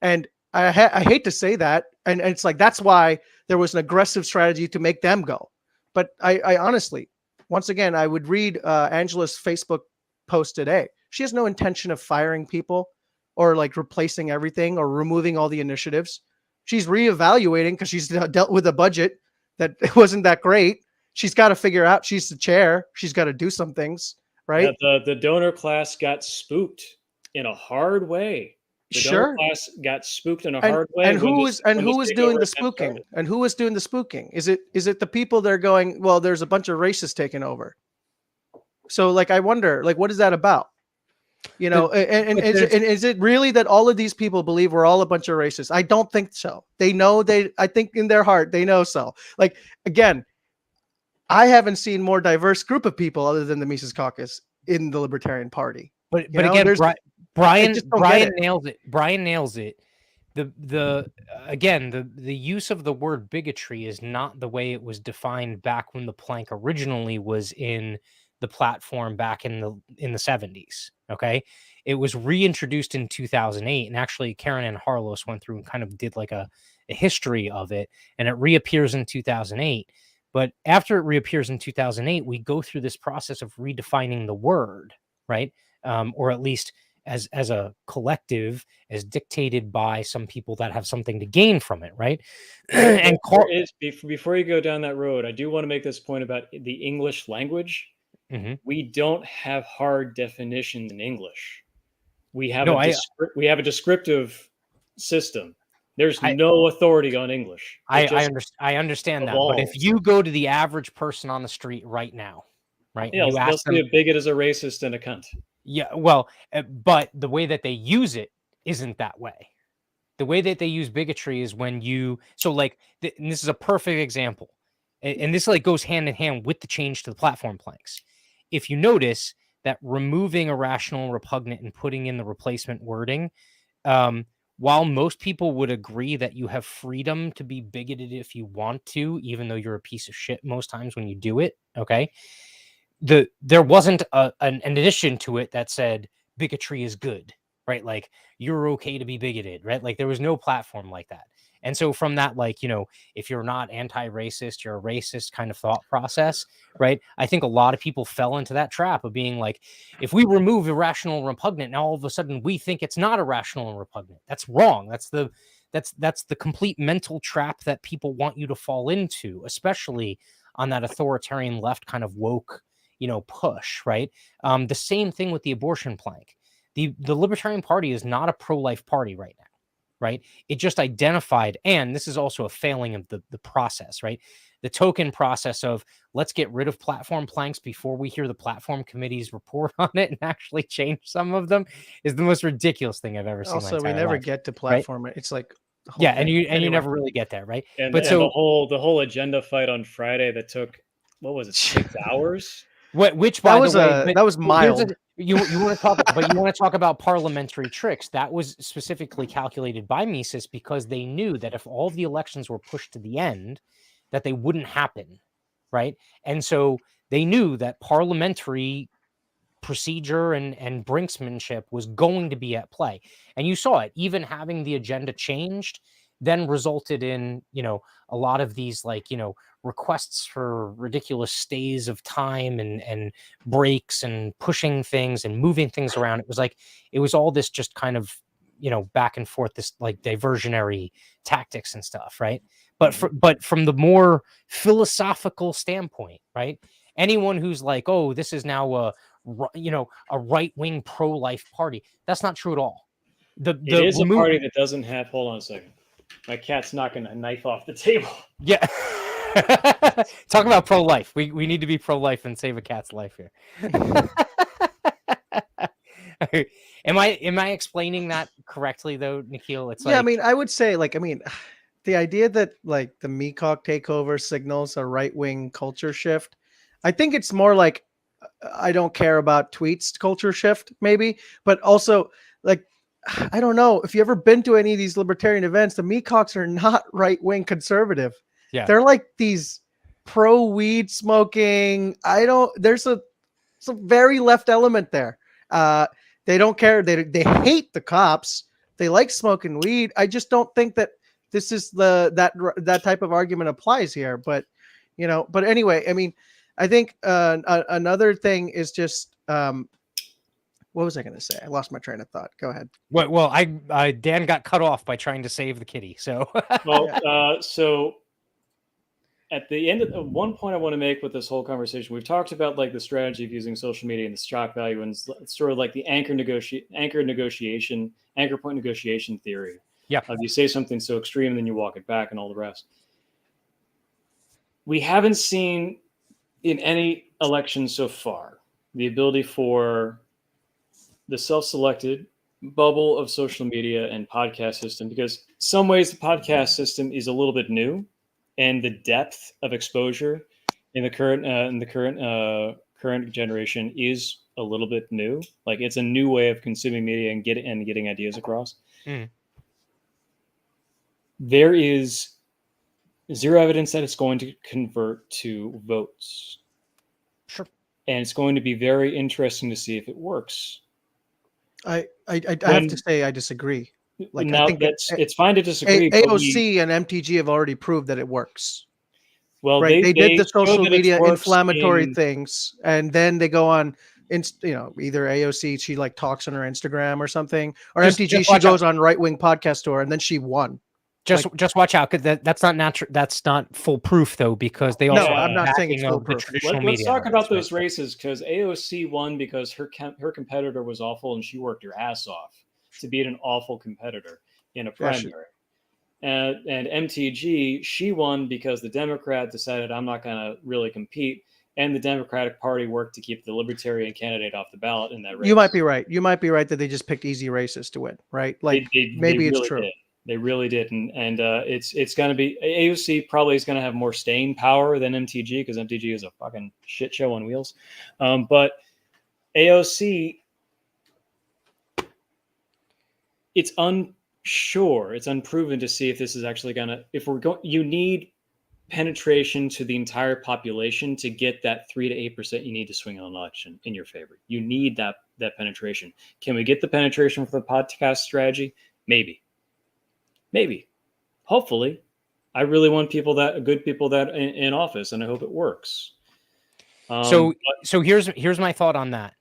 And I hate to say that. And it's like, that's why there was an aggressive strategy to make them go. But I honestly, once again, I would read Angela's Facebook post today. She has no intention of firing people or like replacing everything or removing all the initiatives. She's reevaluating because she's dealt with a budget that wasn't that great. She's got to figure out, she's the chair. She's got to do some things, right? Yeah, the donor class got spooked in a hard way. The donor class got spooked in a hard way. And who is doing the spooking? And who is doing the spooking? Is it the people that are going, well, there's a bunch of racists taking over? So like, I wonder, like, what is that about? You know, and is it really that all of these people believe we're all a bunch of racists? I don't think so. They know, I think in their heart, they know so. Like, again, I haven't seen more diverse group of people other than the Mises Caucus in the Libertarian Party. But again, Brian nails it. Brian nails it. The use of the word bigotry is not the way it was defined back when the plank originally was in the platform back in the 70s. Okay, it was reintroduced in 2008, and actually Karen and Harlos went through and kind of did like a history of it, and it reappears in 2008. But after it reappears in 2008, we go through this process of redefining the word, right? Or at least as a collective, as dictated by some people that have something to gain from it, right? And before you go down that road, I do want to make this point about the English language. Mm-hmm. We don't have hard definitions in English. We have a descriptive system. There's no authority on English. I understand that, but if you go to the average person on the street right now, right? Yeah, they'll see a bigot as a racist and a cunt. Yeah, well, but the way that they use it isn't that way. The way that they use bigotry is when you, so like, and this is a perfect example, and this like goes hand in hand with the change to the platform planks. If you notice that removing irrational and repugnant and putting in the replacement wording, while most people would agree that you have freedom to be bigoted if you want to, even though you're a piece of shit most times when you do it, okay? There wasn't an addition to it that said bigotry is good, right? Like, you're okay to be bigoted, right? Like, there was no platform like that. And so from that, like, you know, if you're not anti-racist, you're a racist kind of thought process, right? I think a lot of people fell into that trap of being like, if we remove irrational and repugnant, now all of a sudden we think it's not irrational and repugnant. That's wrong. That's the complete mental trap that people want you to fall into, especially on that authoritarian left kind of woke, you know, push, right? The same thing with the abortion plank. The Libertarian Party is not a pro-life party right now, right? It just identified, and this is also a failing of the process, right? The token process of let's get rid of platform planks before we hear the platform committee's report on it and actually change some of them is the most ridiculous thing I've ever seen. Also, we never get to platform it. It's like, yeah, and you never really get there, right? But so the whole agenda fight on Friday that took, what was it, 6 hours? Which by the way, that was mild. You want to talk about parliamentary tricks. That was specifically calculated by Mises because they knew that if all the elections were pushed to the end, that they wouldn't happen, right? And so they knew that parliamentary procedure and brinksmanship was going to be at play. And you saw it. Even having the agenda changed then resulted in, you know, a lot of these, like, you know, requests for ridiculous stays of time and breaks and pushing things and moving things around. It was all this just kind of, you know, back and forth, this like diversionary tactics and stuff, right? But from the more philosophical standpoint, right? Anyone who's like, oh, this is now a right-wing pro-life party, that's not true at all. It is a party that doesn't have, hold on a second. My cat's knocking a knife off the table. Yeah. Talk about pro-life. We need to be pro-life and save a cat's life here. Am I explaining that correctly though, Nikhil? It's yeah, I mean, I would say, like, I mean, the idea that like the MECOG takeover signals a right-wing culture shift, I think it's more like I don't care about tweets culture shift, maybe, but also like, I don't know if you ever been to any of these libertarian events. The Meacocks are not right wing conservative. Yeah. They're like these pro weed smoking. There's some very left element there. They don't care. They hate the cops. They like smoking weed. I just don't think that this is that type of argument applies here. But but anyway, I mean, I think another thing is just what was I going to say? I lost my train of thought. Go ahead. Well, Dan got cut off by trying to save the kitty. So, so at the end of one point I want to make with this whole conversation, we've talked about like the strategy of using social media and the shock value and sort of like the anchor point negotiation theory. Yeah. If you say something so extreme and then you walk it back and all the rest. We haven't seen in any election so far the ability for the self-selected bubble of social media and podcast system, because some ways the podcast system is a little bit new, and the depth of exposure in the current generation is a little bit new. Like it's a new way of consuming media and getting ideas across. There is zero evidence that it's going to convert to votes. Sure. And it's going to be very interesting to see if it works. I have to say I disagree. Like, now, I think it's fine to disagree. AOC and MTG have already proved that it works. Well, right? They did the social media inflammatory in... things, and then they go on, either AOC, she like talks on her Instagram or something, or MTG, she goes on right wing podcast tour, and then she won. Just watch out, because that's not natural. That's not foolproof though, because they also. No, I'm not saying it's foolproof. Let's talk about those races, because AOC won because her competitor was awful, and she worked her ass off to beat an awful competitor in a primary. And MTG, she won because the Democrat decided, I'm not going to really compete, and the Democratic Party worked to keep the Libertarian candidate off the ballot in that race. You might be right. You might be right that they just picked easy races to win, right? Like maybe it's true. They really did, and it's going to be AOC probably is going to have more staying power than MTG, because MTG is a fucking shit show on wheels. But AOC, it's unsure, it's unproven to see if this is actually going to. If we're going, you need penetration to the entire population to get that 3 to 8% you need to swing an election in your favor. You need that penetration. Can we get the penetration for the podcast strategy? Maybe, hopefully. I really want good people that in office, and I hope it works. So here's my thought on that.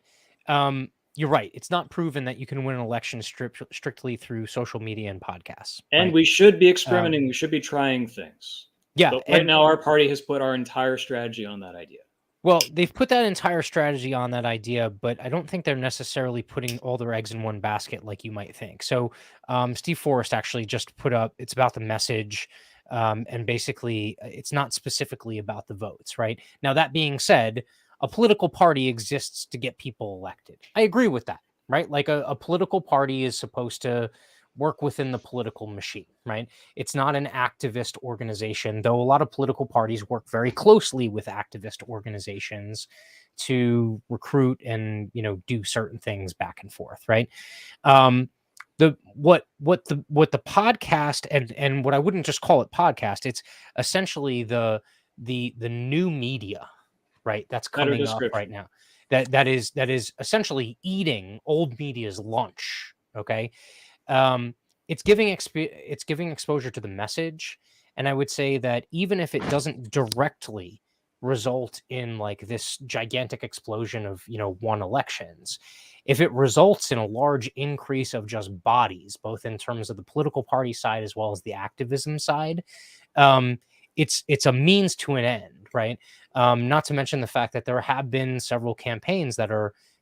You're right. It's not proven that you can win an election strictly through social media and podcasts. And right? We should be experimenting. We should be trying things. Yeah. But right now, our party has put our entire strategy on that idea. Well, they've put that entire strategy on that idea, but I don't think they're necessarily putting all their eggs in one basket like you might think. So Steve Forrest actually just put up, it's about the message, and basically it's not specifically about the votes, right? Now, that being said, a political party exists to get people elected. I agree with that, right? Like a political party is supposed to work within the political machine, right? It's not an activist organization, though a lot of political parties work very closely with activist organizations to recruit and, do certain things back and forth, right? What the podcast and what I wouldn't just call it podcast, it's essentially the new media, right? That's coming up right now. That is essentially eating old media's lunch, okay? It's giving exposure to the message, and I would say that even if it doesn't directly result in like this gigantic explosion of won elections, if it results in a large increase of just bodies, both in terms of the political party side as well as the activism side, it's a means to an end, right? Not to mention the fact that there have been several campaigns that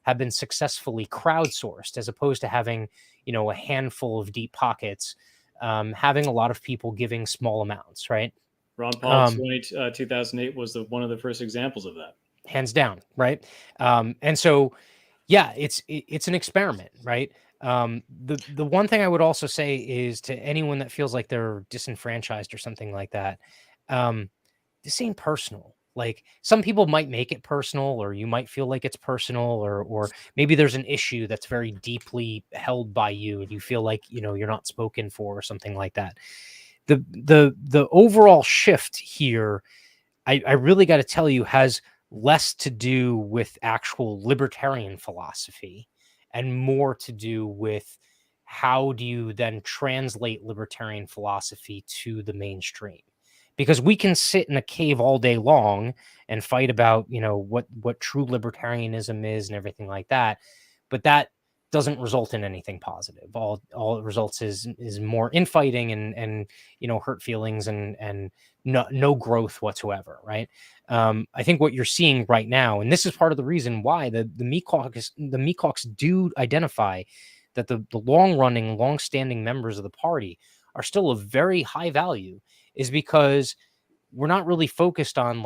have been successfully crowdsourced, as opposed to having, a handful of deep pockets, having a lot of people giving small amounts, right? Ron Paul 2008 was one of the first examples of that. Hands down, right? And so, yeah, it's an experiment, right? The one thing I would also say is to anyone that feels like they're disenfranchised or something like that, this ain't personal. Like, some people might make it personal, or you might feel like it's personal, or maybe there's an issue that's very deeply held by you and you feel like, you're not spoken for or something like that. The overall shift here, I really got to tell you, has less to do with actual libertarian philosophy and more to do with how do you then translate libertarian philosophy to the mainstream. Because we can sit in a cave all day long and fight about, what true libertarianism is and everything like that, but that doesn't result in anything positive. All it results is more infighting and hurt feelings and no growth whatsoever, right? I think what you're seeing right now, and this is part of the reason why the Meatcocks do identify that the long-standing members of the party are still of very high value, is because we're not really focused on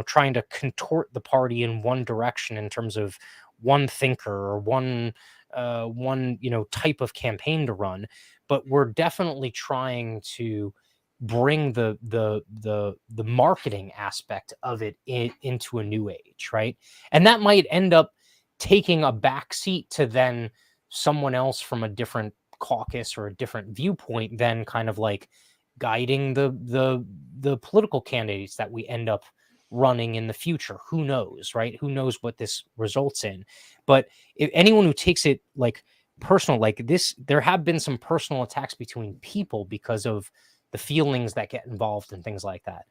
trying to contort the party in one direction in terms of one thinker or one type of campaign to run, but we're definitely trying to bring the marketing aspect of it into a new age, right? And that might end up taking a backseat to then someone else from a different caucus or a different viewpoint, then kind of like guiding the political candidates that we end up running in the future. Who knows, right? Who knows what this results in? But if anyone who takes it like personal, like this, there have been some personal attacks between people because of the feelings that get involved and things like that.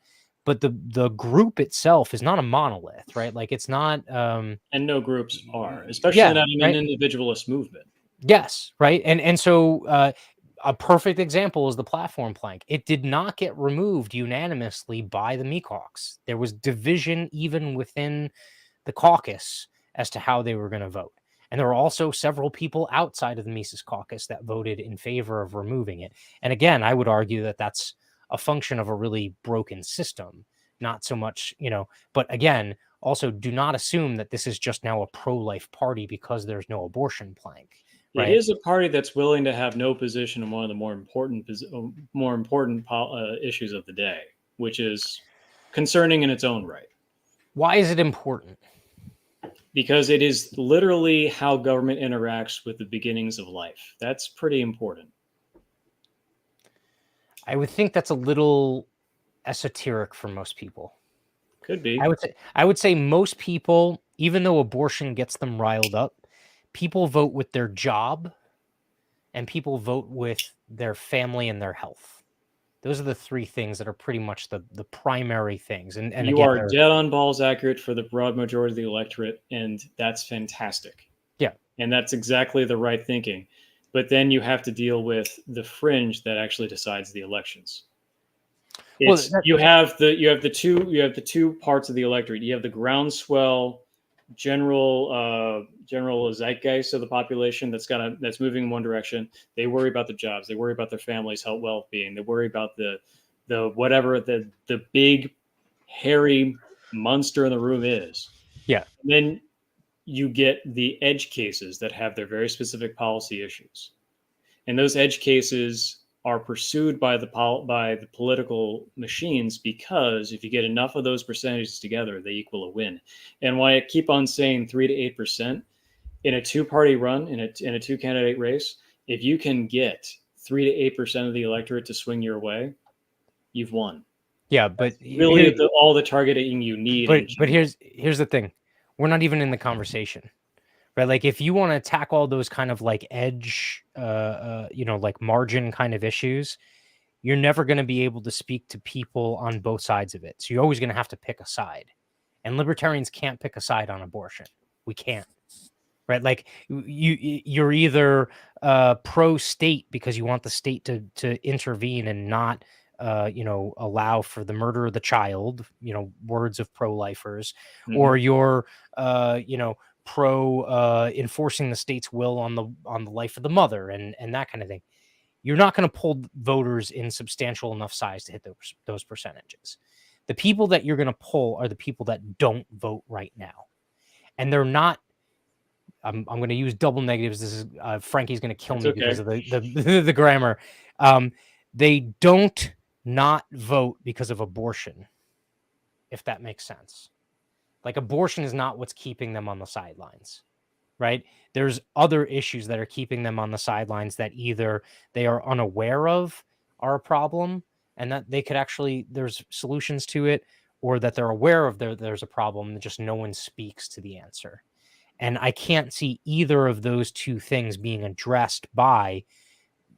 But the group itself is not a monolith, right? Like, it's not And no groups are, especially yeah, not in right? an individualist movement. Yes, right. And so a perfect example is the platform plank. It did not get removed unanimously by the Meatcocks. There was division even within the caucus as to how they were going to vote. And there were also several people outside of the Mises caucus that voted in favor of removing it. And again, I would argue that that's a function of a really broken system, not so much, but again, also do not assume that this is just now a pro-life party because there's no abortion plank. It Right? is a party that's willing to have no position on one of the more important issues of the day, which is concerning in its own right. Why is it important? Because it is literally how government interacts with the beginnings of life. That's pretty important. I would think that's a little esoteric for most people. Could be. I would say most people, even though abortion gets them riled up, people vote with their job and people vote with their family and their health. Those are the three things that are pretty much the primary things. And you again, are dead on balls accurate for the broad majority of the electorate, and that's fantastic. Yeah. And that's exactly the right thinking. But then you have to deal with the fringe that actually decides the elections. You have the two parts of the electorate. You have the groundswell general zeitgeist of the population that's moving in one direction. They worry about the jobs. They worry about their families' health, well-being. They worry about the whatever the big hairy monster in the room is. Yeah. And then you get the edge cases that have their very specific policy issues, and those edge cases are pursued by the political machines, because if you get enough of those percentages together, they equal a win. And why I keep on saying 3 to 8% in a two-party run, in a two-candidate race, if you can get 3 to 8% of the electorate to swing your way, you've won. Yeah, but that's really all the targeting you need. But here's the thing: we're not even in the conversation. Right? Like, if you want to attack all those kind of like edge, like margin kind of issues, you're never going to be able to speak to people on both sides of it. So you're always going to have to pick a side. And libertarians can't pick a side on abortion. We can't. Right? Like, you're either pro-state because you want the state to intervene and not allow for the murder of the child, words of pro-lifers, or you're pro enforcing the state's will on the life of the mother and that kind of thing. You're not going to pull voters in substantial enough size to hit those percentages. The people that you're going to pull are the people that don't vote right now, and they're not. I'm going to use double negatives. This is Frankie's going to kill me because of the grammar. They don't not vote because of abortion. if that makes sense. Like abortion is not what's keeping them on the sidelines, right? There's other issues that are keeping them on the sidelines that either they are unaware of are a problem and that they could actually, there's solutions to it, or that they're aware of there's a problem and just no one speaks to the answer. And I can't see either of those two things being addressed by,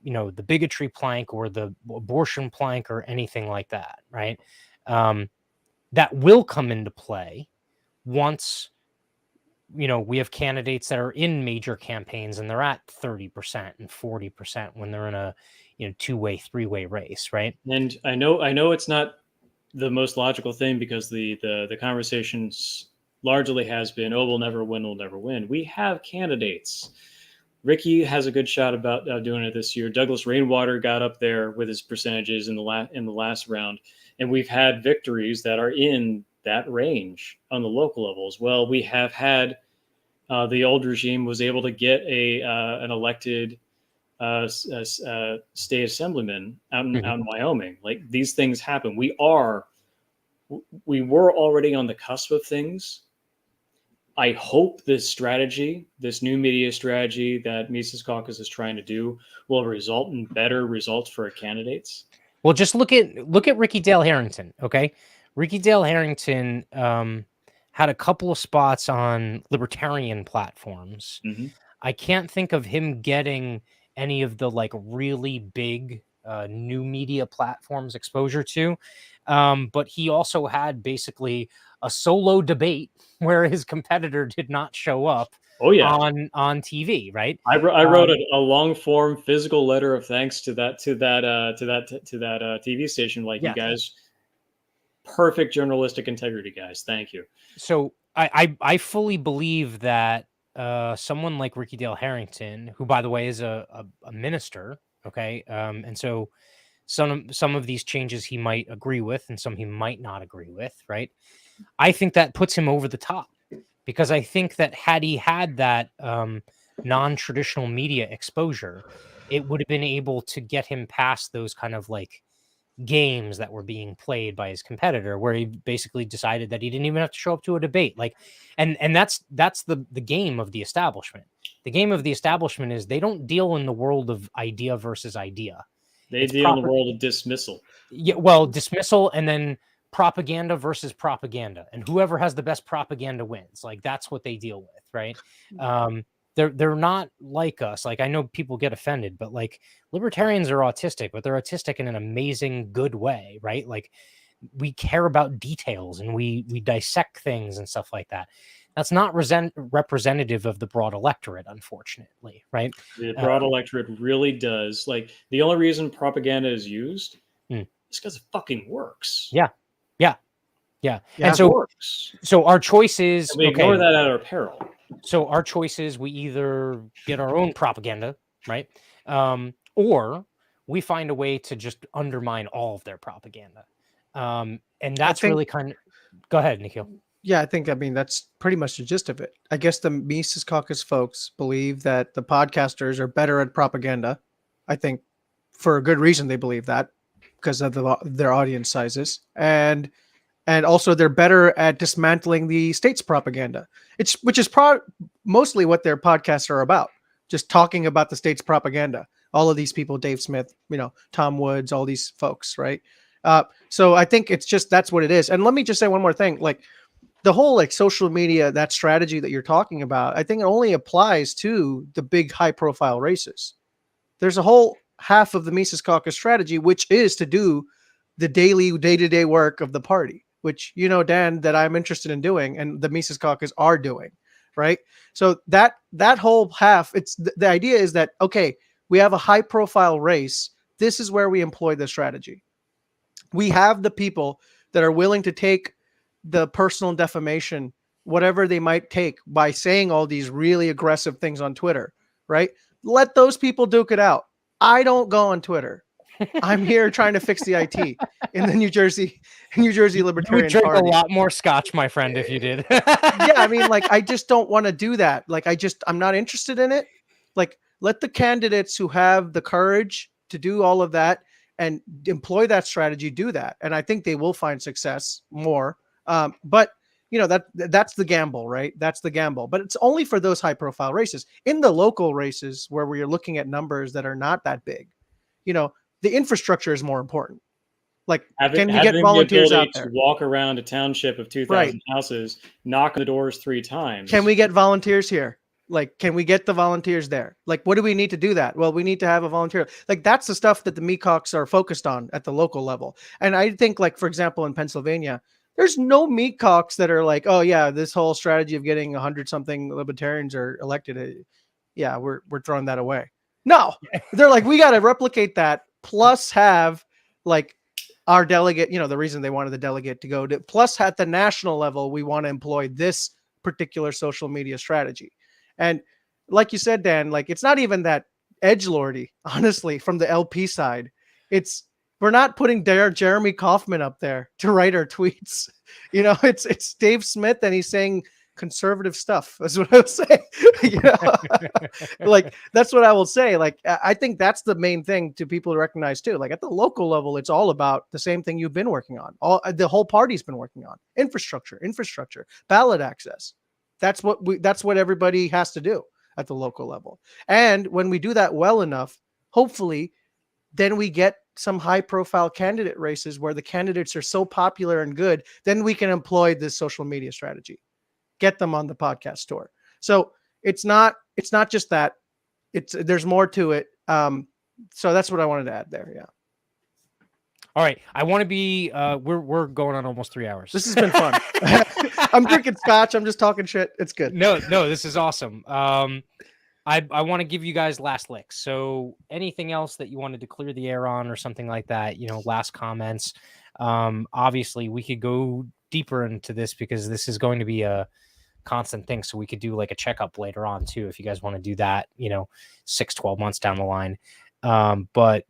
the bigotry plank or the abortion plank or anything like that, right? That will come into play once, we have candidates that are in major campaigns and they're at 30% and 40% when they're in a, two-way, three-way race, right? And I know it's not the most logical thing because the conversations largely has been, oh, we'll never win. We have candidates. Ricky has a good shot about doing it this year. Douglas Rainwater got up there with his percentages in the last round, and we've had victories that are in that range on the local level as well. We have had the old regime was able to get an elected state assemblyman out in Wyoming. Like these things happen. We were already on the cusp of things. I hope this new media strategy that Mises Caucus is trying to do, will result in better results for our candidates. Well, just look at Ricky Dale Harrington. Okay, Ricky Dale Harrington had a couple of spots on libertarian platforms. Mm-hmm. I can't think of him getting any of the like really big new media platforms exposure to, but he also had basically a solo debate where his competitor did not show up. Oh yeah, on TV, right? I wrote a long form physical letter of thanks to that TV station. Like, you guys, perfect journalistic integrity, guys. Thank you. So I fully believe that someone like Ricky Dale Harrington, who by the way is a minister, okay, and so some of these changes he might agree with and some he might not agree with, right? I think that puts him over the top, because I think that had he had that non-traditional media exposure, it would have been able to get him past those kind of like games that were being played by his competitor, where he basically decided that he didn't even have to show up to a debate. Like, and that's the game of the establishment. The game of the establishment is they don't deal in the world of idea versus idea. They deal in the world of dismissal. Yeah, well, dismissal and then propaganda versus propaganda, and whoever has the best propaganda wins. Like, that's what they deal with, right? They're not like us. Like, I know people get offended, but like libertarians are autistic, but they're autistic in an amazing good way, right? Like, we care about details and we dissect things and stuff like that. That's not representative of the broad electorate, unfortunately, right? The broad electorate really does. Like, the only reason propaganda is used is because it fucking works. Yeah. And so our choice is, and we ignore that at our peril. So our choice is we either get our own propaganda, right? Or we find a way to just undermine all of their propaganda. And that's really kind of... Go ahead, Nikhil. Yeah, I mean, that's pretty much the gist of it. I guess the Mises Caucus folks believe that the podcasters are better at propaganda. I think for a good reason they believe that, because of their audience sizes. And also they're better at dismantling the state's propaganda, which is mostly what their podcasts are about, just talking about the state's propaganda. All of these people, Dave Smith, Tom Woods, all these folks, right? So I think it's just, that's what it is. And let me just say one more thing. Like, the whole like social media, that strategy that you're talking about, I think it only applies to the big high profile races. There's a whole half of the Mises Caucus strategy, which is to do the day-to-day work of the party, which, Dan, that I'm interested in doing, and the Mises Caucus are doing, right? So that whole half, it's the idea is that, okay, we have a high profile race. This is where we employ the strategy. We have the people that are willing to take the personal defamation, whatever they might take, by saying all these really aggressive things on Twitter, right? Let those people duke it out. I don't go on Twitter. I'm here trying to fix the IT in the New Jersey Libertarian Party. You would drink a lot more scotch, my friend, if you did. Yeah, I mean, like, I just don't want to do that. Like, I'm not interested in it. Like, let the candidates who have the courage to do all of that and employ that strategy do that. And I think they will find success more. But that's the gamble, right? That's the gamble. But it's only for those high profile races. In the local races where we're looking at numbers that are not that big, the infrastructure is more important. Like, can we get volunteers out there? To walk around a township of 2,000 houses, knock on the doors 3 times. Can we get volunteers here? Like, can we get the volunteers there? Like, what do we need to do that? Well, we need to have a volunteer. Like, that's the stuff that the MECOCs are focused on at the local level. And I think, like, for example, in Pennsylvania, there's no MECOCs that are like, oh yeah, this whole strategy of getting 100-something libertarians are elected. Yeah, we're throwing that away. No, they're like, we got to replicate that, plus have like our delegate, the reason they wanted the delegate to go to, plus at the national level, we want to employ this particular social media strategy. And like you said, Dan, like, it's not even that edgelordy, honestly, from the LP side. We're not putting Jeremy Kauffman up there to write our tweets. It's Dave Smith, and he's saying conservative stuff. That's what I would say. Like, that's what I will say. Like, I think that's the main thing to people to recognize too. Like, at the local level, it's all about the same thing you've been working on. The whole party's been working on: infrastructure, ballot access. That's what everybody has to do at the local level. And when we do that well enough, hopefully, then we get some high profile candidate races where the candidates are so popular and good, then we can employ this social media strategy, get them on the podcast tour. So it's not just that, there's more to it. So that's what I wanted to add there. Yeah. All right. I want to be, we're going on almost 3 hours. This has been fun. I'm drinking scotch. I'm just talking shit. It's good. No, this is awesome. I want to give you guys last licks. So anything else that you wanted to clear the air on or something like that, last comments. Obviously we could go deeper into this because this is going to be a constant thing. So we could do like a checkup later on too, if you guys want to do that, 6-12 months down the line. But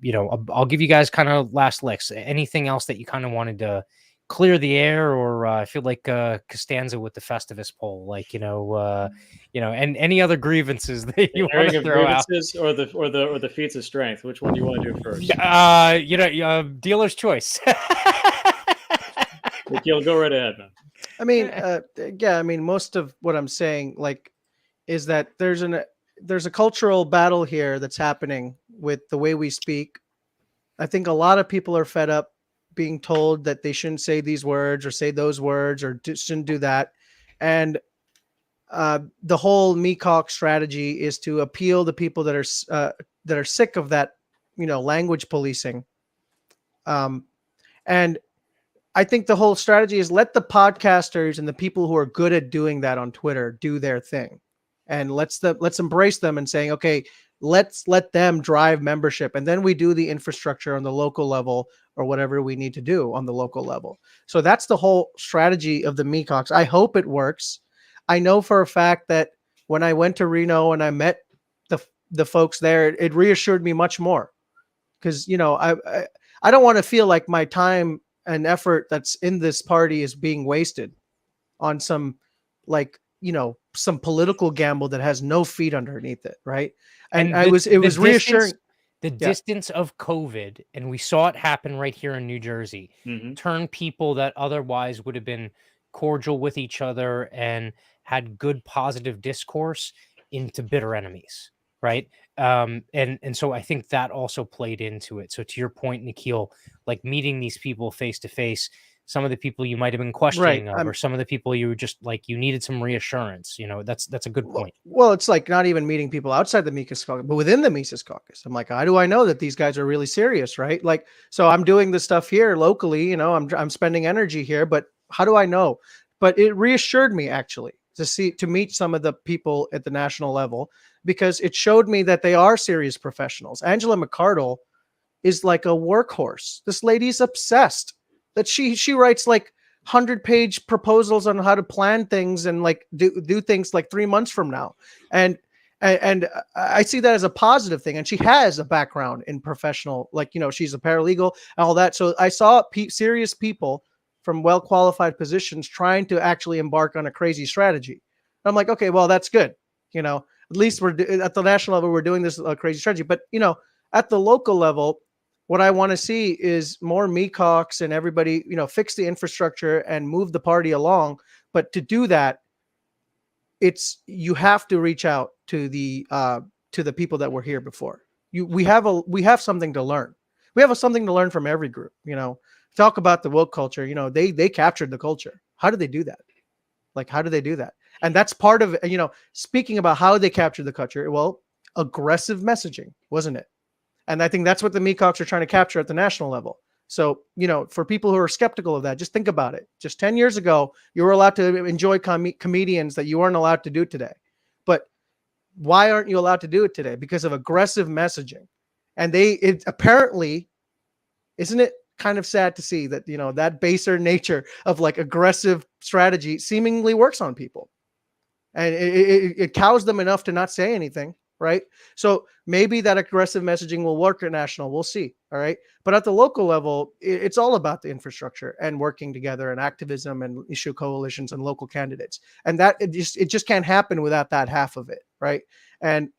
I'll give you guys kind of last licks. Anything else that you kind of wanted to clear the air, or I feel like Costanza with the Festivus poll, like and any other grievances that you want to throw out, or the feats of strength. Which one do you want to do first? Dealer's choice. You'll go right ahead, man. I mean, most of what I'm saying, like, is that there's a cultural battle here that's happening with the way we speak. I think a lot of people are fed up being told that they shouldn't say these words or say those words or shouldn't do that. And the whole MECOC strategy is to appeal to people that are sick of that, language policing. And I think the whole strategy is let the podcasters and the people who are good at doing that on Twitter do their thing. And let's embrace them and saying, okay, let's let them drive membership. And then we do the infrastructure on the local level or whatever we need to do on the local level. So that's the whole strategy of the MECOCs. I hope it works. I know for a fact that when I went to Reno and I met the folks there, it reassured me much more. Because, I don't want to feel like my time and effort that's in this party is being wasted on some, some political gamble that has no feet underneath it, right? And it was reassuring. The distance of COVID, and we saw it happen right here in New Jersey, turn people that otherwise would have been cordial with each other and had good positive discourse into bitter enemies, right? And so I think that also played into it. So to your point, Nikhil, like meeting these people face to face, some of the people you might have been questioning of, or some of the people you were just like, you needed some reassurance, that's a good point. Well, it's like not even meeting people outside the Mises caucus, but within the Mises caucus. I'm like, how do I know that these guys are really serious, right? Like, so I'm doing this stuff here locally, I'm spending energy here, but how do I know? But it reassured me actually to meet some of the people at the national level, because it showed me that they are serious professionals. Angela McArdle is like a workhorse. This lady's obsessed that she writes like 100-page proposals on how to plan things and like do things like 3 months from now. And I see that as a positive thing. And she has a background in professional, she's a paralegal and all that. So I saw serious people from well-qualified positions trying to actually embark on a crazy strategy. And I'm like, okay, well, that's good. At least we're at the national level, we're doing this crazy strategy. But, at the local level, what I want to see is more Mecox and everybody, fix the infrastructure and move the party along. But to do that, you have to reach out to the people that were here before. We have something to learn. We have something to learn from every group. Talk about the woke culture. They captured the culture. How did they do that? Like, how do they do that? And that's part of it. Speaking about how they captured the culture. Well, aggressive messaging, wasn't it? And I think that's what the Mecox are trying to capture at the national level. So, for people who are skeptical of that, just think about it. Just 10 years ago, you were allowed to enjoy comedians that you aren't allowed to do today. But why aren't you allowed to do it today? Because of aggressive messaging. And it apparently, isn't it kind of sad to see that, that baser nature of like aggressive strategy seemingly works on people. And it cows them enough to not say anything. Right. So maybe that aggressive messaging will work at national. We'll see. All right. But at the local level, it's all about the infrastructure and working together and activism and issue coalitions and local candidates. And that it just can't happen without that half of it. Right. And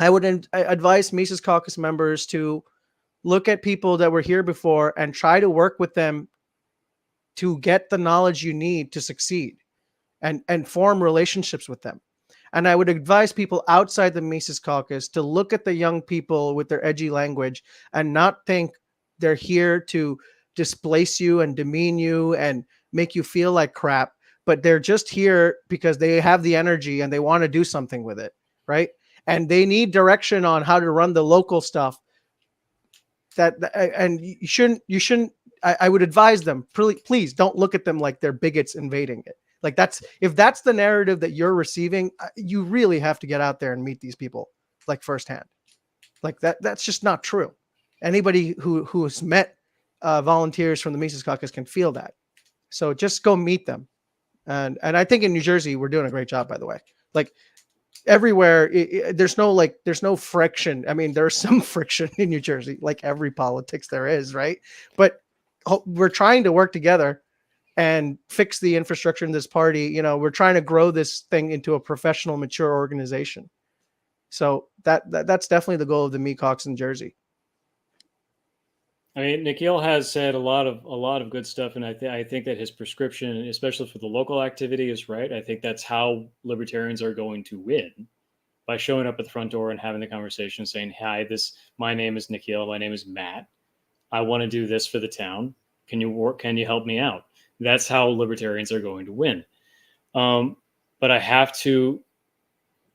I would advise Mises Caucus members to look at people that were here before and try to work with them to get the knowledge you need to succeed and form relationships with them. And I would advise people outside the Mises Caucus to look at the young people with their edgy language and not think they're here to displace you and demean you and make you feel like crap, but they're just here because they have the energy and they want to do something with it, right? And they need direction on how to run the local stuff. And you shouldn't. I would advise them, please don't look at them like they're bigots invading it. Like if that's the narrative that you're receiving, you really have to get out there and meet these people like firsthand. Like that's just not true. Anybody who has met volunteers from the Mises Caucus can feel that. So just go meet them. And I think in New Jersey, we're doing a great job, by the way. Like everywhere, there's no friction. I mean, there's some friction in New Jersey, like every politics there is, right? But we're trying to work together and fix the infrastructure in this party. We're trying to grow this thing into a professional, mature organization. So that's definitely the goal of the Mecox in Jersey. I mean, Nikhil has said a lot of good stuff, and I think that his prescription, especially for the local activity, is right. I think that's how libertarians are going to win, by showing up at the front door and having the conversation, saying, "Hi, my name is Nikhil. My name is Matt. I want to do this for the town. Can you help me out?" That's how libertarians are going to win. But I have to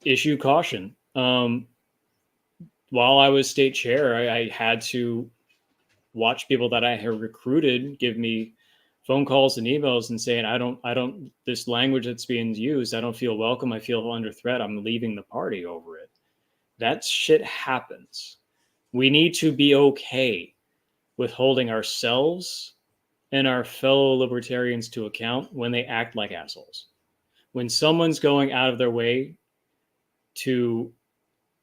issue caution. While I was state chair, I had to watch people that I had recruited give me phone calls and emails and saying, this language that's being used, I don't feel welcome. I feel under threat. I'm leaving the party over it. That shit happens. We need to be okay with holding ourselves and our fellow libertarians to account when they act like assholes. When someone's going out of their way to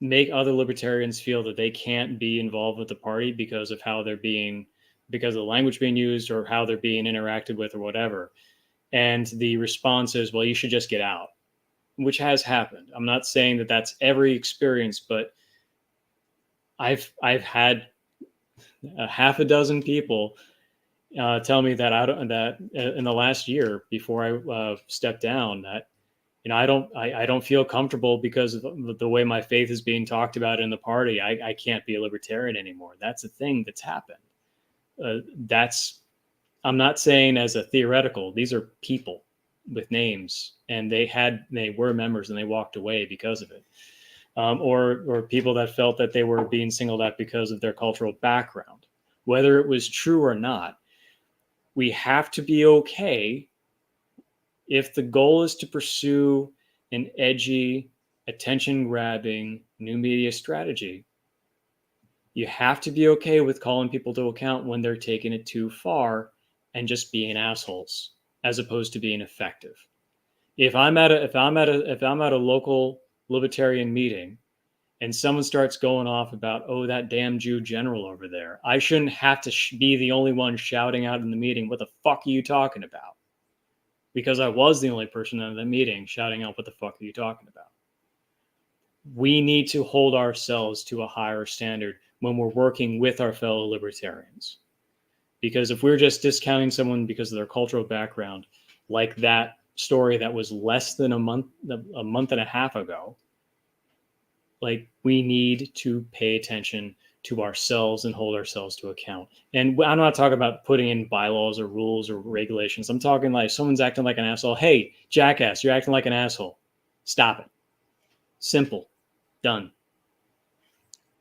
make other libertarians feel that they can't be involved with the party because of because of the language being used or how they're being interacted with or whatever. And the response is, well, you should just get out, which has happened. I'm not saying that that's every experience, but I've had a half a dozen people tell me that in the last year before I stepped down, that I don't feel comfortable because of the way my faith is being talked about in the party. I can't be a libertarian anymore. That's a thing that's happened. I'm not saying as a theoretical. These are people with names, and they were members and they walked away because of it, or people that felt that they were being singled out because of their cultural background, whether it was true or not. We have to be okay if the goal is to pursue an edgy, attention-grabbing new media strategy. You have to be okay with calling people to account when they're taking it too far and just being assholes, as opposed to being effective. If I'm at a local libertarian meeting and someone starts going off about, oh, that damn Jew general over there, I shouldn't have to be the only one shouting out in the meeting, what the fuck are you talking about? Because I was the only person in the meeting shouting out, what the fuck are you talking about? We need to hold ourselves to a higher standard when we're working with our fellow libertarians. Because if we're just discounting someone because of their cultural background, like that story that was less than a month and a half ago, like, we need to pay attention to ourselves and hold ourselves to account. And I'm not talking about putting in bylaws or rules or regulations. I'm talking like someone's acting like an asshole. Hey, jackass, you're acting like an asshole. Stop it. Simple. Done.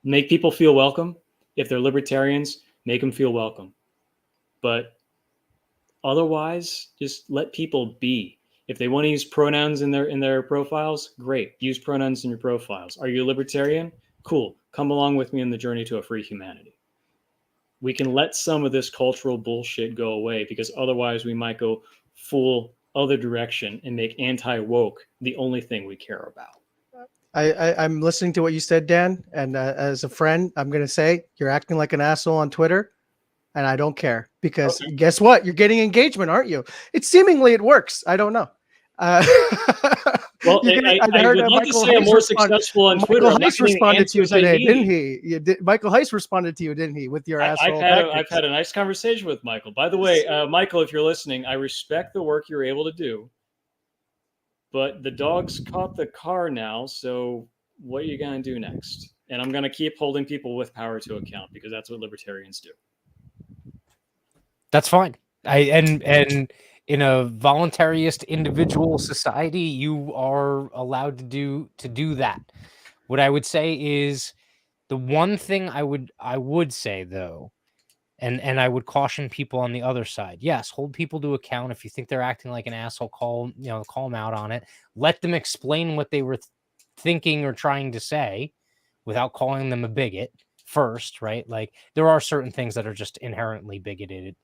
Make people feel welcome. If they're libertarians, make them feel welcome. But otherwise, just let people be. If they want to use pronouns in their profiles, great. Use pronouns in your profiles. Are you a libertarian? Cool. Come along with me on the journey to a free humanity. We can let some of this cultural bullshit go away, because otherwise we might go full other direction and make anti-woke the only thing we care about. I'm listening to what you said, Dan, and as a friend, I'm going to say you're acting like an asshole on Twitter, and I don't care, because guess what? You're getting engagement, aren't you? Seemingly it works. I don't know. Well, I would love to say I'm more successful on Twitter. Michael Heiss responded to you today, didn't he? Michael Heiss responded to you, didn't he, with your asshole? I've had a nice conversation with Michael. By the way, Michael, if you're listening, I respect the work you're able to do, but the dog's caught the car now, so what are you going to do next? And I'm going to keep holding people with power to account, because that's what libertarians do. That's fine. And in a voluntarist individual society, you are allowed to do that. What I would say is, the one thing I would say though, and I would caution people on the other side. Yes, hold people to account. If you think they're acting like an asshole, call them out on it. Let them explain what they were thinking or trying to say without calling them a bigot first, right? Like, there are certain things that are just inherently bigoted,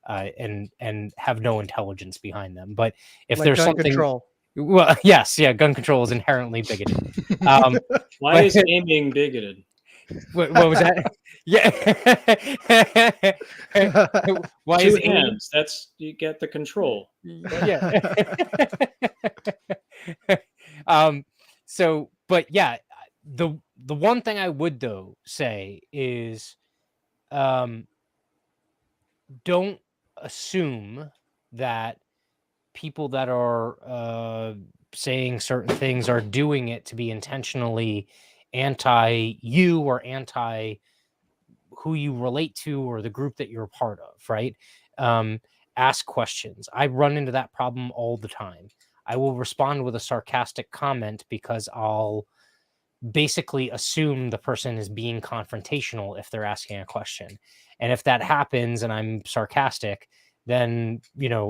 and have no intelligence behind them. But if like there's gun something, control. well, yes, yeah, gun control is inherently bigoted. Why is aiming bigoted? What was that? Yeah. Why Two is hands? That's, you get the control. Yeah. So, but yeah, the one thing I would though say is, don't assume that people that are saying certain things are doing it to be intentionally anti you or anti who you relate to or the group that you're a part of, right? Ask questions. I run into that problem all the time. I will respond with a sarcastic comment because I'll basically assume the person is being confrontational if they're asking a question. And if that happens and I'm sarcastic, then,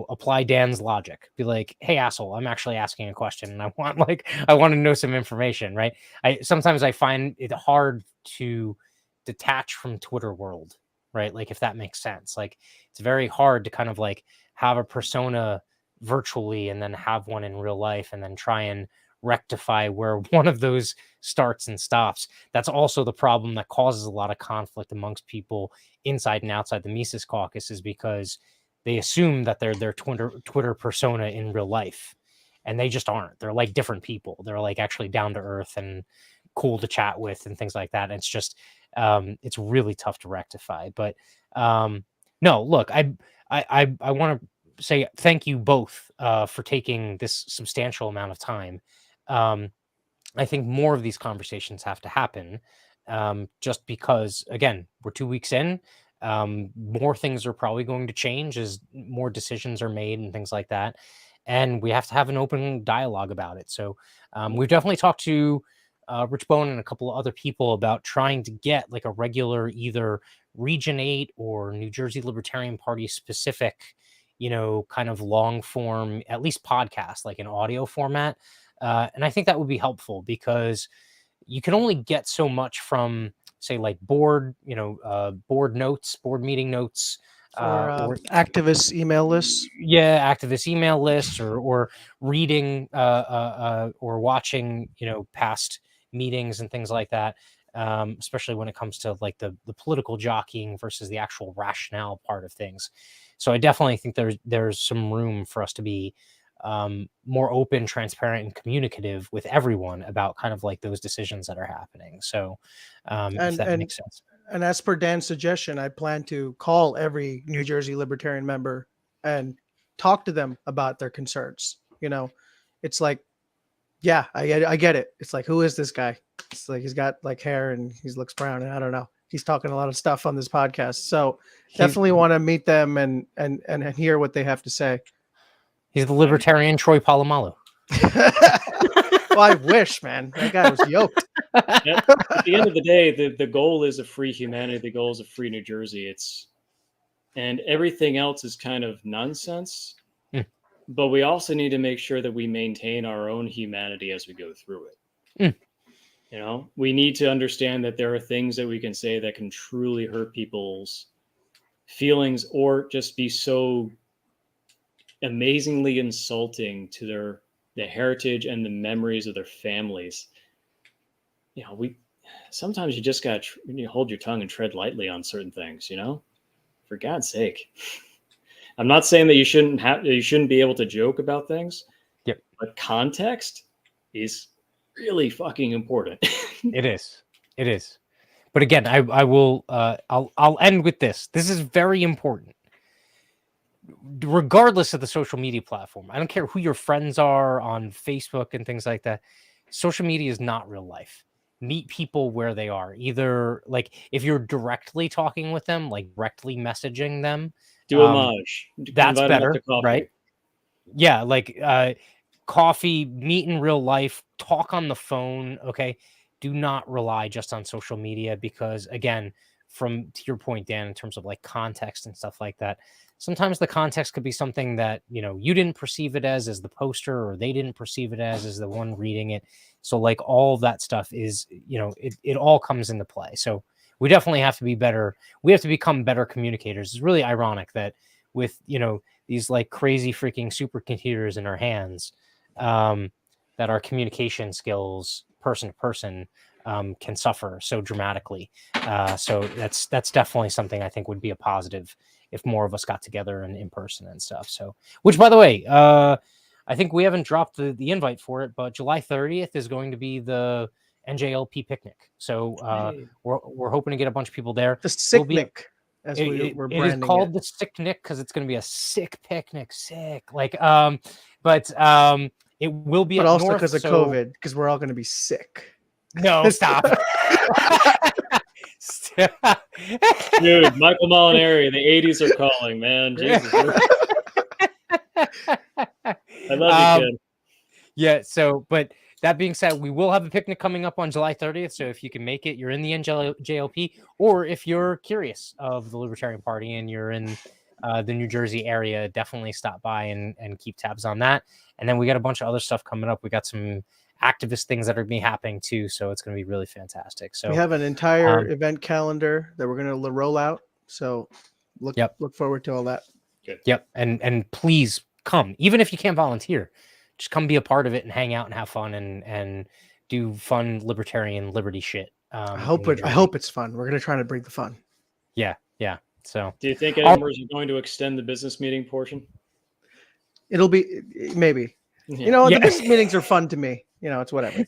apply Dan's logic. Be like, hey, asshole, I'm actually asking a question and I want to know some information, right? Sometimes I find it hard to detach from Twitter world, right? Like, if that makes sense. Like, it's very hard to kind of like have a persona virtually and then have one in real life and then try and rectify where one of those starts and stops. That's also the problem that causes a lot of conflict amongst people inside and outside the Mises Caucus, is because they assume that they're their Twitter persona in real life, and they just aren't. They're like different people. They're like actually down to earth and cool to chat with and things like that. And it's just it's really tough to rectify. But no, look, I want to say thank you both for taking this substantial amount of time. I think more of these conversations have to happen, just because, again, we're 2 weeks in. More things are probably going to change as more decisions are made and things like that. And we have to have an open dialogue about it. So we've definitely talked to Rich Bone and a couple of other people about trying to get like a regular either Region 8 or New Jersey Libertarian Party specific, kind of long form, at least podcast, like an audio format. And I think that would be helpful, because you can only get so much from, say, like board meeting notes, Or activist email lists. Yeah, activist email lists, or reading or watching, past meetings and things like that. Especially when it comes to like the political jockeying versus the actual rationale part of things. So I definitely think there's some room for us to be more open, transparent, and communicative with everyone about kind of like those decisions that are happening. So if that makes sense. And as per Dan's suggestion, I plan to call every New Jersey Libertarian member and talk to them about their concerns. You know, it's like, yeah, I get it. It's like, who is this guy? It's like he's got like hair and he looks brown, and I don't know. He's talking a lot of stuff on this podcast, so definitely want to meet them and hear what they have to say. He's the libertarian Troy Polamalu. Well, I wish, man. That guy was yoked. At the end of the day, the goal is a free humanity. The goal is a free New Jersey. And everything else is kind of nonsense. But we also need to make sure that we maintain our own humanity as we go through it. You know, we need to understand that there are things that we can say that can truly hurt people's feelings or just be so amazingly insulting to the heritage and the memories of their families. You know, sometimes you just got to hold your tongue and tread lightly on certain things, you know, for God's sake. I'm not saying that you shouldn't be able to joke about things. Yep. But context is really fucking important. It is. But again, I will I'll end with this. This is very important. Regardless of the social media platform, I don't care who your friends are on Facebook and things like that. Social media is not real life. Meet people where they are. Either like if you're directly talking with them, like directly messaging them, do homage. That's better, right? Yeah, like coffee, meet in real life, talk on the phone. Okay, do not rely just on social media because, again, to your point, Dan, in terms of like context and stuff like that, sometimes the context could be something that you didn't perceive it as the poster, or they didn't perceive it as the one reading it. So like all of that stuff is it all comes into play. So we definitely have to be better. We have to become better communicators. It's really ironic that with these like crazy freaking supercomputers in our hands, that our communication skills person to person can suffer so dramatically. So that's definitely something I think would be a positive if more of us got together and in person and stuff. So, which by the way, I think we haven't dropped the invite for it, but July 30th is going to be the NJLP picnic. So we're hoping to get a bunch of people there. The sicknick, as we're branding it is called the sicknick because it's going to be a sick picnic. Sick, like but it will be, but also because of COVID, because we're all going to be sick. No, stop. Dude, Michael Molinari, the 80s are calling, man. Jesus. I love you, kid. Yeah, so, but that being said, we will have a picnic coming up on July 30th. So if you can make it, you're in the NJLP, or if you're curious of the Libertarian Party and you're in the New Jersey area, definitely stop by and keep tabs on that. And then we got a bunch of other stuff coming up. We got some activist things that are going to be happening too. So it's going to be really fantastic. So we have an entire event calendar that we're going to roll out. So look forward to all that. Good. Yep. And please come, even if you can't volunteer, just come be a part of it and hang out and have fun and do fun libertarian liberty shit. I hope it's fun. We're going to try to bring the fun. Yeah. Yeah. So do you think any members are going to extend the business meeting portion? It'll be maybe, the business meetings are fun to me. It's whatever.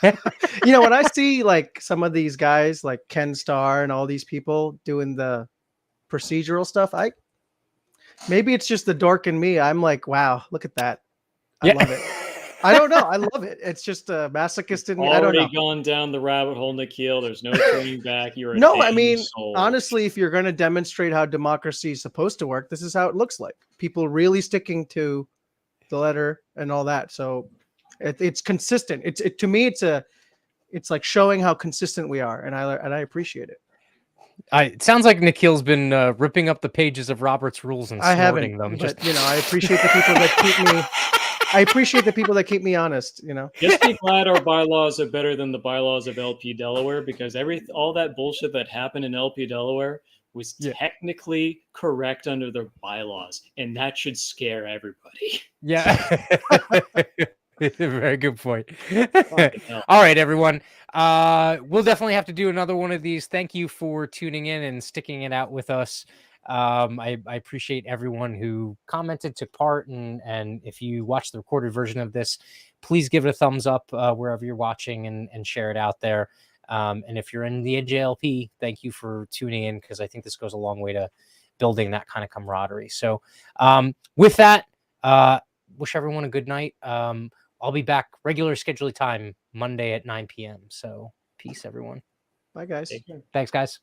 When I see like some of these guys like Ken Starr and all these people doing the procedural stuff, maybe it's just the dork in me. I'm like, wow, look at that. I love it. I don't know. I love it. It's just a masochist in me. I don't know. Already gone down the rabbit hole, Nikhil. There's no turning back. You're honestly, if you're going to demonstrate how democracy is supposed to work, this is how it looks like. People really sticking to the letter and all that. So it's consistent. To me, it's like showing how consistent we are, and I appreciate it. It sounds like Nikhil's been ripping up the pages of Robert's rules and snorting them. But I appreciate the people that keep me. I appreciate the people that keep me honest. Just be glad our bylaws are better than the bylaws of LP Delaware, because all that bullshit that happened in LP Delaware was technically correct under their bylaws, and that should scare everybody. Yeah. Very good point. All right, everyone. We'll definitely have to do another one of these. Thank you for tuning in and sticking it out with us. I appreciate everyone who commented, took part, and if you watch the recorded version of this, please give it a thumbs up wherever you're watching and share it out there. And if you're in the NJLP, thank you for tuning in, because I think this goes a long way to building that kind of camaraderie. So with that, wish everyone a good night. I'll be back regular scheduled time Monday at 9 p.m. So peace, everyone. Bye, guys. Take care. Thanks, guys.